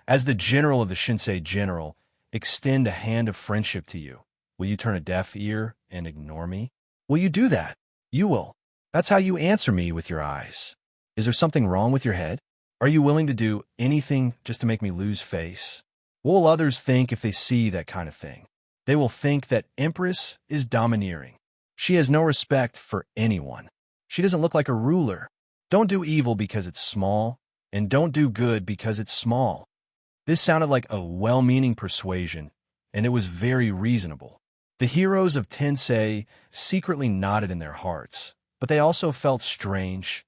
as the general of the Shinsei General, extend a hand of friendship to you, will you turn a deaf ear and ignore me? Will you do that? You will. That's how you answer me with your eyes. Is there something wrong with your head? Are you willing to do anything just to make me lose face? What will others think if they see that kind of thing? They will think that Empress is domineering. She has no respect for anyone. She doesn't look like a ruler. Don't do evil because it's small, and don't do good because it's small. This sounded like a well-meaning persuasion, and it was very reasonable. The heroes of Tensei secretly nodded in their hearts, but they also felt strange.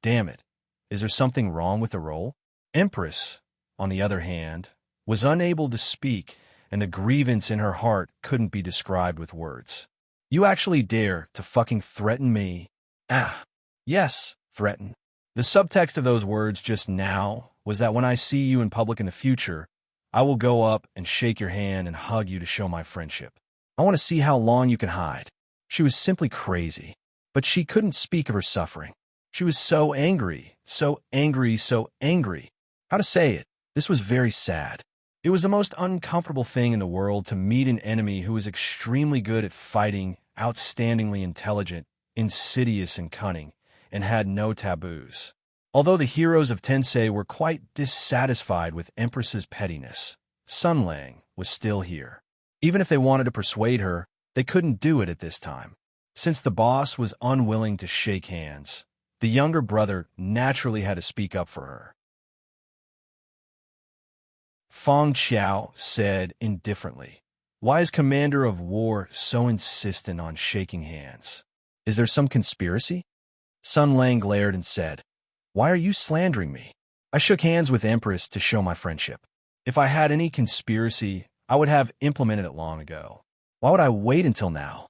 Damn it, is there something wrong with the role? Empress, on the other hand, was unable to speak, and the grievance in her heart couldn't be described with words. You actually dare to fucking threaten me? Ah, yes, threaten. The subtext of those words just now was that when I see you in public in the future, I will go up and shake your hand and hug you to show my friendship. I want to see how long you can hide. She was simply crazy, but she couldn't speak of her suffering. She was so angry, so angry, so angry. How to say it? This was very sad. It was the most uncomfortable thing in the world to meet an enemy who was extremely good at fighting, outstandingly intelligent, insidious and cunning, and had no taboos. Although the heroes of Tensei were quite dissatisfied with Empress's pettiness, Sun Lang was still here. Even if they wanted to persuade her, they couldn't do it at this time. Since the boss was unwilling to shake hands, the younger brother naturally had to speak up for her. Feng Xiao said indifferently, "Why is Commander of War so insistent on shaking hands? Is there some conspiracy?" Sun Lang glared and said, "Why are you slandering me? I shook hands with Empress to show my friendship. If I had any conspiracy, I would have implemented it long ago. Why would I wait until now?"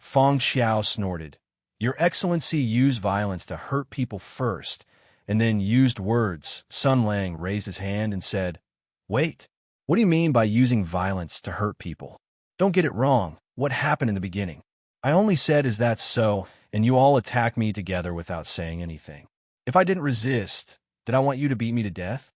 Feng Xiao snorted. "Your Excellency used violence to hurt people first, and then used words." Sun Lang raised his hand and said, "Wait, what do you mean by using violence to hurt people? Don't get it wrong. What happened in the beginning? I only said, is that so, and you all attack me together without saying anything. If I didn't resist, did I want you to beat me to death?"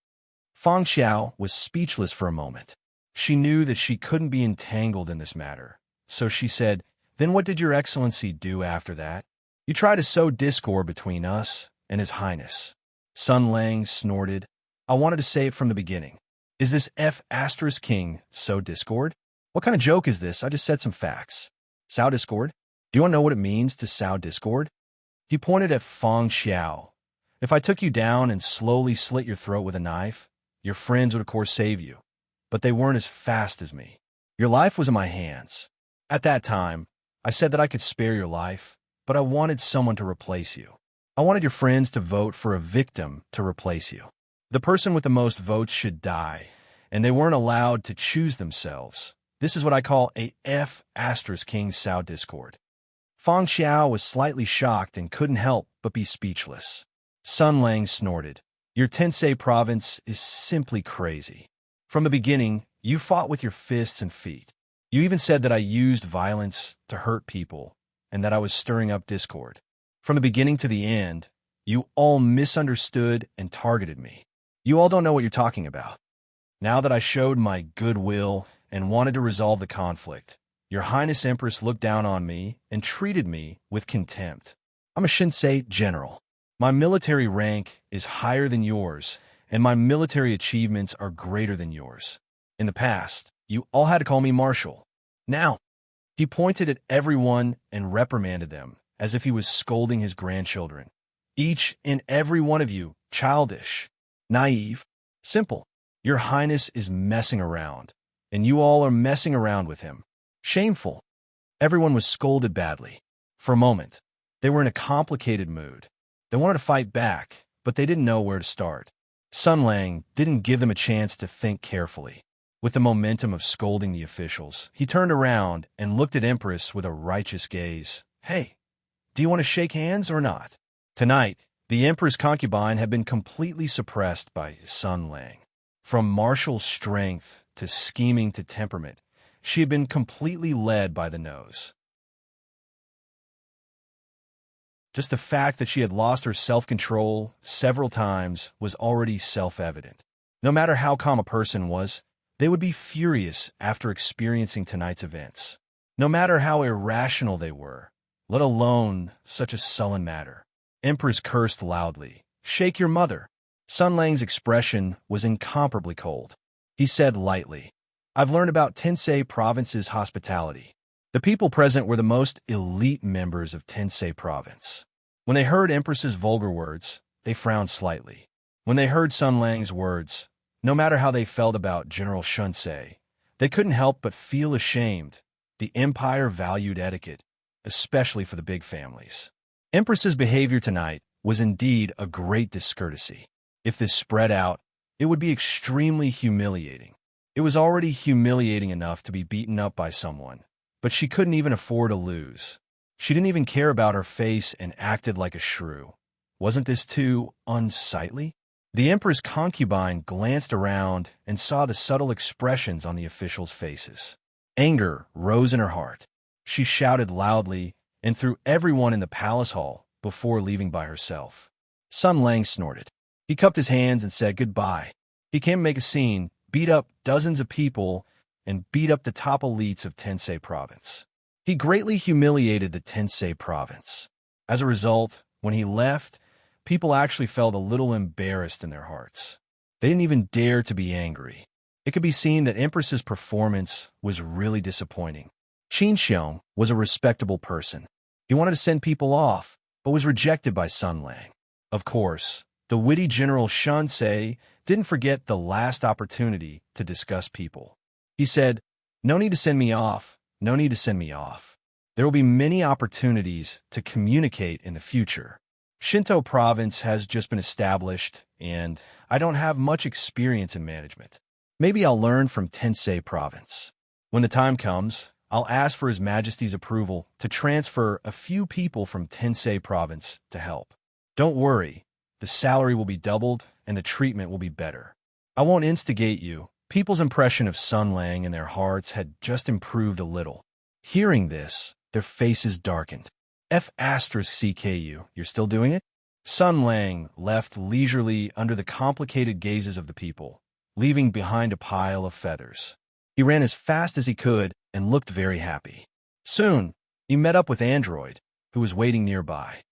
Feng Xiao was speechless for a moment. She knew that she couldn't be entangled in this matter, so she said, "Then what did your Excellency do after that?" "You tried to sow discord between us and His Highness." Sun Lang snorted. "I wanted to say it from the beginning. Is this King sow discord? What kind of joke is this? I just said some facts. Sow discord? Do you want to know what it means to sow discord?" He pointed at Feng Xiao. "If I took you down and slowly slit your throat with a knife, your friends would of course save you, but they weren't as fast as me. Your life was in my hands. At that time, I said that I could spare your life, but I wanted someone to replace you. I wanted your friends to vote for a victim to replace you. The person with the most votes should die, and they weren't allowed to choose themselves. This is what I call a F asterisk King Sao discord. Feng Xiao was slightly shocked and couldn't help but be speechless. Sun Lang snorted. Your Tensei province is simply crazy. From the beginning, you fought with your fists and feet. You even said that I used violence to hurt people and that I was stirring up discord. From the beginning to the end, you all misunderstood and targeted me. You all don't know what you're talking about. Now that I showed my goodwill and wanted to resolve the conflict, Your Highness Empress looked down on me and treated me with contempt. I'm a Shinsei general. My military rank is higher than yours, and my military achievements are greater than yours. In the past, you all had to call me Marshal. Now, he pointed at everyone and reprimanded them, as if he was scolding his grandchildren. Each and every one of you, childish, naive, simple. Your Highness is messing around, and you all are messing around with him. Shameful. Everyone was scolded badly. For a moment, they were in a complicated mood. They wanted to fight back, but they didn't know where to start. Sun Lang didn't give them a chance to think carefully. With the momentum of scolding the officials, he turned around and looked at Empress with a righteous gaze. Hey, do you want to shake hands or not? Tonight, the Empress concubine had been completely suppressed by Sun Lang. From martial strength to scheming to temperament, she had been completely led by the nose. Just the fact that she had lost her self-control several times was already self-evident. No matter how calm a person was, they would be furious after experiencing tonight's events. No matter how irrational they were, let alone such a sullen matter. Empress cursed loudly. Shake your mother. Sun Lang's expression was incomparably cold. He said lightly, I've learned about Tensei Province's hospitality. The people present were the most elite members of Tensei Province. When they heard Empress's vulgar words, they frowned slightly. When they heard Sun Lang's words, no matter how they felt about General Shunsei, they couldn't help but feel ashamed. The empire valued etiquette, especially for the big families. Empress's behavior tonight was indeed a great discourtesy. If this spread out, it would be extremely humiliating. It was already humiliating enough to be beaten up by someone, but she couldn't even afford to lose. She didn't even care about her face and acted like a shrew. Wasn't this too unsightly? The Emperor's concubine glanced around and saw the subtle expressions on the officials' faces. Anger rose in her heart. She shouted loudly and threw everyone in the palace hall before leaving by herself. Sun Lang snorted. He cupped his hands and said goodbye. He came to make a scene, beat up dozens of people, and beat up the top elites of Tensei Province. He greatly humiliated the Tensei Province. As a result, when he left, people actually felt a little embarrassed in their hearts. They didn't even dare to be angry. It could be seen that Empress's performance was really disappointing. Qin Xiong was a respectable person. He wanted to send people off, but was rejected by Sun Lang. Of course, the witty General Shunsei didn't forget the last opportunity to discuss people. He said, no need to send me off, no need to send me off. There will be many opportunities to communicate in the future. Shinto Province has just been established, and I don't have much experience in management. Maybe I'll learn from Tensei Province. When the time comes, I'll ask for His Majesty's approval to transfer a few people from Tensei Province to help. Don't worry, the salary will be doubled and the treatment will be better. I won't instigate you. People's impression of Sun Lang in their hearts had just improved a little. Hearing this, their faces darkened. F*CKU, you're still doing it? Sun Lang left leisurely under the complicated gazes of the people, leaving behind a pile of feathers. He ran as fast as he could and looked very happy. Soon, he met up with Android, who was waiting nearby.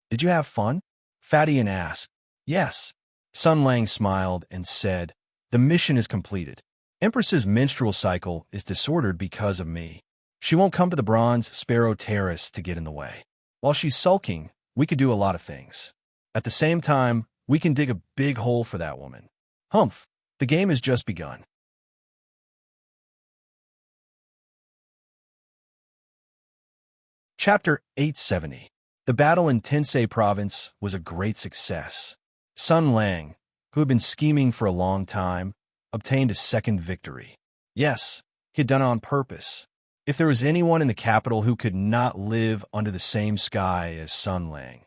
Did you have fun? Fadian asked. Yes. Sun Lang smiled and said, the mission is completed. Empress's menstrual cycle is disordered because of me. She won't come to the Bronze Sparrow Terrace to get in the way. While she's sulking, we could do a lot of things. At the same time, we can dig a big hole for that woman. Humph, the game has just begun. Chapter 870. The battle in Tensei Province was a great success. Sun Lang, who had been scheming for a long time, obtained a second victory. Yes, he had done it on purpose. If there was anyone in the capital who could not live under the same sky as Sun Lang,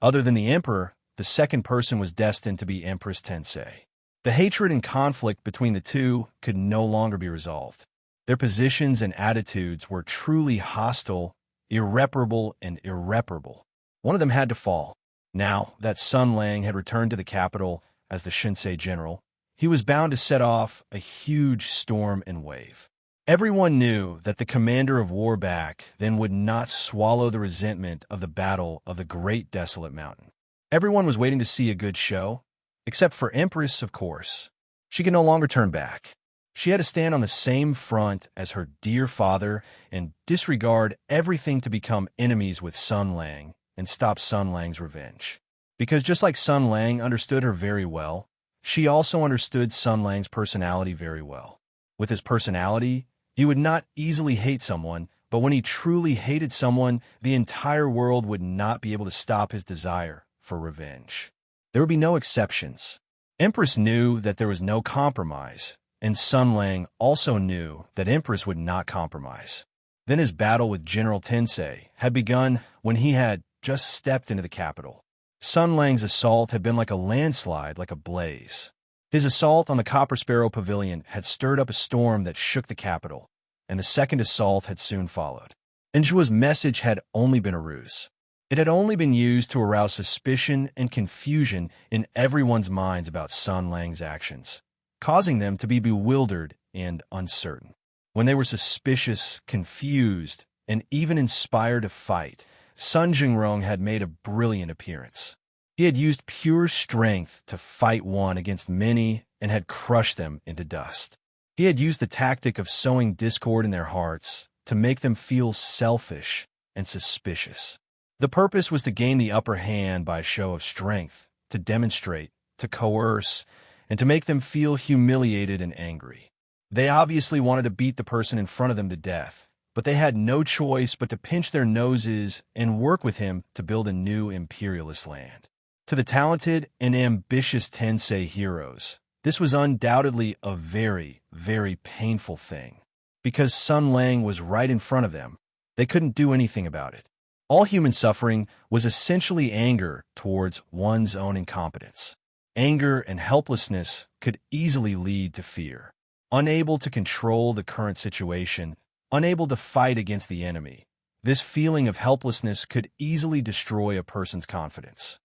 other than the emperor, the second person was destined to be Empress Tensei. The hatred and conflict between the two could no longer be resolved. Their positions and attitudes were truly hostile, irreparable, and irreparable. One of them had to fall. Now that Sun Lang had returned to the capital as the Shinsei general, he was bound to set off a huge storm and wave. Everyone knew that the commander of Warback then would not swallow the resentment of the battle of the Great Desolate Mountain. Everyone was waiting to see a good show, except for Empress, of course. She could no longer turn back. She had to stand on the same front as her dear father and disregard everything to become enemies with Sun Lang and stop Sun Lang's revenge. Because just like Sun Lang understood her very well, she also understood Sun Lang's personality very well. With his personality, he would not easily hate someone, but when he truly hated someone, the entire world would not be able to stop his desire for revenge. There would be no exceptions. Empress knew that there was no compromise, and Sun Lang also knew that Empress would not compromise. Then his battle with General Tensei had begun when he had just stepped into the capital. Sun Lang's assault had been like a landslide, like a blaze. His assault on the Copper Sparrow Pavilion had stirred up a storm that shook the capital, and the second assault had soon followed. Enjua's message had only been a ruse. It had only been used to arouse suspicion and confusion in everyone's minds about Sun Lang's actions, causing them to be bewildered and uncertain. When they were suspicious, confused, and even inspired to fight, Sun Jingrong had made a brilliant appearance. He had used pure strength to fight one against many and had crushed them into dust. He had used the tactic of sowing discord in their hearts to make them feel selfish and suspicious. The purpose was to gain the upper hand by a show of strength, to demonstrate, to coerce, and to make them feel humiliated and angry. They obviously wanted to beat the person in front of them to death, but they had no choice but to pinch their noses and work with him to build a new imperialist land. To the talented and ambitious Tensei heroes, this was undoubtedly a very, very painful thing. Because Sun Lang was right in front of them, they couldn't do anything about it. All human suffering was essentially anger towards one's own incompetence. Anger and helplessness could easily lead to fear. Unable to control the current situation, unable to fight against the enemy, this feeling of helplessness could easily destroy a person's confidence.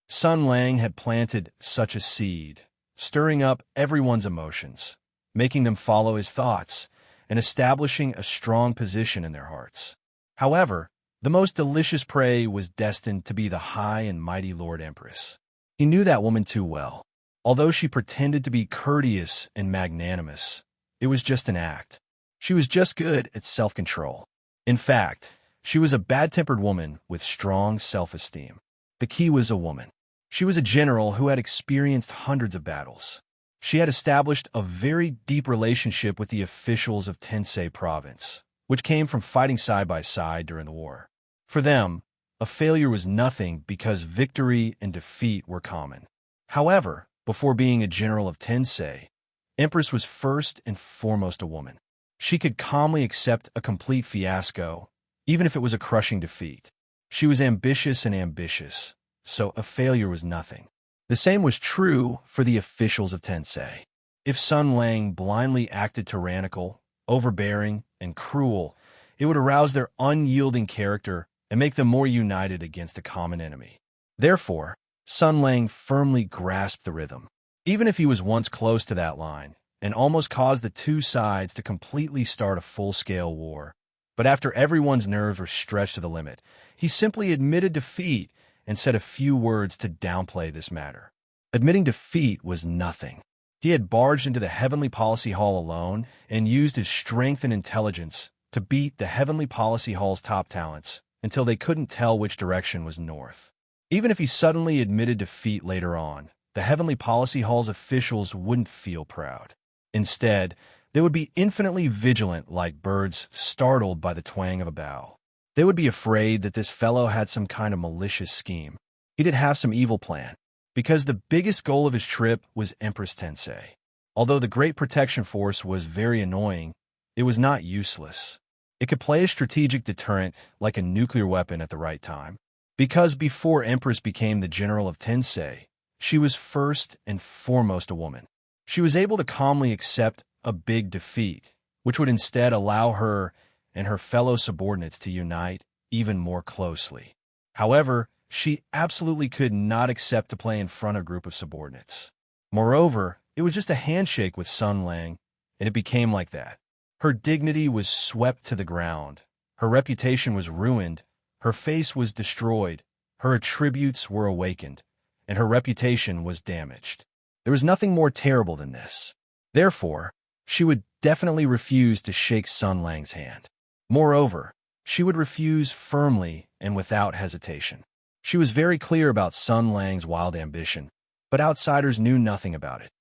Sun Lang had planted such a seed, stirring up everyone's emotions, making them follow his thoughts, and establishing a strong position in their hearts. However, the most delicious prey was destined to be the high and mighty Lord Empress. He knew that woman too well. Although she pretended to be courteous and magnanimous, it was just an act. She was just good at self-control. In fact, she was a bad-tempered woman with strong self-esteem. The key was a woman. She was a general who had experienced hundreds of battles. She had established a very deep relationship with the officials of Tensei Province, which came from fighting side by side during the war. For them, a failure was nothing because victory and defeat were common. However, before being a general of Tensei, Empress was first and foremost a woman. She could calmly accept a complete fiasco, even if it was a crushing defeat. She was ambitious and ambitious, so a failure was nothing. The same was true for the officials of Tensei. If Sun Lang blindly acted tyrannical, overbearing, and cruel, it would arouse their unyielding character and make them more united against a common enemy. Therefore, Sun Lang firmly grasped the rhythm. Even if he was once close to that line, and almost caused the two sides to completely start a full-scale war, but after everyone's nerves were stretched to the limit, he simply admitted defeat and said a few words to downplay this matter. Admitting defeat was nothing. He had barged into the Heavenly Policy Hall alone and used his strength and intelligence to beat the Heavenly Policy Hall's top talents until they couldn't tell which direction was north. Even if he suddenly admitted defeat later on, the Heavenly Policy Hall's officials wouldn't feel proud. Instead, they would be infinitely vigilant like birds startled by the twang of a bow. They would be afraid that this fellow had some kind of malicious scheme. He did have some evil plan. because the biggest goal of his trip was Empress Tensei. Although the Great Protection Force was very annoying, it was not useless. It could play a strategic deterrent like a nuclear weapon at the right time. Because before Empress became the general of Tensei, she was first and foremost a woman. She was able to calmly accept a big defeat, which would instead allow her and her fellow subordinates to unite even more closely. However, she absolutely could not accept to play in front of a group of subordinates. Moreover, it was just a handshake with Sun Lang, and it became like that. Her dignity was swept to the ground. Her reputation was ruined. Her face was destroyed. Her attributes were awakened, and her reputation was damaged. There was nothing more terrible than this. Therefore, she would definitely refuse to shake Sun Lang's hand. Moreover, she would refuse firmly and without hesitation. She was very clear about Sun Lang's wild ambition, but outsiders knew nothing about it.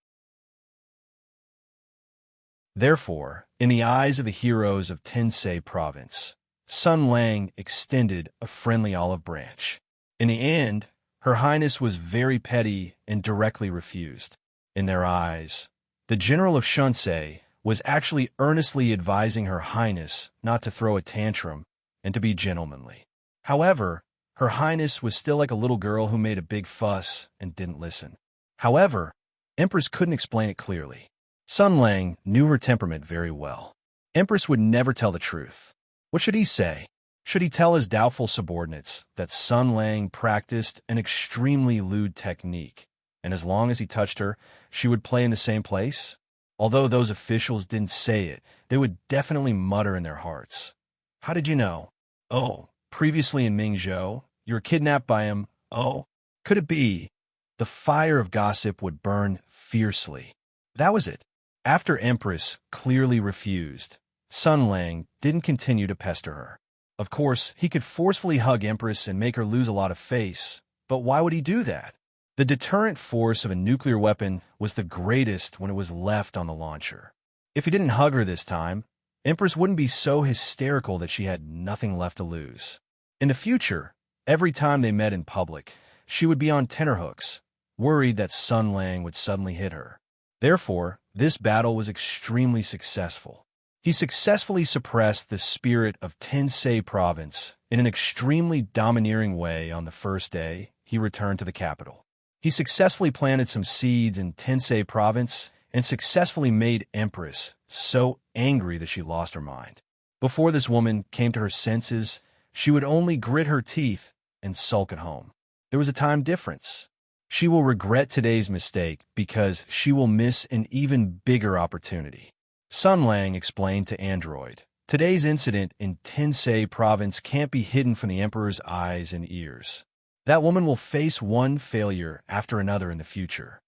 Therefore, in the eyes of the heroes of Tensei Province, Sun Lang extended a friendly olive branch. In the end, Her Highness was very petty and directly refused. In their eyes, the General of Shunsei was actually earnestly advising Her Highness not to throw a tantrum and to be gentlemanly. However, Her Highness was still like a little girl who made a big fuss and didn't listen. However, Empress couldn't explain it clearly. Sun Lang knew her temperament very well. Empress would never tell the truth. What should he say? Should he tell his doubtful subordinates that Sun Lang practiced an extremely lewd technique, and as long as he touched her, she would play in the same place? Although those officials didn't say it, they would definitely mutter in their hearts. How did you know? Oh, previously in Mingzhou, you were kidnapped by him. Oh, could it be? The fire of gossip would burn fiercely. That was it. After Empress clearly refused, Sun Lang didn't continue to pester her. Of course, he could forcefully hug Empress and make her lose a lot of face, but why would he do that? The deterrent force of a nuclear weapon was the greatest when it was left on the launcher. If he didn't hug her this time, Empress wouldn't be so hysterical that she had nothing left to lose. In the future, every time they met in public, she would be on tenterhooks, worried that Sun Lang would suddenly hit her. Therefore, this battle was extremely successful. He successfully suppressed the spirit of Tensei Province in an extremely domineering way on the first day he returned to the capital. He successfully planted some seeds in Tensei Province and successfully made Empress so angry that she lost her mind. Before this woman came to her senses, she would only grit her teeth and sulk at home. There was a time difference. She will regret today's mistake because she will miss an even bigger opportunity. Sun Lang explained to Android, today's incident in Tensei Province can't be hidden from the Emperor's eyes and ears. That woman will face one failure after another in the future.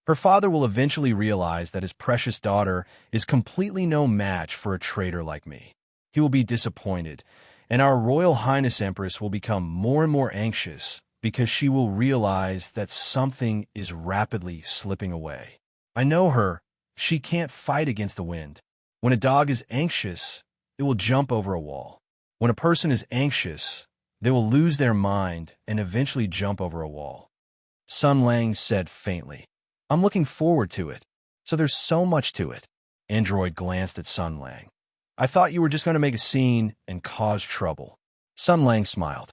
Her father will eventually realize that his precious daughter is completely no match for a traitor like me. He will be disappointed, and our Royal Highness Empress will become more and more anxious because she will realize that something is rapidly slipping away. I know her. She can't fight against the wind. When a dog is anxious, it will jump over a wall. When a person is anxious, they will lose their mind and eventually jump over a wall. Sun Lang said faintly, I'm looking forward to it. So there's so much to it. Android glanced at Sun Lang. I thought you were just going to make a scene and cause trouble. Sun Lang smiled.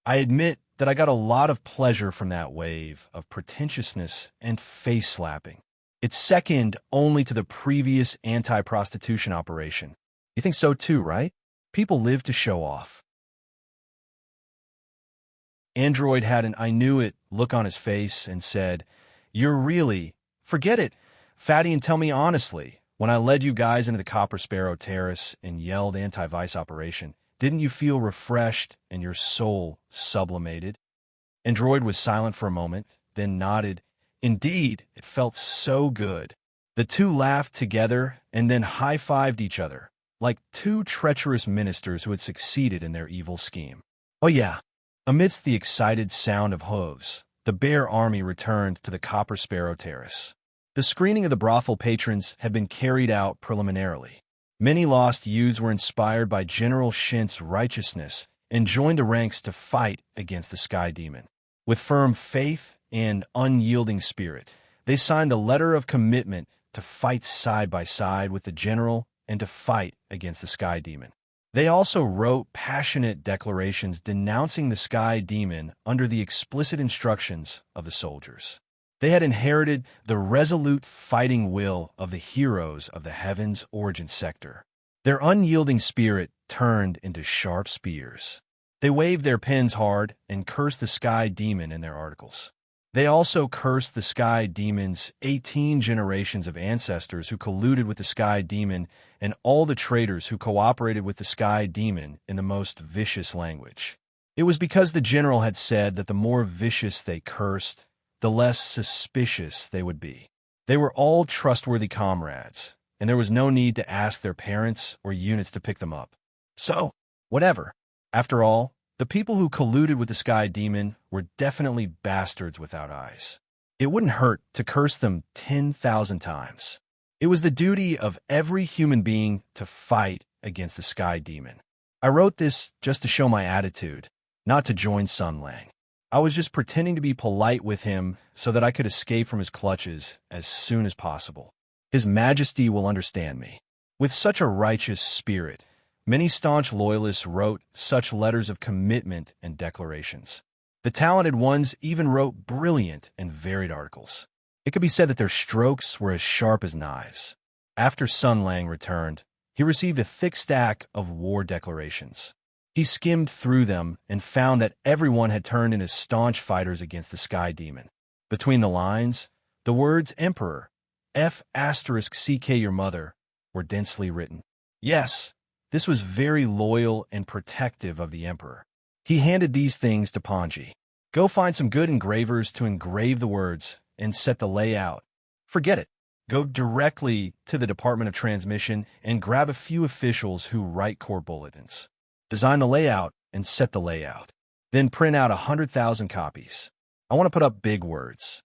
I admit that I got a lot of pleasure from that wave of pretentiousness and face-slapping. It's second only to the previous anti-prostitution operation. You think so too, right? People live to show off. Android had an I knew it look on his face and said, You're really, forget it, Fatty, and tell me honestly, when I led you guys into the Copper Sparrow Terrace and yelled anti-vice operation, didn't you feel refreshed and your soul sublimated? Android was silent for a moment, then nodded. Indeed, it felt so good. The two laughed together and then high-fived each other, like two treacherous ministers who had succeeded in their evil scheme. Oh yeah. Amidst the excited sound of hooves, the bear army returned to the Copper Sparrow Terrace. The screening of the brothel patrons had been carried out preliminarily. Many lost youths were inspired by General Shint's righteousness and joined the ranks to fight against the Sky Demon. With firm faith and unyielding spirit, they signed the letter of commitment to fight side by side with the general and to fight against the sky demon. They also wrote passionate declarations denouncing the sky demon under the explicit instructions of the soldiers. They had inherited the resolute fighting will of the heroes of the Heaven's origin sector. Their unyielding spirit turned into sharp spears. They waved their pens hard and cursed the sky demon in their articles. They also cursed the sky demon's 18 generations of ancestors who colluded with the sky demon and all the traitors who cooperated with the sky demon in the most vicious language. It was because the general had said that the more vicious they cursed, the less suspicious they would be. They were all trustworthy comrades, and there was no need to ask their parents or units to pick them up. So, whatever. After all, the people who colluded with the sky demon were definitely bastards without eyes. It wouldn't hurt to curse them 10,000 times. It was the duty of every human being to fight against the sky demon. I wrote this just to show my attitude, not to join Sun Lang. I was just pretending to be polite with him so that I could escape from his clutches as soon as possible. His Majesty will understand me. With such a righteous spirit, many staunch loyalists wrote such letters of commitment and declarations. The talented ones even wrote brilliant and varied articles. It could be said that their strokes were as sharp as knives. After Sun Lang returned, he received a thick stack of war declarations. He skimmed through them and found that everyone had turned into staunch fighters against the sky demon. Between the lines, the words Emperor, F***CK your mother, were densely written. Yes, this was very loyal and protective of the emperor. He handed these things to Panji. Go find some good engravers to engrave the words and set the layout. Forget it. Go directly to the Department of Transmission and grab a few officials who write core bulletins. Design the layout and set the layout. Then print out 100,000 copies. I want to put up big words.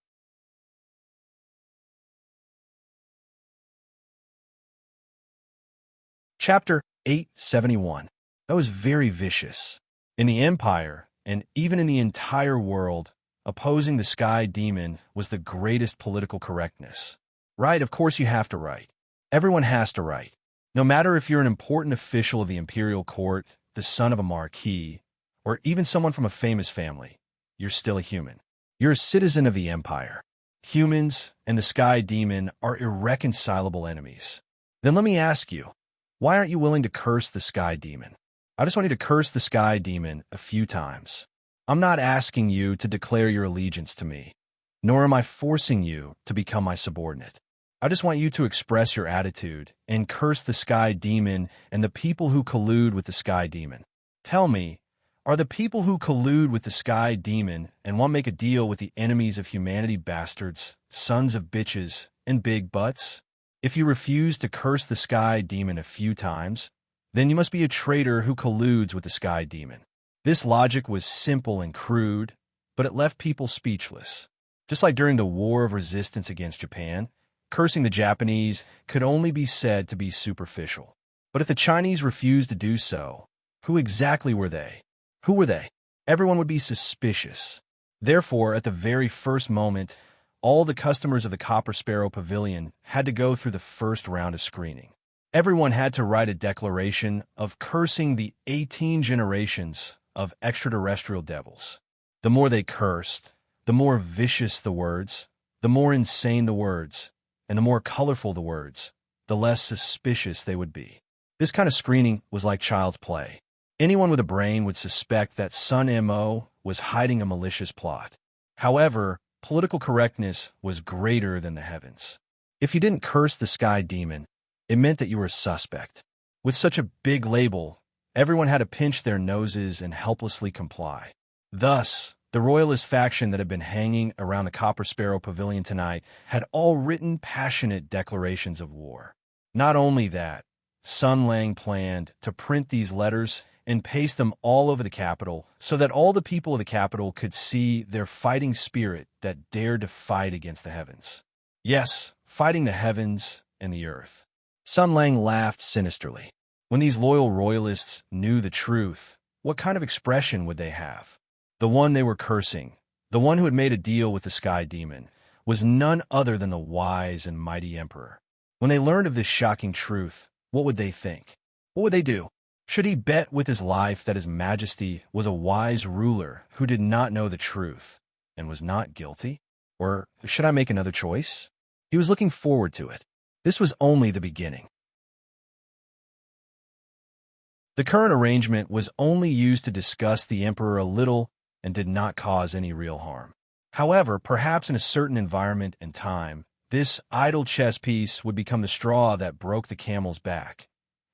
Chapter 871. That was very vicious. In the Empire, and even in the entire world, opposing the sky demon was the greatest political correctness. Right, of course you have to write. Everyone has to write. No matter if you're an important official of the imperial court, the son of a marquis, or even someone from a famous family, you're still a human. You're a citizen of the Empire. Humans and the sky demon are irreconcilable enemies. Then let me ask you, why aren't you willing to curse the sky demon? I just want you to curse the sky demon a few times. I'm not asking you to declare your allegiance to me, nor am I forcing you to become my subordinate. I just want you to express your attitude and curse the sky demon and the people who collude with the sky demon. Tell me, are the people who collude with the sky demon and want to make a deal with the enemies of humanity bastards, sons of bitches, and big butts? If you refuse to curse the sky demon a few times, then you must be a traitor who colludes with the sky demon. This logic was simple and crude, but it left people speechless. Just like during the War of Resistance against Japan, cursing the Japanese could only be said to be superficial. But if the Chinese refused to do so, who exactly were they? Who were they? Everyone would be suspicious. Therefore, at the very first moment, all the customers of the Copper Sparrow Pavilion had to go through the first round of screening. Everyone had to write a declaration of cursing the 18 generations of extraterrestrial devils. The more they cursed, the more vicious the words, the more insane the words, and the more colorful the words, the less suspicious they would be. This kind of screening was like child's play. Anyone with a brain would suspect that Sun Mo was hiding a malicious plot. However, political correctness was greater than the heavens. If you didn't curse the sky demon, it meant that you were a suspect. With such a big label, everyone had to pinch their noses and helplessly comply. Thus, the royalist faction that had been hanging around the Copper Sparrow Pavilion tonight had all written passionate declarations of war. Not only that, Sun Lang planned to print these letters and paste them all over the capital so that all the people of the capital could see their fighting spirit that dared to fight against the heavens. Yes, fighting the heavens and the earth. Sun Lang laughed sinisterly. When these loyal royalists knew the truth, what kind of expression would they have? The one they were cursing, the one who had made a deal with the sky demon, was none other than the wise and mighty emperor. When they learned of this shocking truth, what would they think? What would they do? Should he bet with his life that his majesty was a wise ruler who did not know the truth and was not guilty? Or should I make another choice? He was looking forward to it. This was only the beginning. The current arrangement was only used to disgust the emperor a little and did not cause any real harm. However, perhaps in a certain environment and time, this idle chess piece would become the straw that broke the camel's back.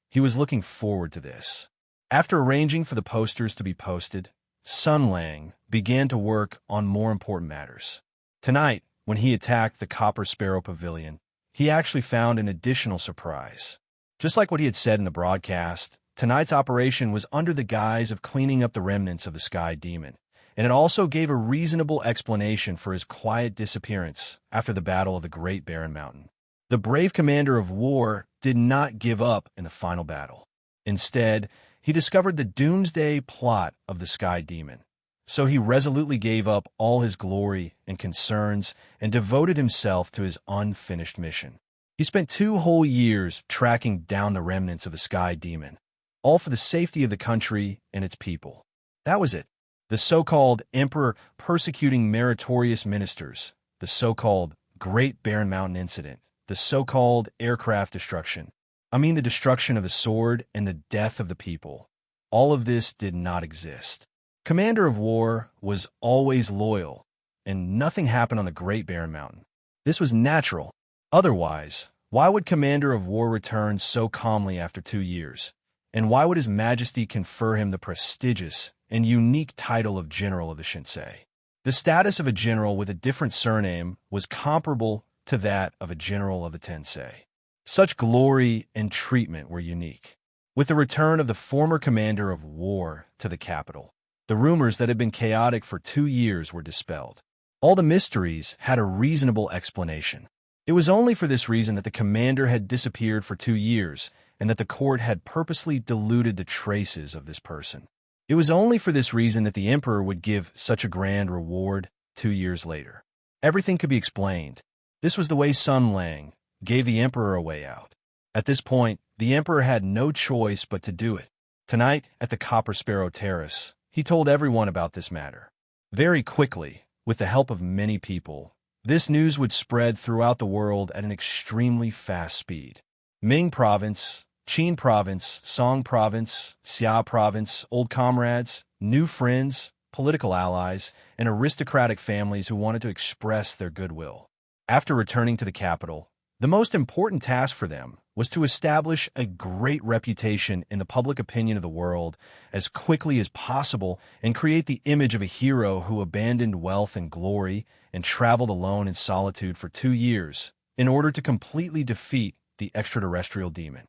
He was looking forward to this. After arranging for the posters to be posted, Sun Lang began to work on more important matters. Tonight, when he attacked the Copper Sparrow Pavilion, he actually found an additional surprise. Just like what he had said in the broadcast, tonight's operation was under the guise of cleaning up the remnants of the Sky Demon, and it also gave a reasonable explanation for his quiet disappearance after the Battle of the Great Barren Mountain. The brave commander of war did not give up in the final battle. Instead, he discovered the doomsday plot of the Sky Demon. So he resolutely gave up all his glory and concerns and devoted himself to his unfinished mission. He spent 2 whole years tracking down the remnants of the Sky Demon, all for the safety of the country and its people. That was it. The so-called emperor persecuting meritorious ministers, the so-called Great Barren Mountain Incident, the so-called aircraft destruction. The destruction of the sword and the death of the people. All of this did not exist. Commander of War was always loyal, and nothing happened on the Great Barren Mountain. This was natural. Otherwise, why would Commander of War return so calmly after 2 years? And why would His Majesty confer him the prestigious and unique title of General of the Shinsei? The status of a general with a different surname was comparable to that of a general of the Tensei. Such glory and treatment were unique. With the return of the former Commander of War to the capital, the rumors that had been chaotic for 2 years were dispelled. All the mysteries had a reasonable explanation. It was only for this reason that the commander had disappeared for 2 years and that the court had purposely diluted the traces of this person. It was only for this reason that the emperor would give such a grand reward 2 years later. Everything could be explained. This was the way Sun Lang gave the emperor a way out. At this point, the emperor had no choice but to do it. Tonight, at the Copper Sparrow Terrace, he told everyone about this matter. Very quickly, with the help of many people, this news would spread throughout the world at an extremely fast speed. Ming Province, Qin Province, Song Province, Xia Province, old comrades, new friends, political allies, and aristocratic families who wanted to express their goodwill. After returning to the capital, the most important task for them was to establish a great reputation in the public opinion of the world as quickly as possible and create the image of a hero who abandoned wealth and glory and traveled alone in solitude for 2 years in order to completely defeat the extraterrestrial demon.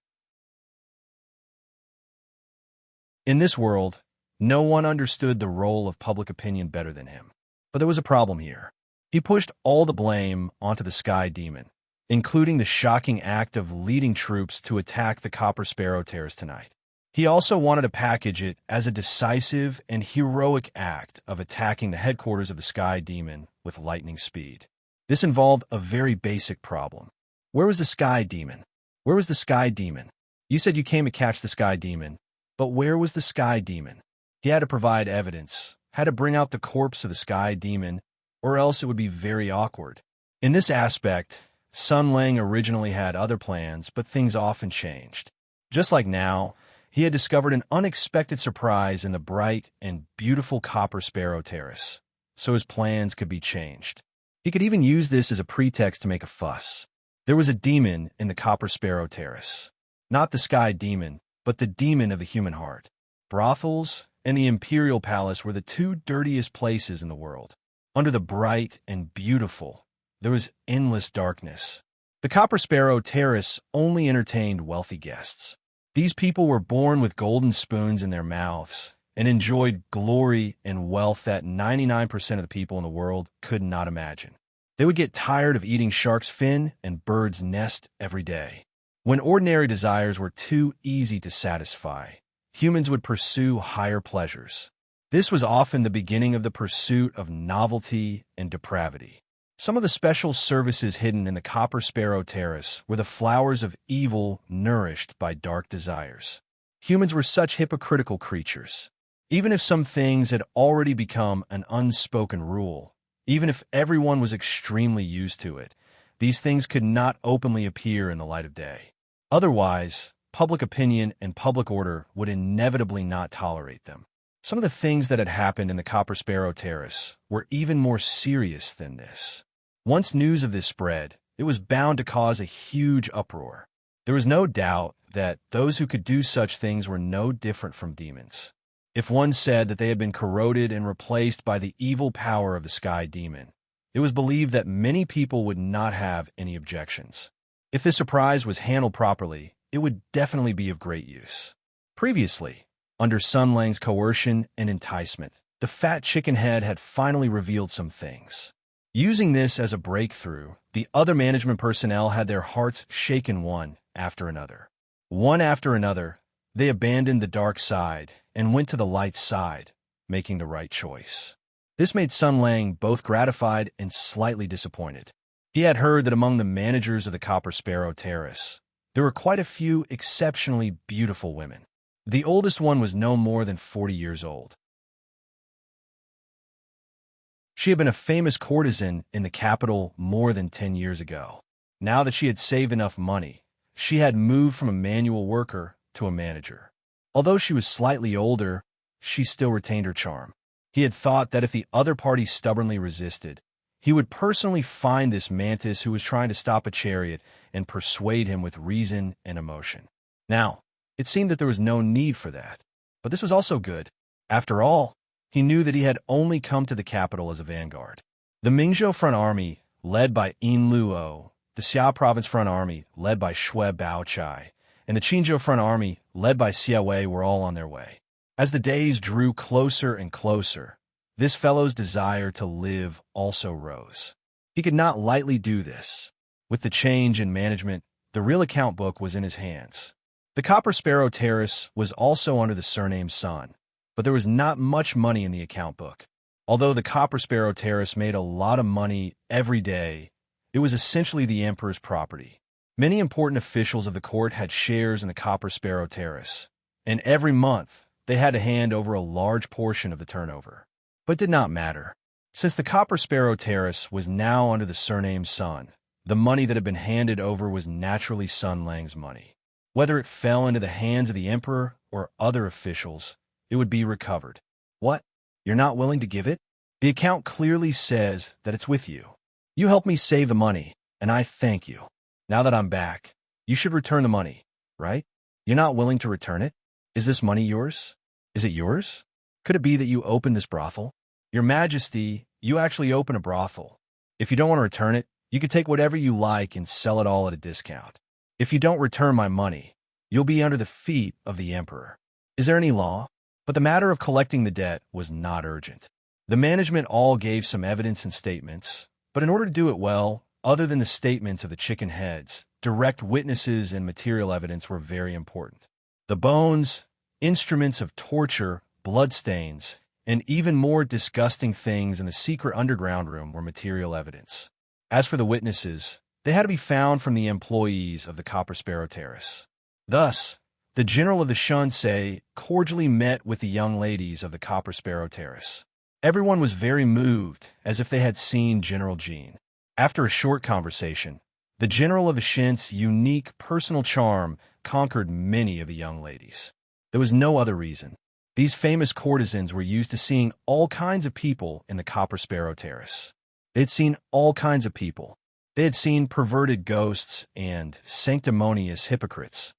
In this world, no one understood the role of public opinion better than him. But there was a problem here. He pushed all the blame onto the Sky Demon, including the shocking act of leading troops to attack the Copper Sparrow Terrace tonight. He also wanted to package it as a decisive and heroic act of attacking the headquarters of the Sky Demon with lightning speed. This involved a very basic problem. Where was the Sky Demon? Where was the Sky Demon? You said you came to catch the Sky Demon, but where was the Sky Demon? He had to provide evidence, had to bring out the corpse of the Sky Demon, or else it would be very awkward. In this aspect, Sun Lang originally had other plans, but things often changed. Just like now, he had discovered an unexpected surprise in the bright and beautiful Copper Sparrow Terrace, so his plans could be changed. He could even use this as a pretext to make a fuss. There was a demon in the Copper Sparrow Terrace. Not the Sky Demon, but the demon of the human heart. Brothels and the Imperial Palace were the 2 dirtiest places in the world. Under the bright and beautiful, there was endless darkness. The Copper Sparrow Terrace only entertained wealthy guests. These people were born with golden spoons in their mouths and enjoyed glory and wealth that 99% of the people in the world could not imagine. They would get tired of eating shark's fin and bird's nest every day. When ordinary desires were too easy to satisfy, humans would pursue higher pleasures. This was often the beginning of the pursuit of novelty and depravity. Some of the special services hidden in the Copper Sparrow Terrace were the flowers of evil nourished by dark desires. Humans were such hypocritical creatures. Even if some things had already become an unspoken rule, even if everyone was extremely used to it, these things could not openly appear in the light of day. Otherwise, public opinion and public order would inevitably not tolerate them. Some of the things that had happened in the Copper Sparrow Terrace were even more serious than this. Once news of this spread, it was bound to cause a huge uproar. There was no doubt that those who could do such things were no different from demons. If one said that they had been corroded and replaced by the evil power of the Sky Demon, it was believed that many people would not have any objections. If this surprise was handled properly, it would definitely be of great use. Previously, under Sun Lang's coercion and enticement, the fat chicken head had finally revealed some things. Using this as a breakthrough, the other management personnel had their hearts shaken one after another. One after another, they abandoned the dark side and went to the light side, making the right choice. This made Sun Lang both gratified and slightly disappointed. He had heard that among the managers of the Copper Sparrow Terrace, there were quite a few exceptionally beautiful women. The oldest one was no more than 40 years old. She had been a famous courtesan in the capital more than 10 years ago. Now that she had saved enough money, she had moved from a manual worker to a manager. Although she was slightly older, she still retained her charm. He had thought that if the other party stubbornly resisted, he would personally find this mantis who was trying to stop a chariot and persuade him with reason and emotion. Now, it seemed that there was no need for that. But this was also good. After all, he knew that he had only come to the capital as a vanguard. The Mingzhou Front Army, led by Yin Luo, the Xia Province Front Army, led by Shui Baochai, and the Qinzhou Front Army, led by Xia Wei, were all on their way. As the days drew closer and closer, this fellow's desire to live also rose. He could not lightly do this. With the change in management, the real account book was in his hands. The Copper Sparrow Terrace was also under the surname Sun, but there was not much money in the account book. Although the Copper Sparrow Terrace made a lot of money every day, it was essentially the emperor's property. Many important officials of the court had shares in the Copper Sparrow Terrace, and every month they had to hand over a large portion of the turnover. But it did not matter. Since the Copper Sparrow Terrace was now under the surname Sun, the money that had been handed over was naturally Sun Lang's money. Whether it fell into the hands of the emperor or other officials, it would be recovered. What? You're not willing to give it? The account clearly says that it's with you. You helped me save the money, and I thank you. Now that I'm back, you should return the money, right? You're not willing to return it? Is this money yours? Is it yours? Could it be that you opened this brothel? Your Majesty, you actually open a brothel. If you don't want to return it, you could take whatever you like and sell it all at a discount. If you don't return my money, you'll be under the feet of the emperor. Is there any law? But the matter of collecting the debt was not urgent. The management all gave some evidence and statements, but in order to do it well, other than the statements of the chicken heads, direct witnesses and material evidence were very important. The bones, instruments of torture, bloodstains, and even more disgusting things in the secret underground room were material evidence. As for the witnesses, they had to be found from the employees of the Copper Sparrow Terrace. Thus, the general of the Shunsei cordially met with the young ladies of the Copper Sparrow Terrace. Everyone was very moved, as if they had seen General Jean. After a short conversation, the general of the Shin's unique personal charm conquered many of the young ladies. There was no other reason. These famous courtesans were used to seeing all kinds of people in the Copper Sparrow Terrace. They had seen all kinds of people. They had seen perverted ghosts and sanctimonious hypocrites.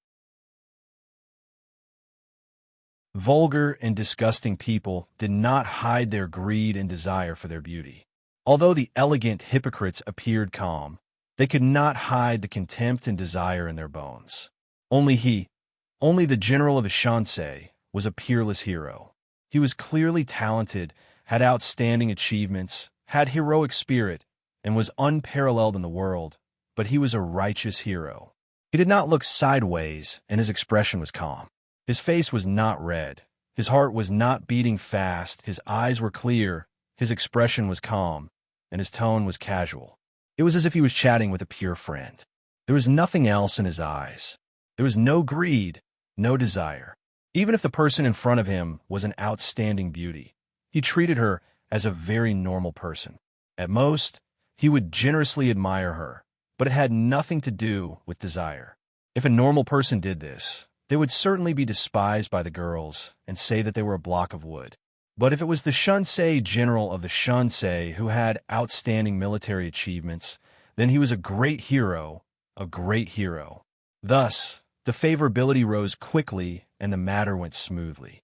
Vulgar and disgusting people did not hide their greed and desire for their beauty. Although the elegant hypocrites appeared calm, they could not hide the contempt and desire in their bones. Only the general of the Shunsei, was a peerless hero. He was clearly talented, had outstanding achievements, had heroic spirit, and was unparalleled in the world, but he was a righteous hero. He did not look sideways, and his expression was calm. His face was not red, His heart was not beating fast, his eyes were clear, his expression was calm, and his tone was casual. It was as if he was chatting with a pure friend. There was nothing else in his eyes. There was no greed, no desire. Even if the person in front of him was an outstanding beauty, he treated her as a very normal person. At most, he would generously admire her, but it had nothing to do with desire. If a normal person did this, they would certainly be despised by the girls and say that they were a block of wood. But if it was the Shunsei general of the Shunsei who had outstanding military achievements, then he was a great hero, a great hero. Thus, the favorability rose quickly and the matter went smoothly.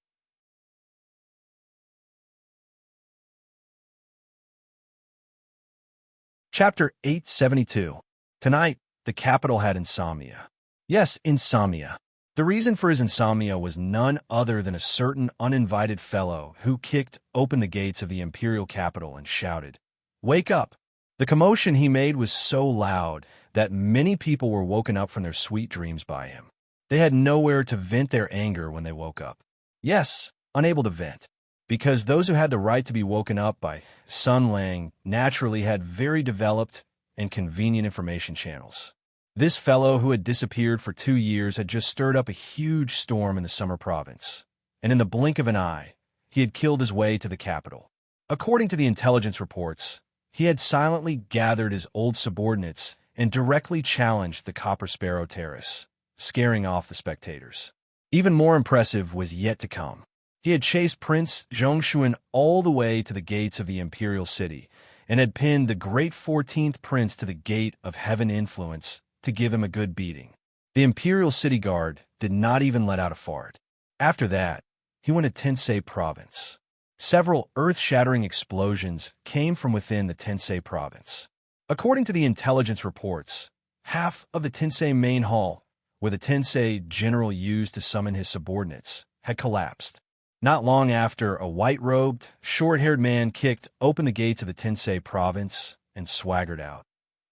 Chapter 872. Tonight, the capital had insomnia. Yes, insomnia. The reason for his insomnia was none other than a certain uninvited fellow who kicked open the gates of the imperial capital and shouted, "Wake up!" The commotion he made was so loud that many people were woken up from their sweet dreams by him. They had nowhere to vent their anger when they woke up. Yes, unable to vent. Because those who had the right to be woken up by Sun Lang naturally had very developed and convenient information channels. This fellow who had disappeared for 2 years had just stirred up a huge storm in the Summer Province, and in the blink of an eye, he had killed his way to the capital. According to the intelligence reports, he had silently gathered his old subordinates and directly challenged the Copper Sparrow Terrace, scaring off the spectators. Even more impressive was yet to come. He had chased Prince Zhongshuan all the way to the gates of the imperial city and had pinned the great 14th prince to the gate of heaven influence to give him a good beating. The imperial city guard did not even let out a fart. After that, he went to Tensei province. Several earth-shattering explosions came from within the Tensei province. According to the intelligence reports, half of the Tensei main hall, where the Tensei general used to summon his subordinates, had collapsed. Not long after, a white-robed, short-haired man kicked open the gates of the Tensei province and swaggered out,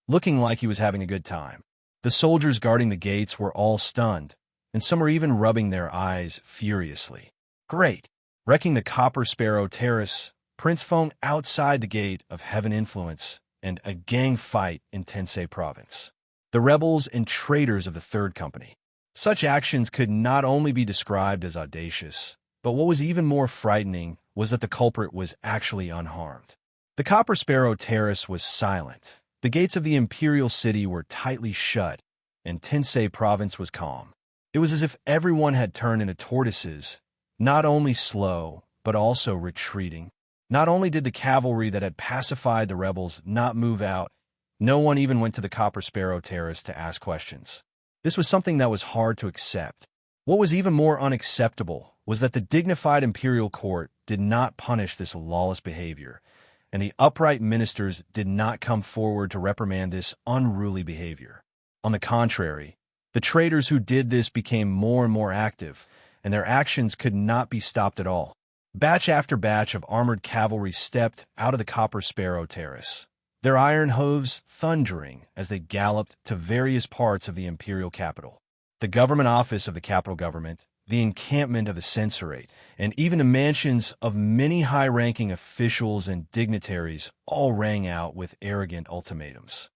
looking like he was having a good time. The soldiers guarding the gates were all stunned, and some were even rubbing their eyes furiously. Great! Wrecking the Copper Sparrow Terrace, Prince Feng outside the gate of heaven influence, and a gang fight in Tensei province. The rebels and traitors of the Third Company. Such actions could not only be described as audacious, but what was even more frightening was that the culprit was actually unharmed. The Copper Sparrow Terrace was silent. The gates of the imperial city were tightly shut, and Tensei province was calm. It was as if everyone had turned into tortoises, not only slow, but also retreating. Not only did the cavalry that had pacified the rebels not move out, no one even went to the Copper Sparrow Terrace to ask questions. This was something that was hard to accept. What was even more unacceptable was that the dignified imperial court did not punish this lawless behavior, and the upright ministers did not come forward to reprimand this unruly behavior. On the contrary, the traitors who did this became more and more active, and their actions could not be stopped at all. Batch after batch of armored cavalry stepped out of the Copper Sparrow Terrace, their iron hooves thundering as they galloped to various parts of the imperial capital. The government office of the capital government, the encampment of the censorate, and even the mansions of many high-ranking officials and dignitaries all rang out with arrogant ultimatums.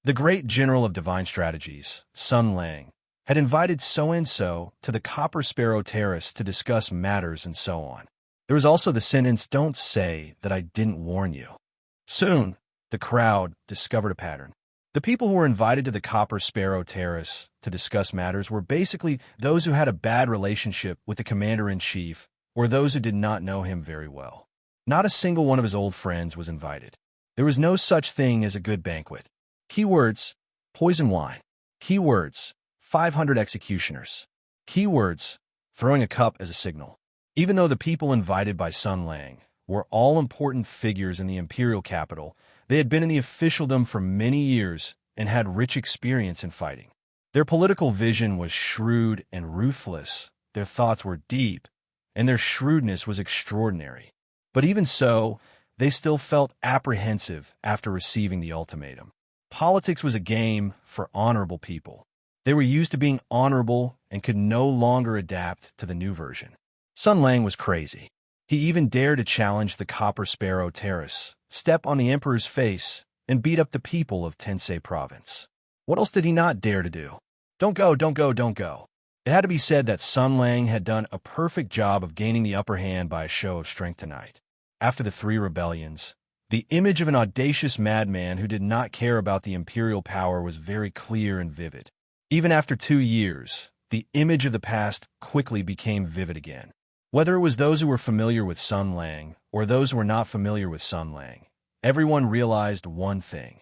The great general of divine strategies, Sun Lang, had invited so-and-so to the Copper Sparrow Terrace to discuss matters and so on. There was also the sentence, "Don't say that I didn't warn you." Soon, the crowd discovered a pattern. The people who were invited to the Copper Sparrow Terrace to discuss matters were basically those who had a bad relationship with the commander-in-chief or those who did not know him very well. Not a single one of his old friends was invited. There was no such thing as a good banquet. Keywords: poison wine. Keywords: 500 executioners. Keywords: throwing a cup as a signal. Even though the people invited by Sun Lang were all important figures in the imperial capital, they had been in the officialdom for many years and had rich experience in fighting. Their political vision was shrewd and ruthless, their thoughts were deep, and their shrewdness was extraordinary. But even so, they still felt apprehensive after receiving the ultimatum. Politics was a game for honorable people. They were used to being honorable and could no longer adapt to the new version. Sun Lang was crazy. He even dared to challenge the Copper Sparrow Terrace, step on the Emperor's face, and beat up the people of Tensei Province. What else did he not dare to do? Don't go, don't go, don't go. It had to be said that Sun Lang had done a perfect job of gaining the upper hand by a show of strength tonight. After the 3 rebellions, the image of an audacious madman who did not care about the imperial power was very clear and vivid. Even after 2 years, the image of the past quickly became vivid again. Whether it was those who were familiar with Sun Lang or those who were not familiar with Sun Lang, everyone realized one thing.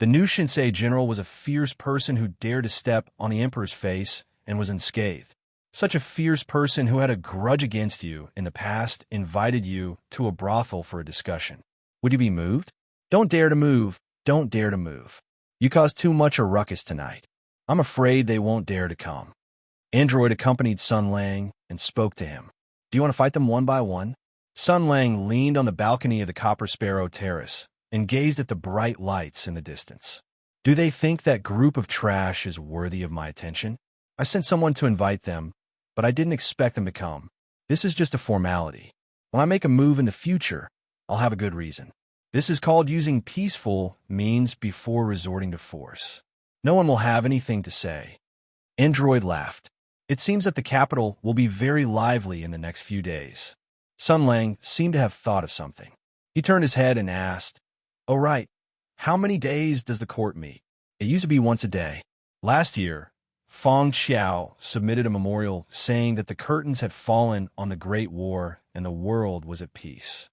The new Shinsei general was a fierce person who dared to step on the Emperor's face and was unscathed. Such a fierce person who had a grudge against you in the past invited you to a brothel for a discussion. Would you be moved? Don't dare to move. Don't dare to move. You caused too much a ruckus tonight. I'm afraid they won't dare to come. Android accompanied Sun Lang and spoke to him. Do you want to fight them one by one? Sun Lang leaned on the balcony of the Copper Sparrow Terrace and gazed at the bright lights in the distance. Do they think that group of trash is worthy of my attention? I sent someone to invite them, but I didn't expect them to come. This is just a formality. When I make a move in the future, I'll have a good reason. This is called using peaceful means before resorting to force. No one will have anything to say. Android laughed. It seems that the capital will be very lively in the next few days. Sun Lang seemed to have thought of something. He turned his head and asked, "Oh right, how many days does the court meet?" It used to be once a day. Last year, Fong Xiao submitted a memorial saying that the curtains had fallen on the Great War and the world was at peace.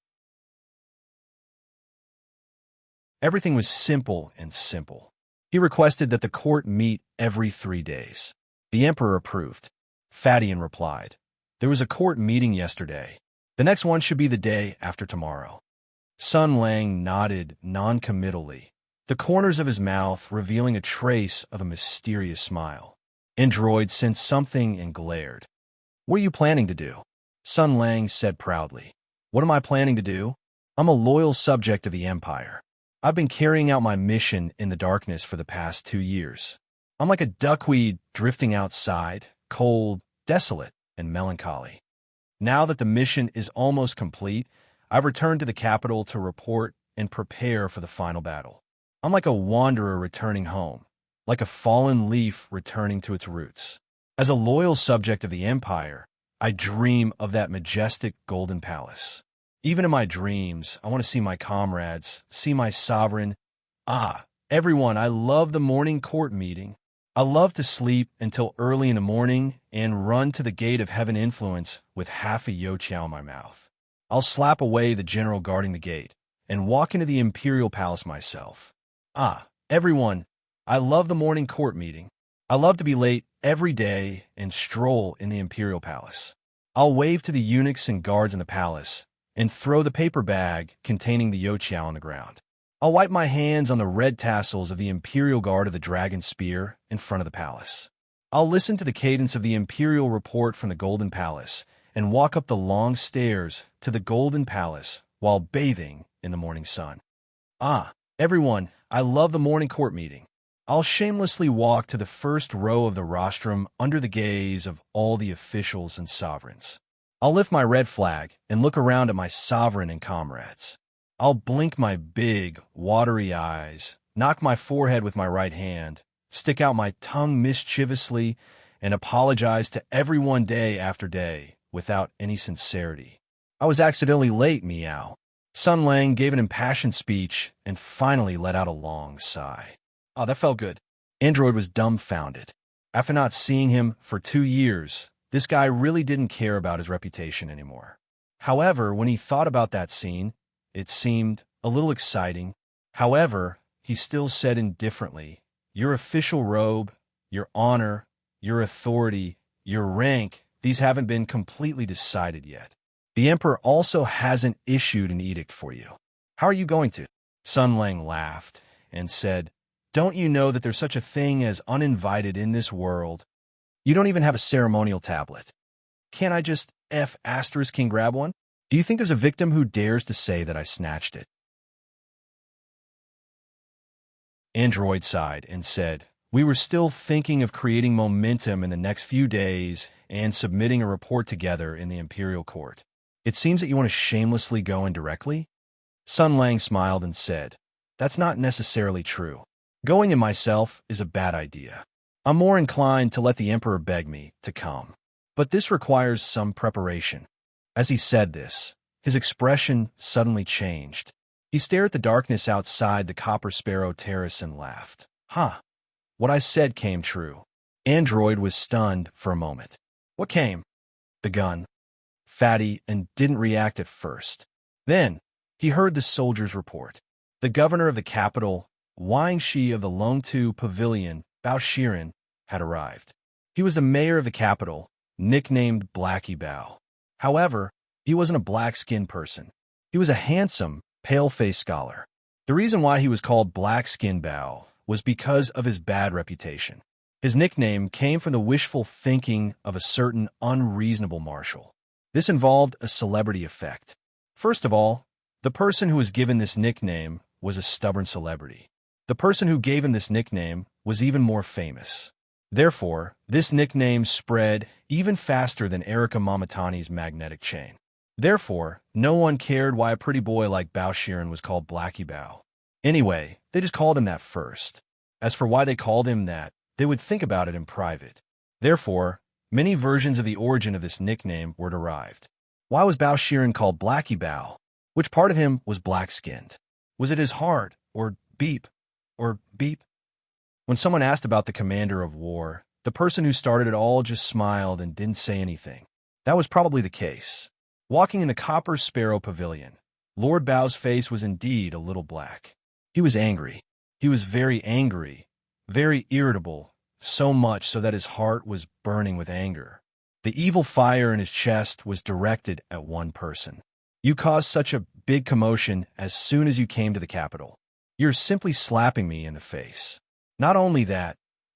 Everything was simple and simple. He requested that the court meet every 3 days. The Emperor approved. Fadian replied, "There was a court meeting yesterday. The next one should be the day after tomorrow." Sun Lang nodded non-committally, the corners of his mouth revealing a trace of a mysterious smile. Android sensed something and glared. "What are you planning to do?" Sun Lang said proudly. "What am I planning to do? I'm a loyal subject of the Empire. I've been carrying out my mission in the darkness for the past 2 years. I'm like a duckweed drifting outside, cold, desolate, and melancholy. Now that the mission is almost complete, I've returned to the capital to report and prepare for the final battle. I'm like a wanderer returning home, like a fallen leaf returning to its roots. As a loyal subject of the Empire, I dream of that majestic golden palace. Even in my dreams, I want to see my comrades, see my sovereign. Everyone, I love the morning court meeting. I love to sleep until early in the morning and run to the gate of heaven influence with half a youtiao in my mouth. I'll slap away the general guarding the gate and walk into the imperial palace myself. Everyone, I love the morning court meeting. I love to be late every day and stroll in the imperial palace. I'll wave to the eunuchs and guards in the palace and throw the paper bag containing the youtiao on the ground. I'll wipe my hands on the red tassels of the Imperial Guard of the Dragon Spear in front of the palace. I'll listen to the cadence of the Imperial report from the Golden Palace and walk up the long stairs to the Golden Palace while bathing in the morning sun. Everyone, I love the morning court meeting. I'll shamelessly walk to the first row of the rostrum under the gaze of all the officials and sovereigns. I'll lift my red flag and look around at my sovereign and comrades. I'll blink my big, watery eyes, knock my forehead with my right hand, stick out my tongue mischievously, and apologize to everyone day after day without any sincerity. I was accidentally late, meow. Sun Lang gave an impassioned speech and finally let out a long sigh. That felt good. Android was dumbfounded. After not seeing him for 2 years, this guy really didn't care about his reputation anymore. However, when he thought about that scene, it seemed a little exciting. However, he still said indifferently, "Your official robe, your honor, your authority, your rank, these haven't been completely decided yet. The Emperor also hasn't issued an edict for you. How are you going to?" Sun Lang laughed and said, "Don't you know that there's such a thing as uninvited in this world? You don't even have a ceremonial tablet. Can't I just King grab one? Do you think there's a victim who dares to say that I snatched it?" Android sighed and said, We were still thinking of creating momentum in the next few days and submitting a report together in the imperial court. It seems that you want to shamelessly go in directly? Sun Lang smiled and said, That's not necessarily true. Going in myself is a bad idea. I'm more inclined to let the emperor beg me to come. But this requires some preparation. As he said this, his expression suddenly changed. He stared at the darkness outside the Copper Sparrow Terrace and laughed. What I said came true. Android was stunned for a moment. What came? The gun. Fatty and didn't react at first. Then, he heard the soldier's report. The governor of the capital, Wang Shi of the Longtu Pavilion, Bao Shiren, had arrived. He was the mayor of the capital, nicknamed Blackie Bao. However, he wasn't a black-skinned person. He was a handsome, pale-faced scholar. The reason why he was called Black-Skin Bao was because of his bad reputation. His nickname came from the wishful thinking of a certain unreasonable marshal. This involved a celebrity effect. First of all, the person who was given this nickname was a stubborn celebrity. The person who gave him this nickname was even more famous. Therefore, this nickname spread even faster than Erika Mamatani's magnetic chain. Therefore, no one cared why a pretty boy like Bao Shiren was called Blackie Bao. Anyway, they just called him that first. As for why they called him that, they would think about it in private. Therefore, many versions of the origin of this nickname were derived. Why was Bao Shiren called Blackie Bao? Which part of him was black-skinned? Was it his heart, or beep? When someone asked about the commander of war, the person who started it all just smiled and didn't say anything. That was probably the case. Walking in the Copper Sparrow Pavilion, Lord Bao's face was indeed a little black. He was angry. He was very angry, very irritable, so much so that his heart was burning with anger. The evil fire in his chest was directed at one person. You caused such a big commotion as soon as you came to the capital. You're simply slapping me in the face. Not only that,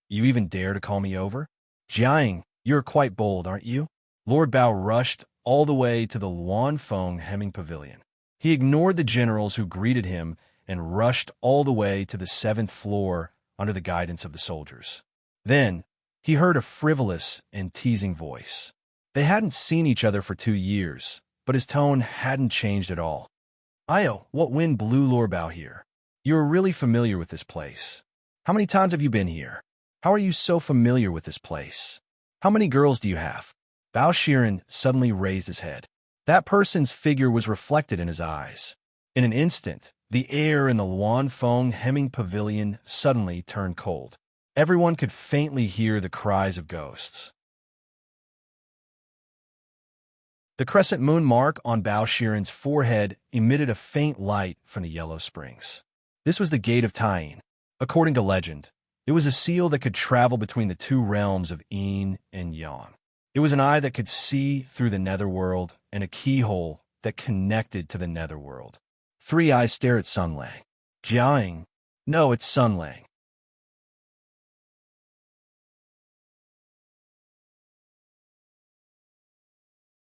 you even dare to call me over? Jiang, you're quite bold, aren't you? Lord Bao rushed all the way to the Luanfeng Hemming Pavilion. He ignored the generals who greeted him and rushed all the way to the 7th floor under the guidance of the soldiers. Then, he heard a frivolous and teasing voice. They hadn't seen each other for 2 years, but his tone hadn't changed at all. Io, what wind blew Lord Bao here? You are really familiar with this place. How many times have you been here? How are you so familiar with this place? How many girls do you have? Bao Shiren suddenly raised his head. That person's figure was reflected in his eyes. In an instant, the air in the Luanfeng Hemming Pavilion suddenly turned cold. Everyone could faintly hear the cries of ghosts. The crescent moon mark on Bao Shiren's forehead emitted a faint light from the yellow springs. This was the Gate of Tying. According to legend, it was a seal that could travel between the two realms of Yin and Yang. It was an eye that could see through the netherworld and a keyhole that connected to the netherworld. 3 eyes stare at Sun Lang. Jiang. No, it's Sun Lang.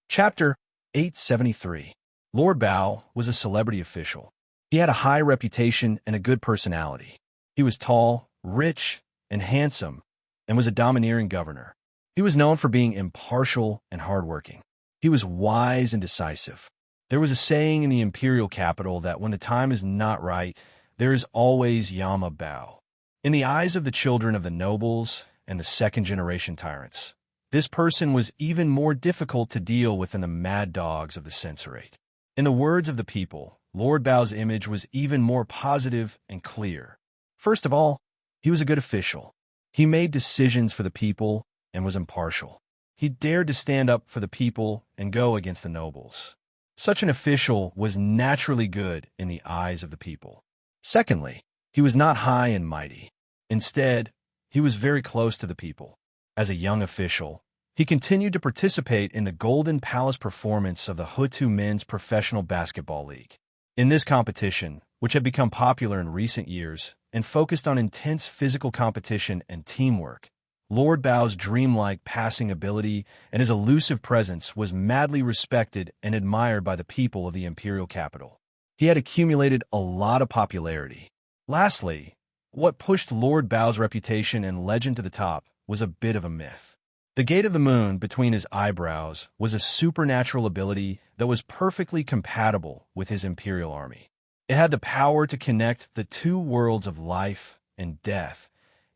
Chapter 873. Lord Bao was a celebrity official. He had a high reputation and a good personality. He was tall, rich, and handsome, and was a domineering governor. He was known for being impartial and hardworking. He was wise and decisive. There was a saying in the imperial capital that when the time is not right, there is always Yama Bao. In the eyes of the children of the nobles and the second-generation tyrants, this person was even more difficult to deal with than the mad dogs of the censorate. In the words of the people, Lord Bao's image was even more positive and clear. First of all, he was a good official. He made decisions for the people and was impartial. He dared to stand up for the people and go against the nobles. Such an official was naturally good in the eyes of the people. Secondly, he was not high and mighty. Instead, he was very close to the people. As a young official, he continued to participate in the Golden Palace performance of the Hutu Men's Professional Basketball League. In this competition, which had become popular in recent years and focused on intense physical competition and teamwork, Lord Bao's dreamlike passing ability and his elusive presence was madly respected and admired by the people of the imperial capital. He had accumulated a lot of popularity. Lastly, what pushed Lord Bao's reputation and legend to the top was a bit of a myth. The Gate of the Moon between his eyebrows was a supernatural ability that was perfectly compatible with his imperial army. It had the power to connect the two worlds of life and death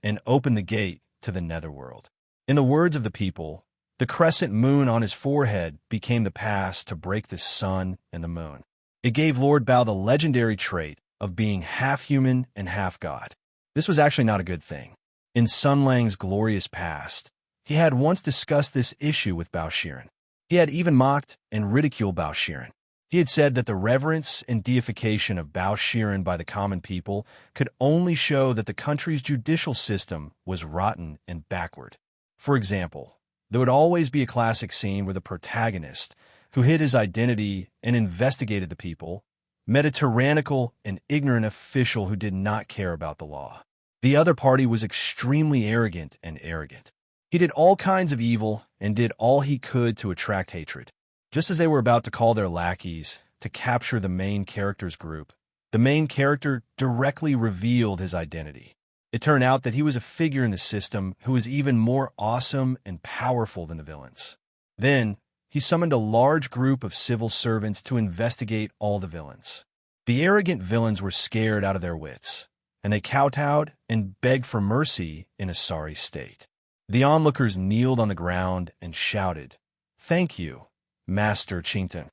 and open the gate to the netherworld. In the words of the people, the crescent moon on his forehead became the pass to break the sun and the moon. It gave Lord Bao the legendary trait of being half human and half god. This was actually not a good thing. In Sun Lang's glorious past, he had once discussed this issue with Bao Shiren. He had even mocked and ridiculed Bao Shiren. He had said that the reverence and deification of Bao Shiren by the common people could only show that the country's judicial system was rotten and backward. For example, there would always be a classic scene where the protagonist, who hid his identity and investigated the people, met a tyrannical and ignorant official who did not care about the law. The other party was extremely arrogant and arrogant. He did all kinds of evil and did all he could to attract hatred. Just as they were about to call their lackeys to capture the main character's group, the main character directly revealed his identity. It turned out that he was a figure in the system who was even more awesome and powerful than the villains. Then, he summoned a large group of civil servants to investigate all the villains. The arrogant villains were scared out of their wits, and they kowtowed and begged for mercy in a sorry state. The onlookers kneeled on the ground and shouted, "Thank you, Master Qington."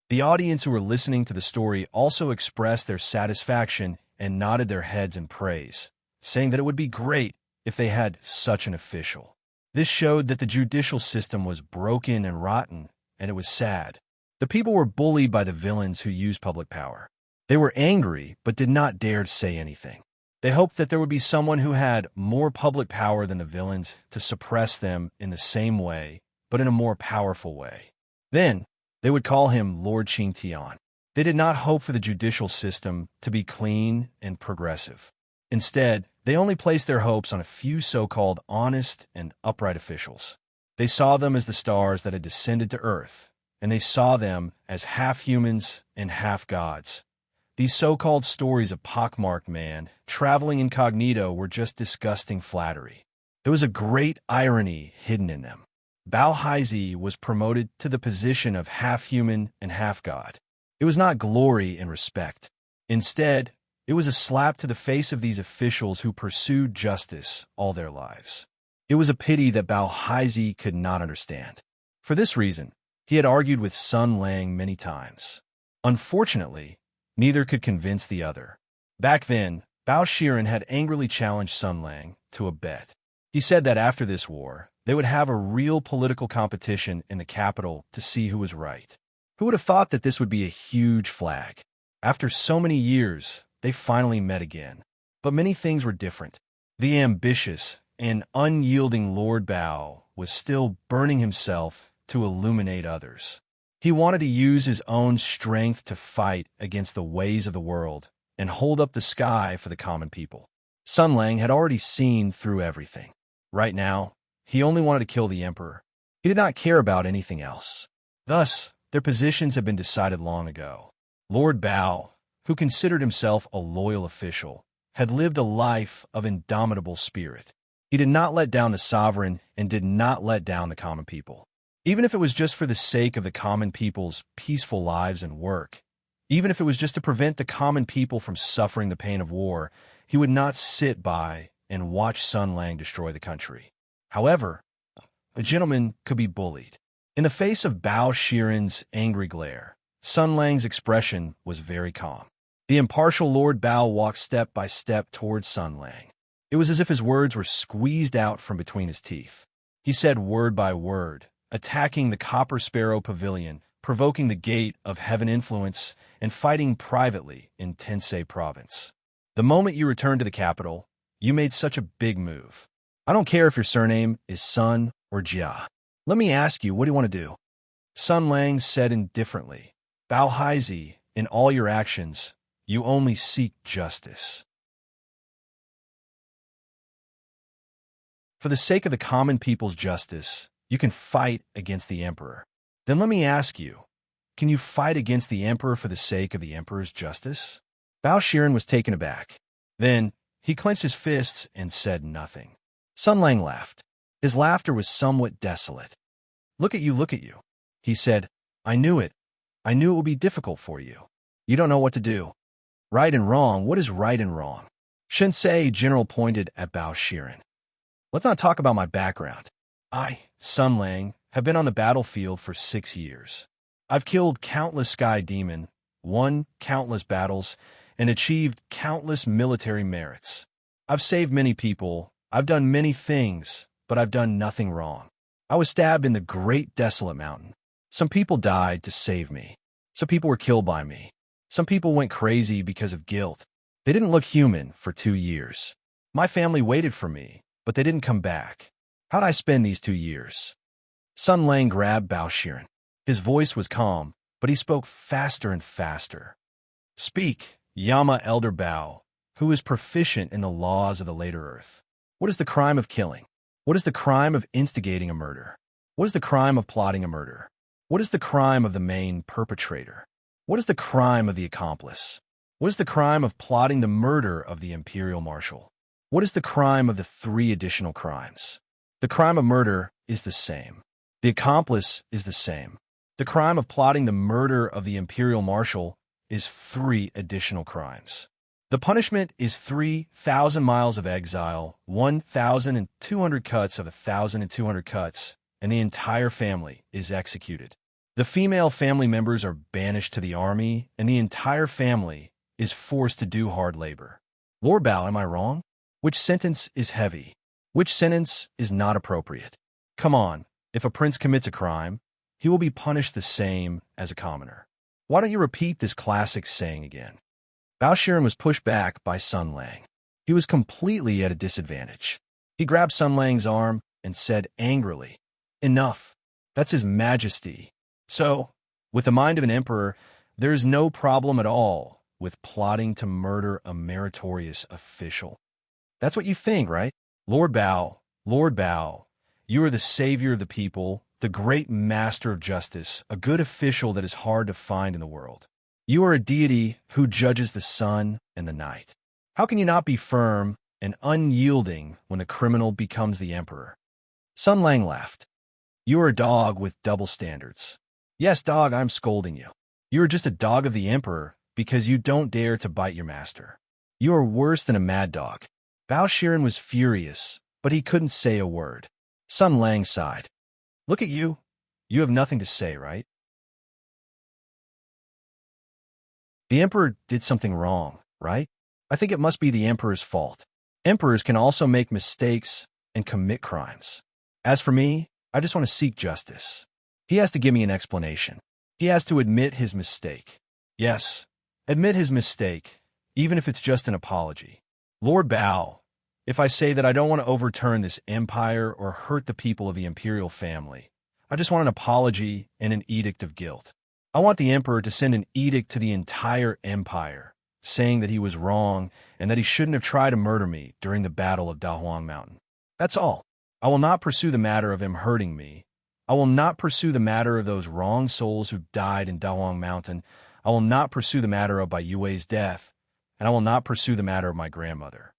The audience who were listening to the story also expressed their satisfaction and nodded their heads in praise, saying that it would be great if they had such an official. This showed that the judicial system was broken and rotten, and it was sad. The people were bullied by the villains who used public power. They were angry, but did not dare to say anything. They hoped that there would be someone who had more public power than the villains to suppress them in the same way, but in a more powerful way. Then, they would call him Lord Qingtian. They did not hope for the judicial system to be clean and progressive. Instead, they only placed their hopes on a few so-called honest and upright officials. They saw them as the stars that had descended to earth, and they saw them as half humans and half gods. These so-called stories of pockmarked man traveling incognito were just disgusting flattery. There was a great irony hidden in them. Bao Haizi was promoted to the position of half human and half god. It was not glory and respect. Instead, it was a slap to the face of these officials who pursued justice all their lives. It was a pity that Bao Haizi could not understand. For this reason, he had argued with Sun Lang many times. Unfortunately, neither could convince the other. Back then, Bao Shiren had angrily challenged Sun Lang to a bet. He said that after this war, they would have a real political competition in the capital to see who was right. Who would have thought that this would be a huge flag? After so many years, they finally met again. But many things were different. The ambitious and unyielding Lord Bao was still burning himself to illuminate others. He wanted to use his own strength to fight against the ways of the world and hold up the sky for the common people. Sun Lang had already seen through everything. Right now, he only wanted to kill the emperor. He did not care about anything else. Thus, their positions had been decided long ago. Lord Bao, who considered himself a loyal official, had lived a life of indomitable spirit. He did not let down the sovereign and did not let down the common people. Even if it was just for the sake of the common people's peaceful lives and work, even if it was just to prevent the common people from suffering the pain of war, he would not sit by and watch Sun Lang destroy the country. However, a gentleman could be bullied. In the face of Bao Shiren's angry glare, Sun Lang's expression was very calm. The impartial Lord Bao walked step by step towards Sun Lang. It was as if his words were squeezed out from between his teeth. He said word by word, attacking the Copper Sparrow Pavilion, provoking the Gate of Heaven influence, and fighting privately in Tensei Province. The moment you returned to the capital, you made such a big move. I don't care if your surname is Sun or Jia. Let me ask you, what do you want to do? Sun Lang said indifferently, Bao Haizi, in all your actions, you only seek justice. For the sake of the common people's justice, you can fight against the emperor. Then let me ask you, can you fight against the emperor for the sake of the emperor's justice? Bao Shiren was taken aback. Then, he clenched his fists and said nothing. Sun Lang laughed. His laughter was somewhat desolate. Look at you, he said. I knew it. I knew it would be difficult for you. You don't know what to do. Right and wrong, what is right and wrong? Shinsei General pointed at Bao Shiren. Let's not talk about my background. I, Sun Lang, have been on the battlefield for 6 years. I've killed countless sky demon, won countless battles, and achieved countless military merits. I've saved many people, I've done many things, but I've done nothing wrong. I was stabbed in the Great Desolate Mountain. Some people died to save me. Some people were killed by me. Some people went crazy because of guilt. They didn't look human for 2 years. My family waited for me, but they didn't come back. How'd I spend these 2 years? Sun Lang grabbed Bao Shiren. His voice was calm, but he spoke faster and faster. Speak, Yama Elder Bao, who is proficient in the laws of the later earth. What is the crime of killing? What is the crime of instigating a murder? What is the crime of plotting a murder? What is the crime of the main perpetrator? What is the crime of the accomplice? What is the crime of plotting the murder of the imperial marshal? What is the crime of the 3 additional crimes? The crime of murder is the same. The accomplice is the same. The crime of plotting the murder of the imperial marshal is 3 additional crimes. The punishment is 3,000 miles of exile, 1,200 cuts of 1,200 cuts, and the entire family is executed. The female family members are banished to the army, and the entire family is forced to do hard labor. Lord Bao, am I wrong? Which sentence is heavy? Which sentence is not appropriate? Come on, if a prince commits a crime, he will be punished the same as a commoner. Why don't you repeat this classic saying again? Bao Shiren was pushed back by Sun Lang. He was completely at a disadvantage. He grabbed Sun Lang's arm and said angrily, Enough. That's His Majesty. So, with the mind of an emperor, there is no problem at all with plotting to murder a meritorious official. That's what you think, right? Lord Bao, you are the savior of the people, the great master of justice, a good official that is hard to find in the world. You are a deity who judges the sun and the night. How can you not be firm and unyielding when the criminal becomes the emperor? Sun Lang laughed. You are a dog with double standards. Yes, dog, I'm scolding you. You are just a dog of the emperor because you don't dare to bite your master. You are worse than a mad dog. Bao Shiren was furious, but he couldn't say a word. Sun Lang sighed. Look at you. You have nothing to say, right? The emperor did something wrong, right? I think it must be the emperor's fault. Emperors can also make mistakes and commit crimes. As for me, I just want to seek justice. He has to give me an explanation. He has to admit his mistake. Yes, admit his mistake, even if it's just an apology. Lord Bao, if I say that I don't want to overturn this empire or hurt the people of the imperial family, I just want an apology and an edict of guilt. I want the emperor to send an edict to the entire empire, saying that he was wrong and that he shouldn't have tried to murder me during the Battle of Dahuang Mountain. That's all. I will not pursue the matter of him hurting me. I will not pursue the matter of those wrong souls who died in Dahuang Mountain. I will not pursue the matter of Bai Yue's death, and I will not pursue the matter of my grandmother.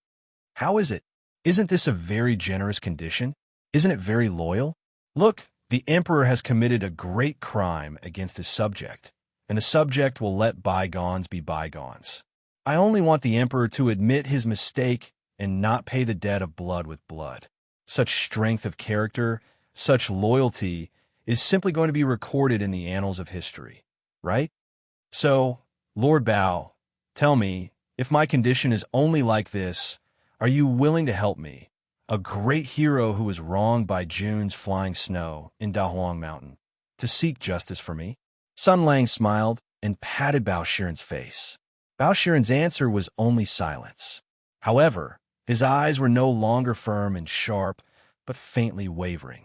How is it? Isn't this a very generous condition? Isn't it very loyal? Look, the emperor has committed a great crime against his subject, and the subject will let bygones be bygones. I only want the emperor to admit his mistake and not pay the debt of blood with blood. Such strength of character, such loyalty is simply going to be recorded in the annals of history, right? So, Lord Bao, tell me, if my condition is only like this, are you willing to help me, a great hero who was wronged by June's flying snow in Dahuang Mountain, to seek justice for me? Sun Lang smiled and patted Bao Shiren's face. Bao Shiren's answer was only silence. However, his eyes were no longer firm and sharp, but faintly wavering.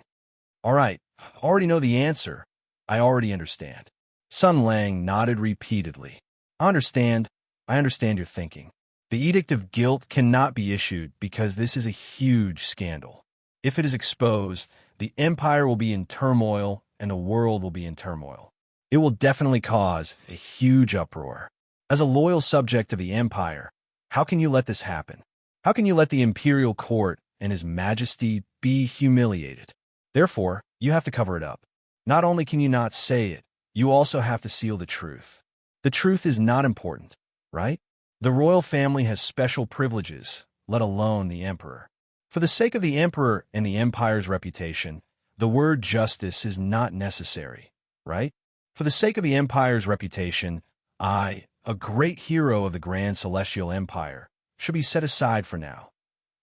All right, I already know the answer. I already understand. Sun Lang nodded repeatedly. I understand your thinking. The edict of guilt cannot be issued because this is a huge scandal. If it is exposed, the empire will be in turmoil and the world will be in turmoil. It will definitely cause a huge uproar. As a loyal subject of the empire, how can you let this happen? How can you let the imperial court and his majesty be humiliated? Therefore, you have to cover it up. Not only can you not say it, you also have to seal the truth. The truth is not important, right? The royal family has special privileges, let alone the emperor. For the sake of the emperor and the empire's reputation, the word justice is not necessary, right? For the sake of the empire's reputation, I, a great hero of the grand celestial empire, should be set aside for now,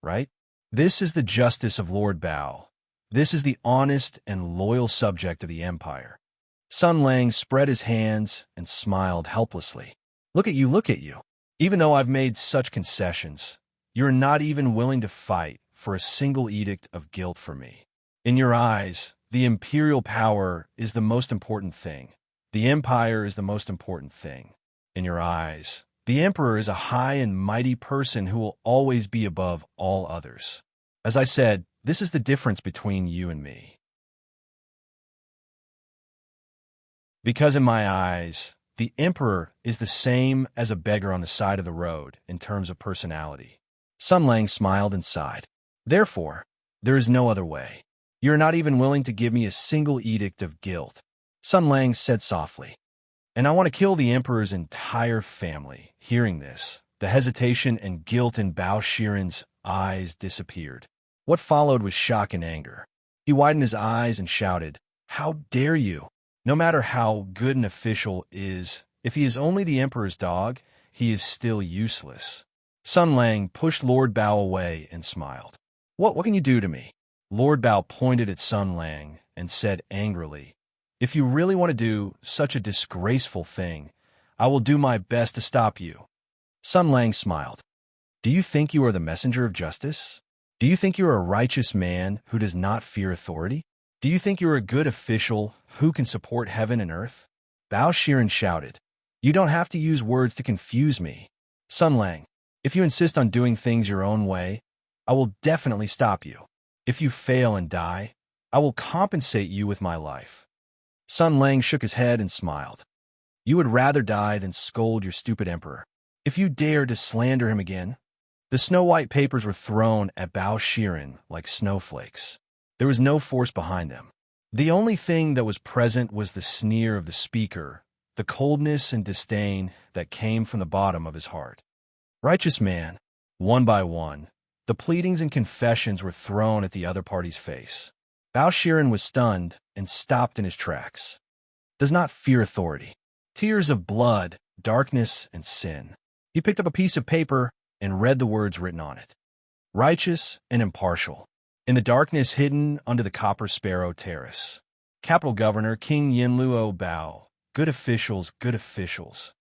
right? This is the justice of Lord Bao. This is the honest and loyal subject of the empire. Sun Lang spread his hands and smiled helplessly. Look at you, look at you. Even though I've made such concessions, you're not even willing to fight for a single edict of guilt for me. In your eyes, the imperial power is the most important thing. The empire is the most important thing. In your eyes, the emperor is a high and mighty person who will always be above all others. As I said, this is the difference between you and me. Because in my eyes, the emperor is the same as a beggar on the side of the road in terms of personality. Sun Lang smiled and sighed. Therefore, there is no other way. You are not even willing to give me a single edict of guilt. Sun Lang said softly. And I want to kill the emperor's entire family. Hearing this, the hesitation and guilt in Bao Shiren's eyes disappeared. What followed was shock and anger. He widened his eyes and shouted, "How dare you? No matter how good an official is, if he is only the emperor's dog, he is still useless." Sun Lang pushed Lord Bao away and smiled. What can you do to me?" Lord Bao pointed at Sun Lang and said angrily, "If you really want to do such a disgraceful thing, I will do my best to stop you." Sun Lang smiled. "Do you think you are the messenger of justice? Do you think you are a righteous man who does not fear authority? Do you think you are a good official who can support heaven and earth?" Bao Shiren shouted, "You don't have to use words to confuse me. Sun Lang, if you insist on doing things your own way, I will definitely stop you. If you fail and die, I will compensate you with my life." Sun Lang shook his head and smiled. "You would rather die than scold your stupid emperor. If you dare to slander him again..." The snow-white papers were thrown at Bao Shiren like snowflakes. There was no force behind them. The only thing that was present was the sneer of the speaker, the coldness and disdain that came from the bottom of his heart. Righteous man, one by one, the pleadings and confessions were thrown at the other party's face. Bao Shiren was stunned and stopped in his tracks. Does not fear authority. Tears of blood, darkness, and sin. He picked up a piece of paper and read the words written on it. Righteous and impartial. In the darkness hidden under the Copper Sparrow Terrace. Capital Governor King Yinluo Bao. Good officials, good officials.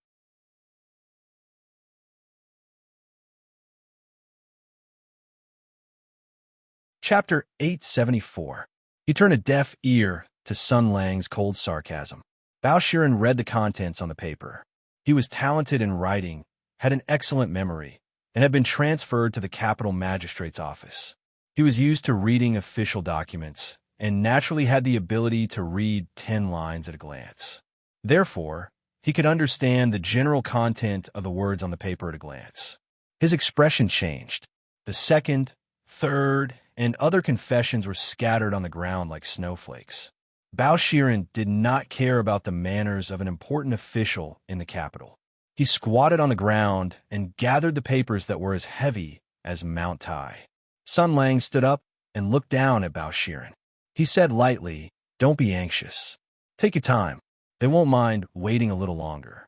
Chapter 874. He turned a deaf ear to Sun Lang's cold sarcasm. Bao Shiren read the contents on the paper. He was talented in writing, had an excellent memory, and had been transferred to the capital magistrate's office. He was used to reading official documents, and naturally had the ability to read 10 lines at a glance. Therefore, he could understand the general content of the words on the paper at a glance. His expression changed. The second, third, and other confessions were scattered on the ground like snowflakes. Bao Shiren did not care about the manners of an important official in the capital. He squatted on the ground and gathered the papers that were as heavy as Mount Tai. Sun Lang stood up and looked down at Bao Shiren. He said lightly, "Don't be anxious. Take your time. They won't mind waiting a little longer."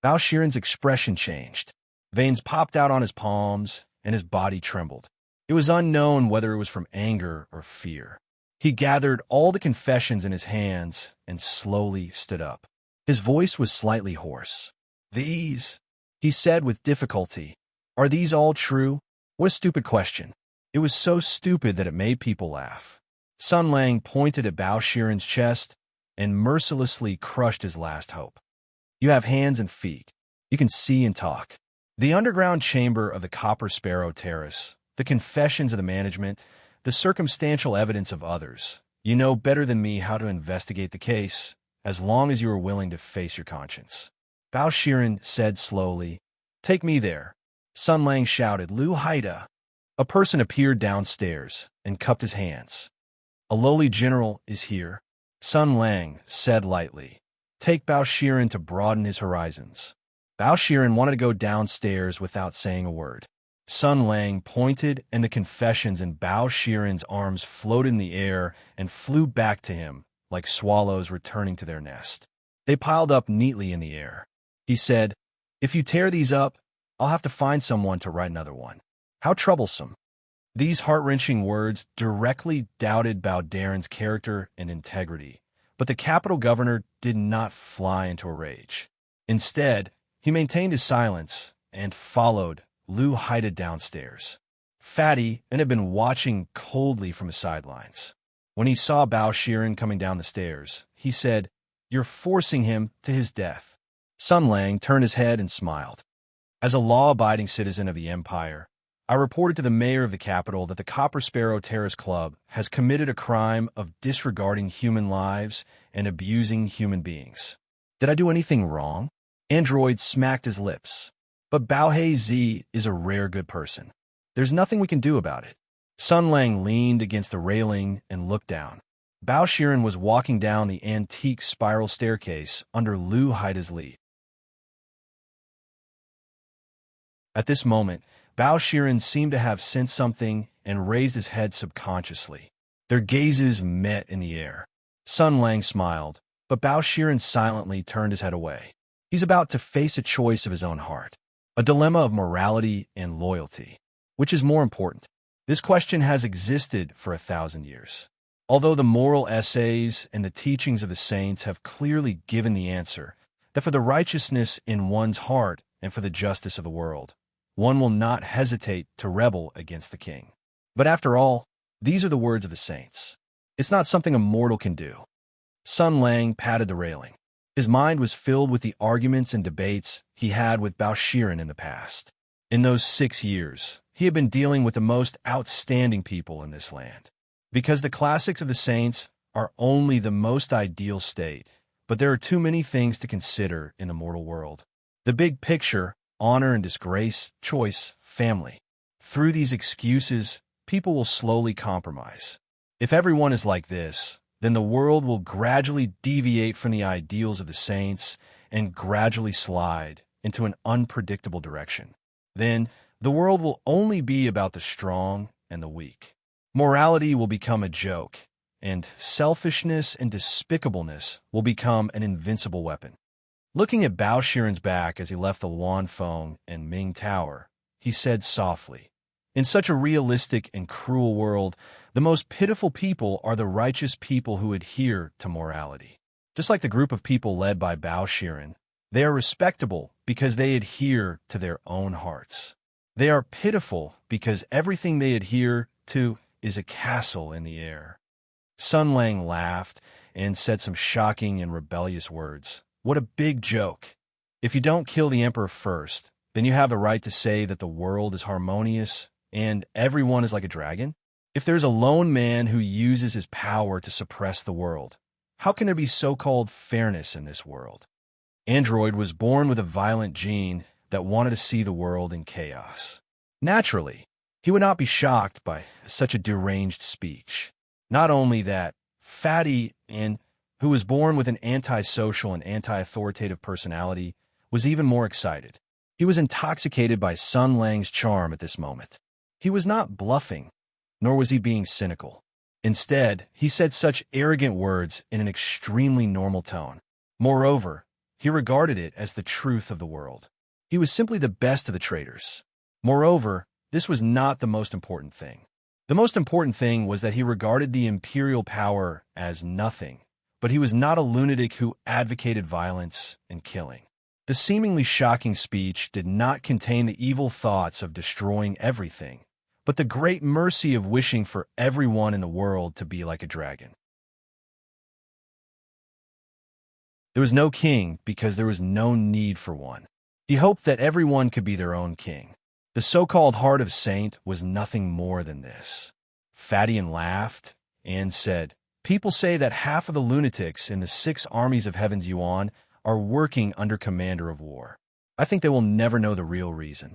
Bao Shiren's expression changed. Veins popped out on his palms, and his body trembled. It was unknown whether it was from anger or fear. He gathered all the confessions in his hands and slowly stood up. His voice was slightly hoarse. "These," he said with difficulty, "are these all true?" What a stupid question. It was so stupid that it made people laugh. Sun Lang pointed at Bao Shiren's chest and mercilessly crushed his last hope. "You have hands and feet. You can see and talk." The underground chamber of the Copper Sparrow Terrace, the confessions of the management, the circumstantial evidence of others. You know better than me how to investigate the case, as long as you are willing to face your conscience. Bao Shiren said slowly. Take me there. Sun Lang shouted, Lu Haida. A person appeared downstairs and cupped his hands. A lowly general is here, Sun Lang said lightly. Take Bao Shiren to broaden his horizons. Bao Shiren wanted to go downstairs without saying a word. Sun Lang pointed, and the confessions in Bao Shiren's arms floated in the air and flew back to him like swallows returning to their nest. They piled up neatly in the air. He said, If you tear these up, I'll have to find someone to write another one. How troublesome. These heart-wrenching words directly doubted Bao Daren's character and integrity, but the capital governor did not fly into a rage. Instead, he maintained his silence and followed Lu Haida downstairs. Fatty and had been watching coldly from the sidelines. When he saw Bao Shiren coming down the stairs, he said, You're forcing him to his death. Sun Lang turned his head and smiled. As a law-abiding citizen of the Empire, I reported to the mayor of the capital that the Copper Sparrow Terrace Club has committed a crime of disregarding human lives and abusing human beings. Did I do anything wrong? Android smacked his lips. But Bao He Zi is a rare good person. There's nothing we can do about it. Sun Lang leaned against the railing and looked down. Bao Shiren was walking down the antique spiral staircase under Lu Haida's lead. At this moment, Bao Shiren seemed to have sensed something and raised his head subconsciously. Their gazes met in the air. Sun Lang smiled, but Bao Shiren silently turned his head away. He's about to face a choice of his own heart, a dilemma of morality and loyalty. Which is more important? This question has existed for 1,000 years. Although the moral essays and the teachings of the saints have clearly given the answer, that for the righteousness in one's heart and for the justice of the world, one will not hesitate to rebel against the king. But after all, these are the words of the saints. It's not something a mortal can do. Sun Lang patted the railing. His mind was filled with the arguments and debates he had with Bao Shiren in the past. In those 6 years, he had been dealing with the most outstanding people in this land. Because the classics of the saints are only the most ideal state, but there are too many things to consider in the mortal world. The big picture, honor and disgrace, choice, family. Through these excuses, people will slowly compromise. If everyone is like this, then the world will gradually deviate from the ideals of the saints and gradually slide into an unpredictable direction. Then, the world will only be about the strong and the weak. Morality will become a joke, and selfishness and despicableness will become an invincible weapon. Looking at Bao Shiren's back as he left the Luan Feng and Ming Tower, he said softly, In such a realistic and cruel world, the most pitiful people are the righteous people who adhere to morality. Just like the group of people led by Bao Shiren, they are respectable because they adhere to their own hearts. They are pitiful because everything they adhere to is a castle in the air. Sun Lang laughed and said some shocking and rebellious words. What a big joke. If you don't kill the emperor first, then you have the right to say that the world is harmonious and everyone is like a dragon? If there's a lone man who uses his power to suppress the world, how can there be so-called fairness in this world? Android was born with a violent gene that wanted to see the world in chaos. Naturally, he would not be shocked by such a deranged speech. Not only that, Fatty, who was born with an antisocial and anti-authoritative personality, was even more excited. He was intoxicated by Sun Lang's charm at this moment. He was not bluffing, nor was he being cynical. Instead, he said such arrogant words in an extremely normal tone. Moreover, he regarded it as the truth of the world. He was simply the best of the traitors. Moreover, this was not the most important thing. The most important thing was that he regarded the imperial power as nothing, but he was not a lunatic who advocated violence and killing. The seemingly shocking speech did not contain the evil thoughts of destroying everything, but the great mercy of wishing for everyone in the world to be like a dragon. There was no king because there was no need for one. He hoped that everyone could be their own king. The so-called heart of saint was nothing more than this. Fadian laughed and said, People say that half of the lunatics in the 6 armies of Heaven's Yuan are working under commander of war. I think they will never know the real reason.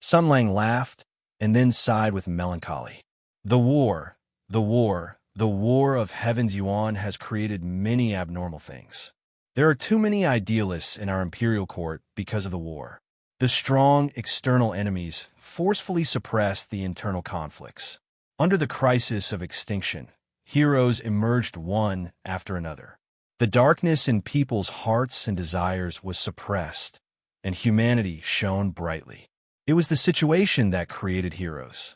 Sun Lang laughed and then sighed with melancholy. The war, the war, the war of Heaven's Yuan has created many abnormal things. There are too many idealists in our imperial court because of the war. The strong external enemies forcefully suppress the internal conflicts. Under the crisis of extinction, heroes emerged one after another. The darkness in people's hearts and desires was suppressed, and humanity shone brightly. It was the situation that created heroes.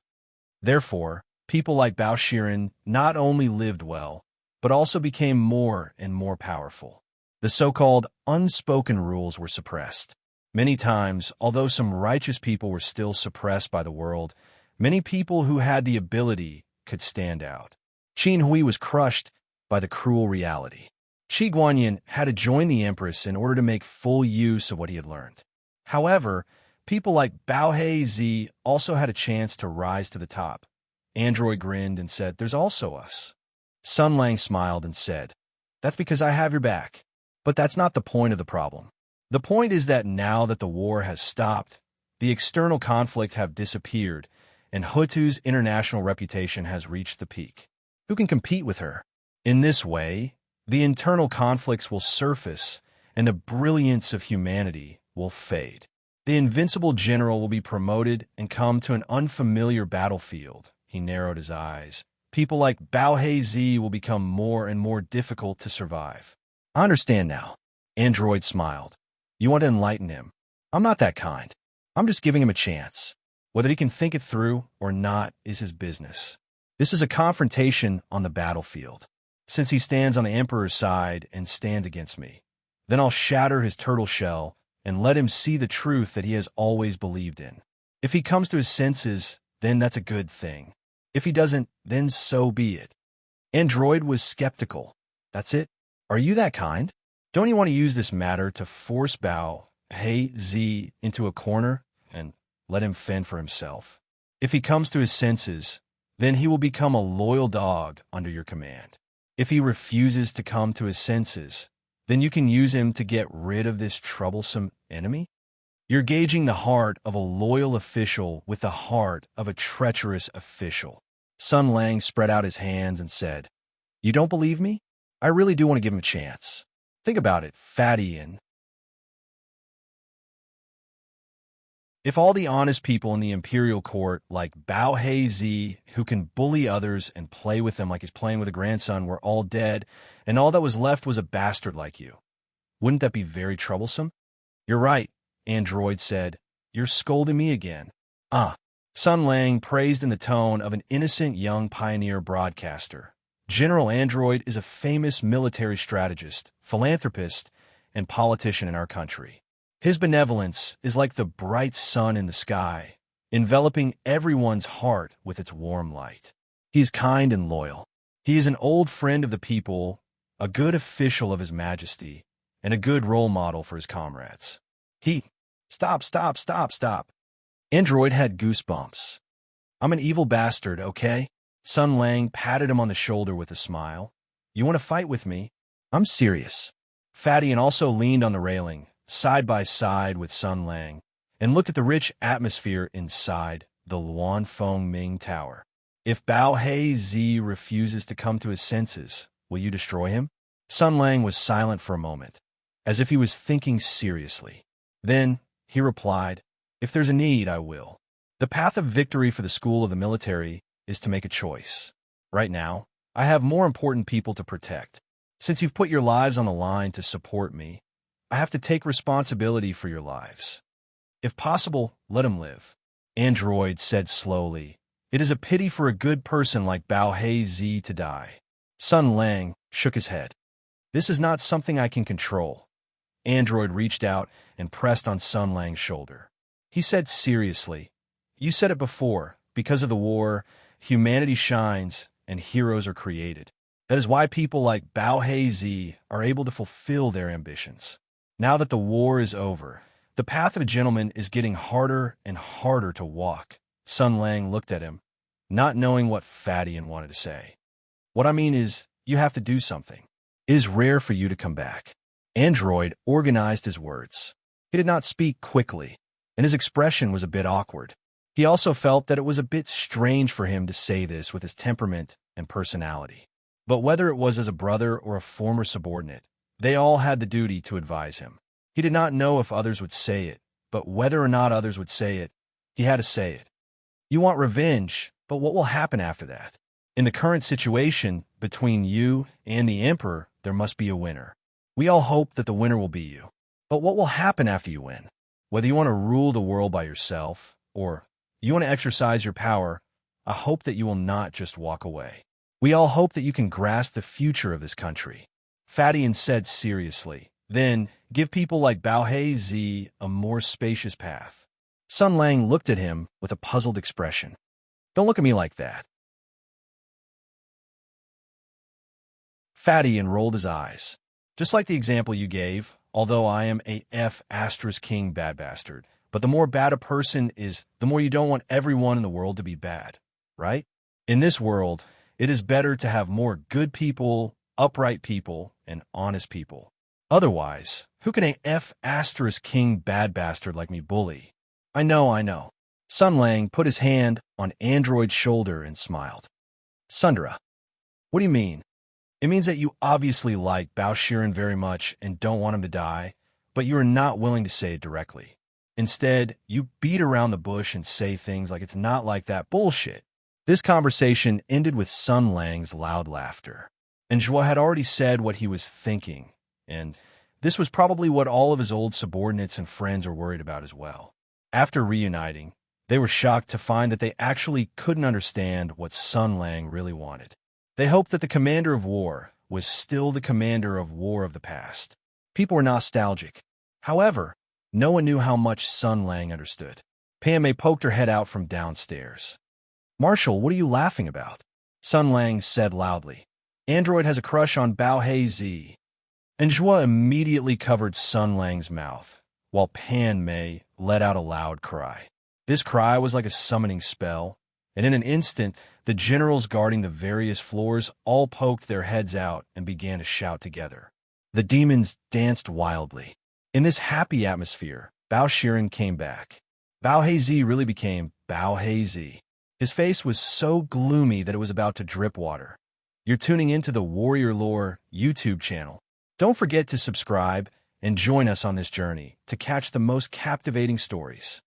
Therefore, people like Bao Shiren not only lived well, but also became more and more powerful. The so-called unspoken rules were suppressed. Many times, although some righteous people were still suppressed by the world, many people who had the ability could stand out. Qin Hui was crushed by the cruel reality. Shi Guanyin had to join the Empress in order to make full use of what he had learned. However, people like Bao Hei also had a chance to rise to the top. Android grinned and said, "There's also us." Sun Lang smiled and said, "That's because I have your back." But that's not the point of the problem. The point is that now that the war has stopped, the external conflict have disappeared, and Hutu's international reputation has reached the peak. Who can compete with her? In this way, the internal conflicts will surface, and the brilliance of humanity will fade. The invincible general will be promoted and come to an unfamiliar battlefield. He narrowed his eyes. People like Bao Hei will become more and more difficult to survive. I understand now. Android smiled. You want to enlighten him. I'm not that kind. I'm just giving him a chance. Whether he can think it through or not is his business. This is a confrontation on the battlefield. Since he stands on the Emperor's side and stands against me, then I'll shatter his turtle shell and let him see the truth that he has always believed in. If he comes to his senses, then that's a good thing. If he doesn't, then so be it. Android was skeptical. That's it? Are you that kind? Don't you want to use this matter to force Bao Hei into a corner and let him fend for himself? If he comes to his senses, then he will become a loyal dog under your command. If he refuses to come to his senses, then you can use him to get rid of this troublesome enemy? You're gauging the heart of a loyal official with the heart of a treacherous official. Sun Lang spread out his hands and said, "You don't believe me? I really do want to give him a chance. Think about it, fatty and..." If all the honest people in the imperial court, like Bao Hei who can bully others and play with them like he's playing with a grandson, were all dead, and all that was left was a bastard like you, wouldn't that be very troublesome? You're right, Android said. You're scolding me again. Sun Lang praised in the tone of an innocent young pioneer broadcaster. General Android is a famous military strategist, philanthropist, and politician in our country. His benevolence is like the bright sun in the sky, enveloping everyone's heart with its warm light. He is kind and loyal. He is an old friend of the people, a good official of His Majesty, and a good role model for his comrades. Stop. Android had goosebumps. I'm an evil bastard, okay? Sun Lang patted him on the shoulder with a smile. You want to fight with me? I'm serious. Fatty and also leaned on the railing, side by side with Sun Lang, and looked at the rich atmosphere inside the Luan Feng Ming Tower. If Bao Hei refuses to come to his senses, will you destroy him? Sun Lang was silent for a moment, as if he was thinking seriously. Then he replied, "If there's a need, I will." The path of victory for the school of the military is to make a choice. Right now, I have more important people to protect. Since you've put your lives on the line to support me, I have to take responsibility for your lives. If possible, let him live. Android said slowly, "It is a pity for a good person like Bao Hei to die." Sun Lang shook his head. "This is not something I can control." Android reached out and pressed on Sun Lang's shoulder. He said seriously, "You said it before, because of the war, humanity shines and heroes are created. That is why people like Bao Hei are able to fulfill their ambitions. Now that the war is over, the path of a gentleman is getting harder and harder to walk." Sun Lang looked at him, not knowing what Fadian wanted to say. "What I mean is, you have to do something. It is rare for you to come back. Android organized his words. He did not speak quickly, and his expression was a bit awkward. He also felt that it was a bit strange for him to say this with his temperament and personality. But whether it was as a brother or a former subordinate, they all had the duty to advise him. He did not know if others would say it, but whether or not others would say it, he had to say it. You want revenge, but what will happen after that? In the current situation between you and the Emperor, there must be a winner. We all hope that the winner will be you. But what will happen after you win? Whether you want to rule the world by yourself, or you want to exercise your power, I hope that you will not just walk away. We all hope that you can grasp the future of this country. Fadian said seriously. Then, give people like Bao He a more spacious path. Sun Lang looked at him with a puzzled expression. Don't look at me like that. Fadian rolled his eyes. Just like the example you gave, although I am a *king bad bastard, but the more bad a person is, the more you don't want everyone in the world to be bad, right? In this world, it is better to have more good people, upright people, and honest people. Otherwise, who can a *king bad bastard like me bully? I know. Sun Lang put his hand on Android's shoulder and smiled. Sundara, what do you mean? It means that you obviously like Bao Shiren very much and don't want him to die, but you are not willing to say it directly. Instead, you beat around the bush and say things like it's not like that bullshit. This conversation ended with Sun Lang's loud laughter. And Zhua had already said what he was thinking, and this was probably what all of his old subordinates and friends were worried about as well. After reuniting, they were shocked to find that they actually couldn't understand what Sun Lang really wanted. They hoped that the commander of war was still the commander of war of the past. People were nostalgic. However, no one knew how much Sun Lang understood. Pame poked her head out from downstairs. Marshal, what are you laughing about? Sun Lang said loudly. Android has a crush on Bao He. And Zhua immediately covered Sun Lang's mouth, while Pan Mei let out a loud cry. This cry was like a summoning spell, and in an instant, the generals guarding the various floors all poked their heads out and began to shout together. The demons danced wildly. In this happy atmosphere, Bao Shiren came back. Bao He really became Bao He. His face was so gloomy that it was about to drip water. You're tuning into the Warrior Lore YouTube channel. Don't forget to subscribe and join us on this journey to catch the most captivating stories.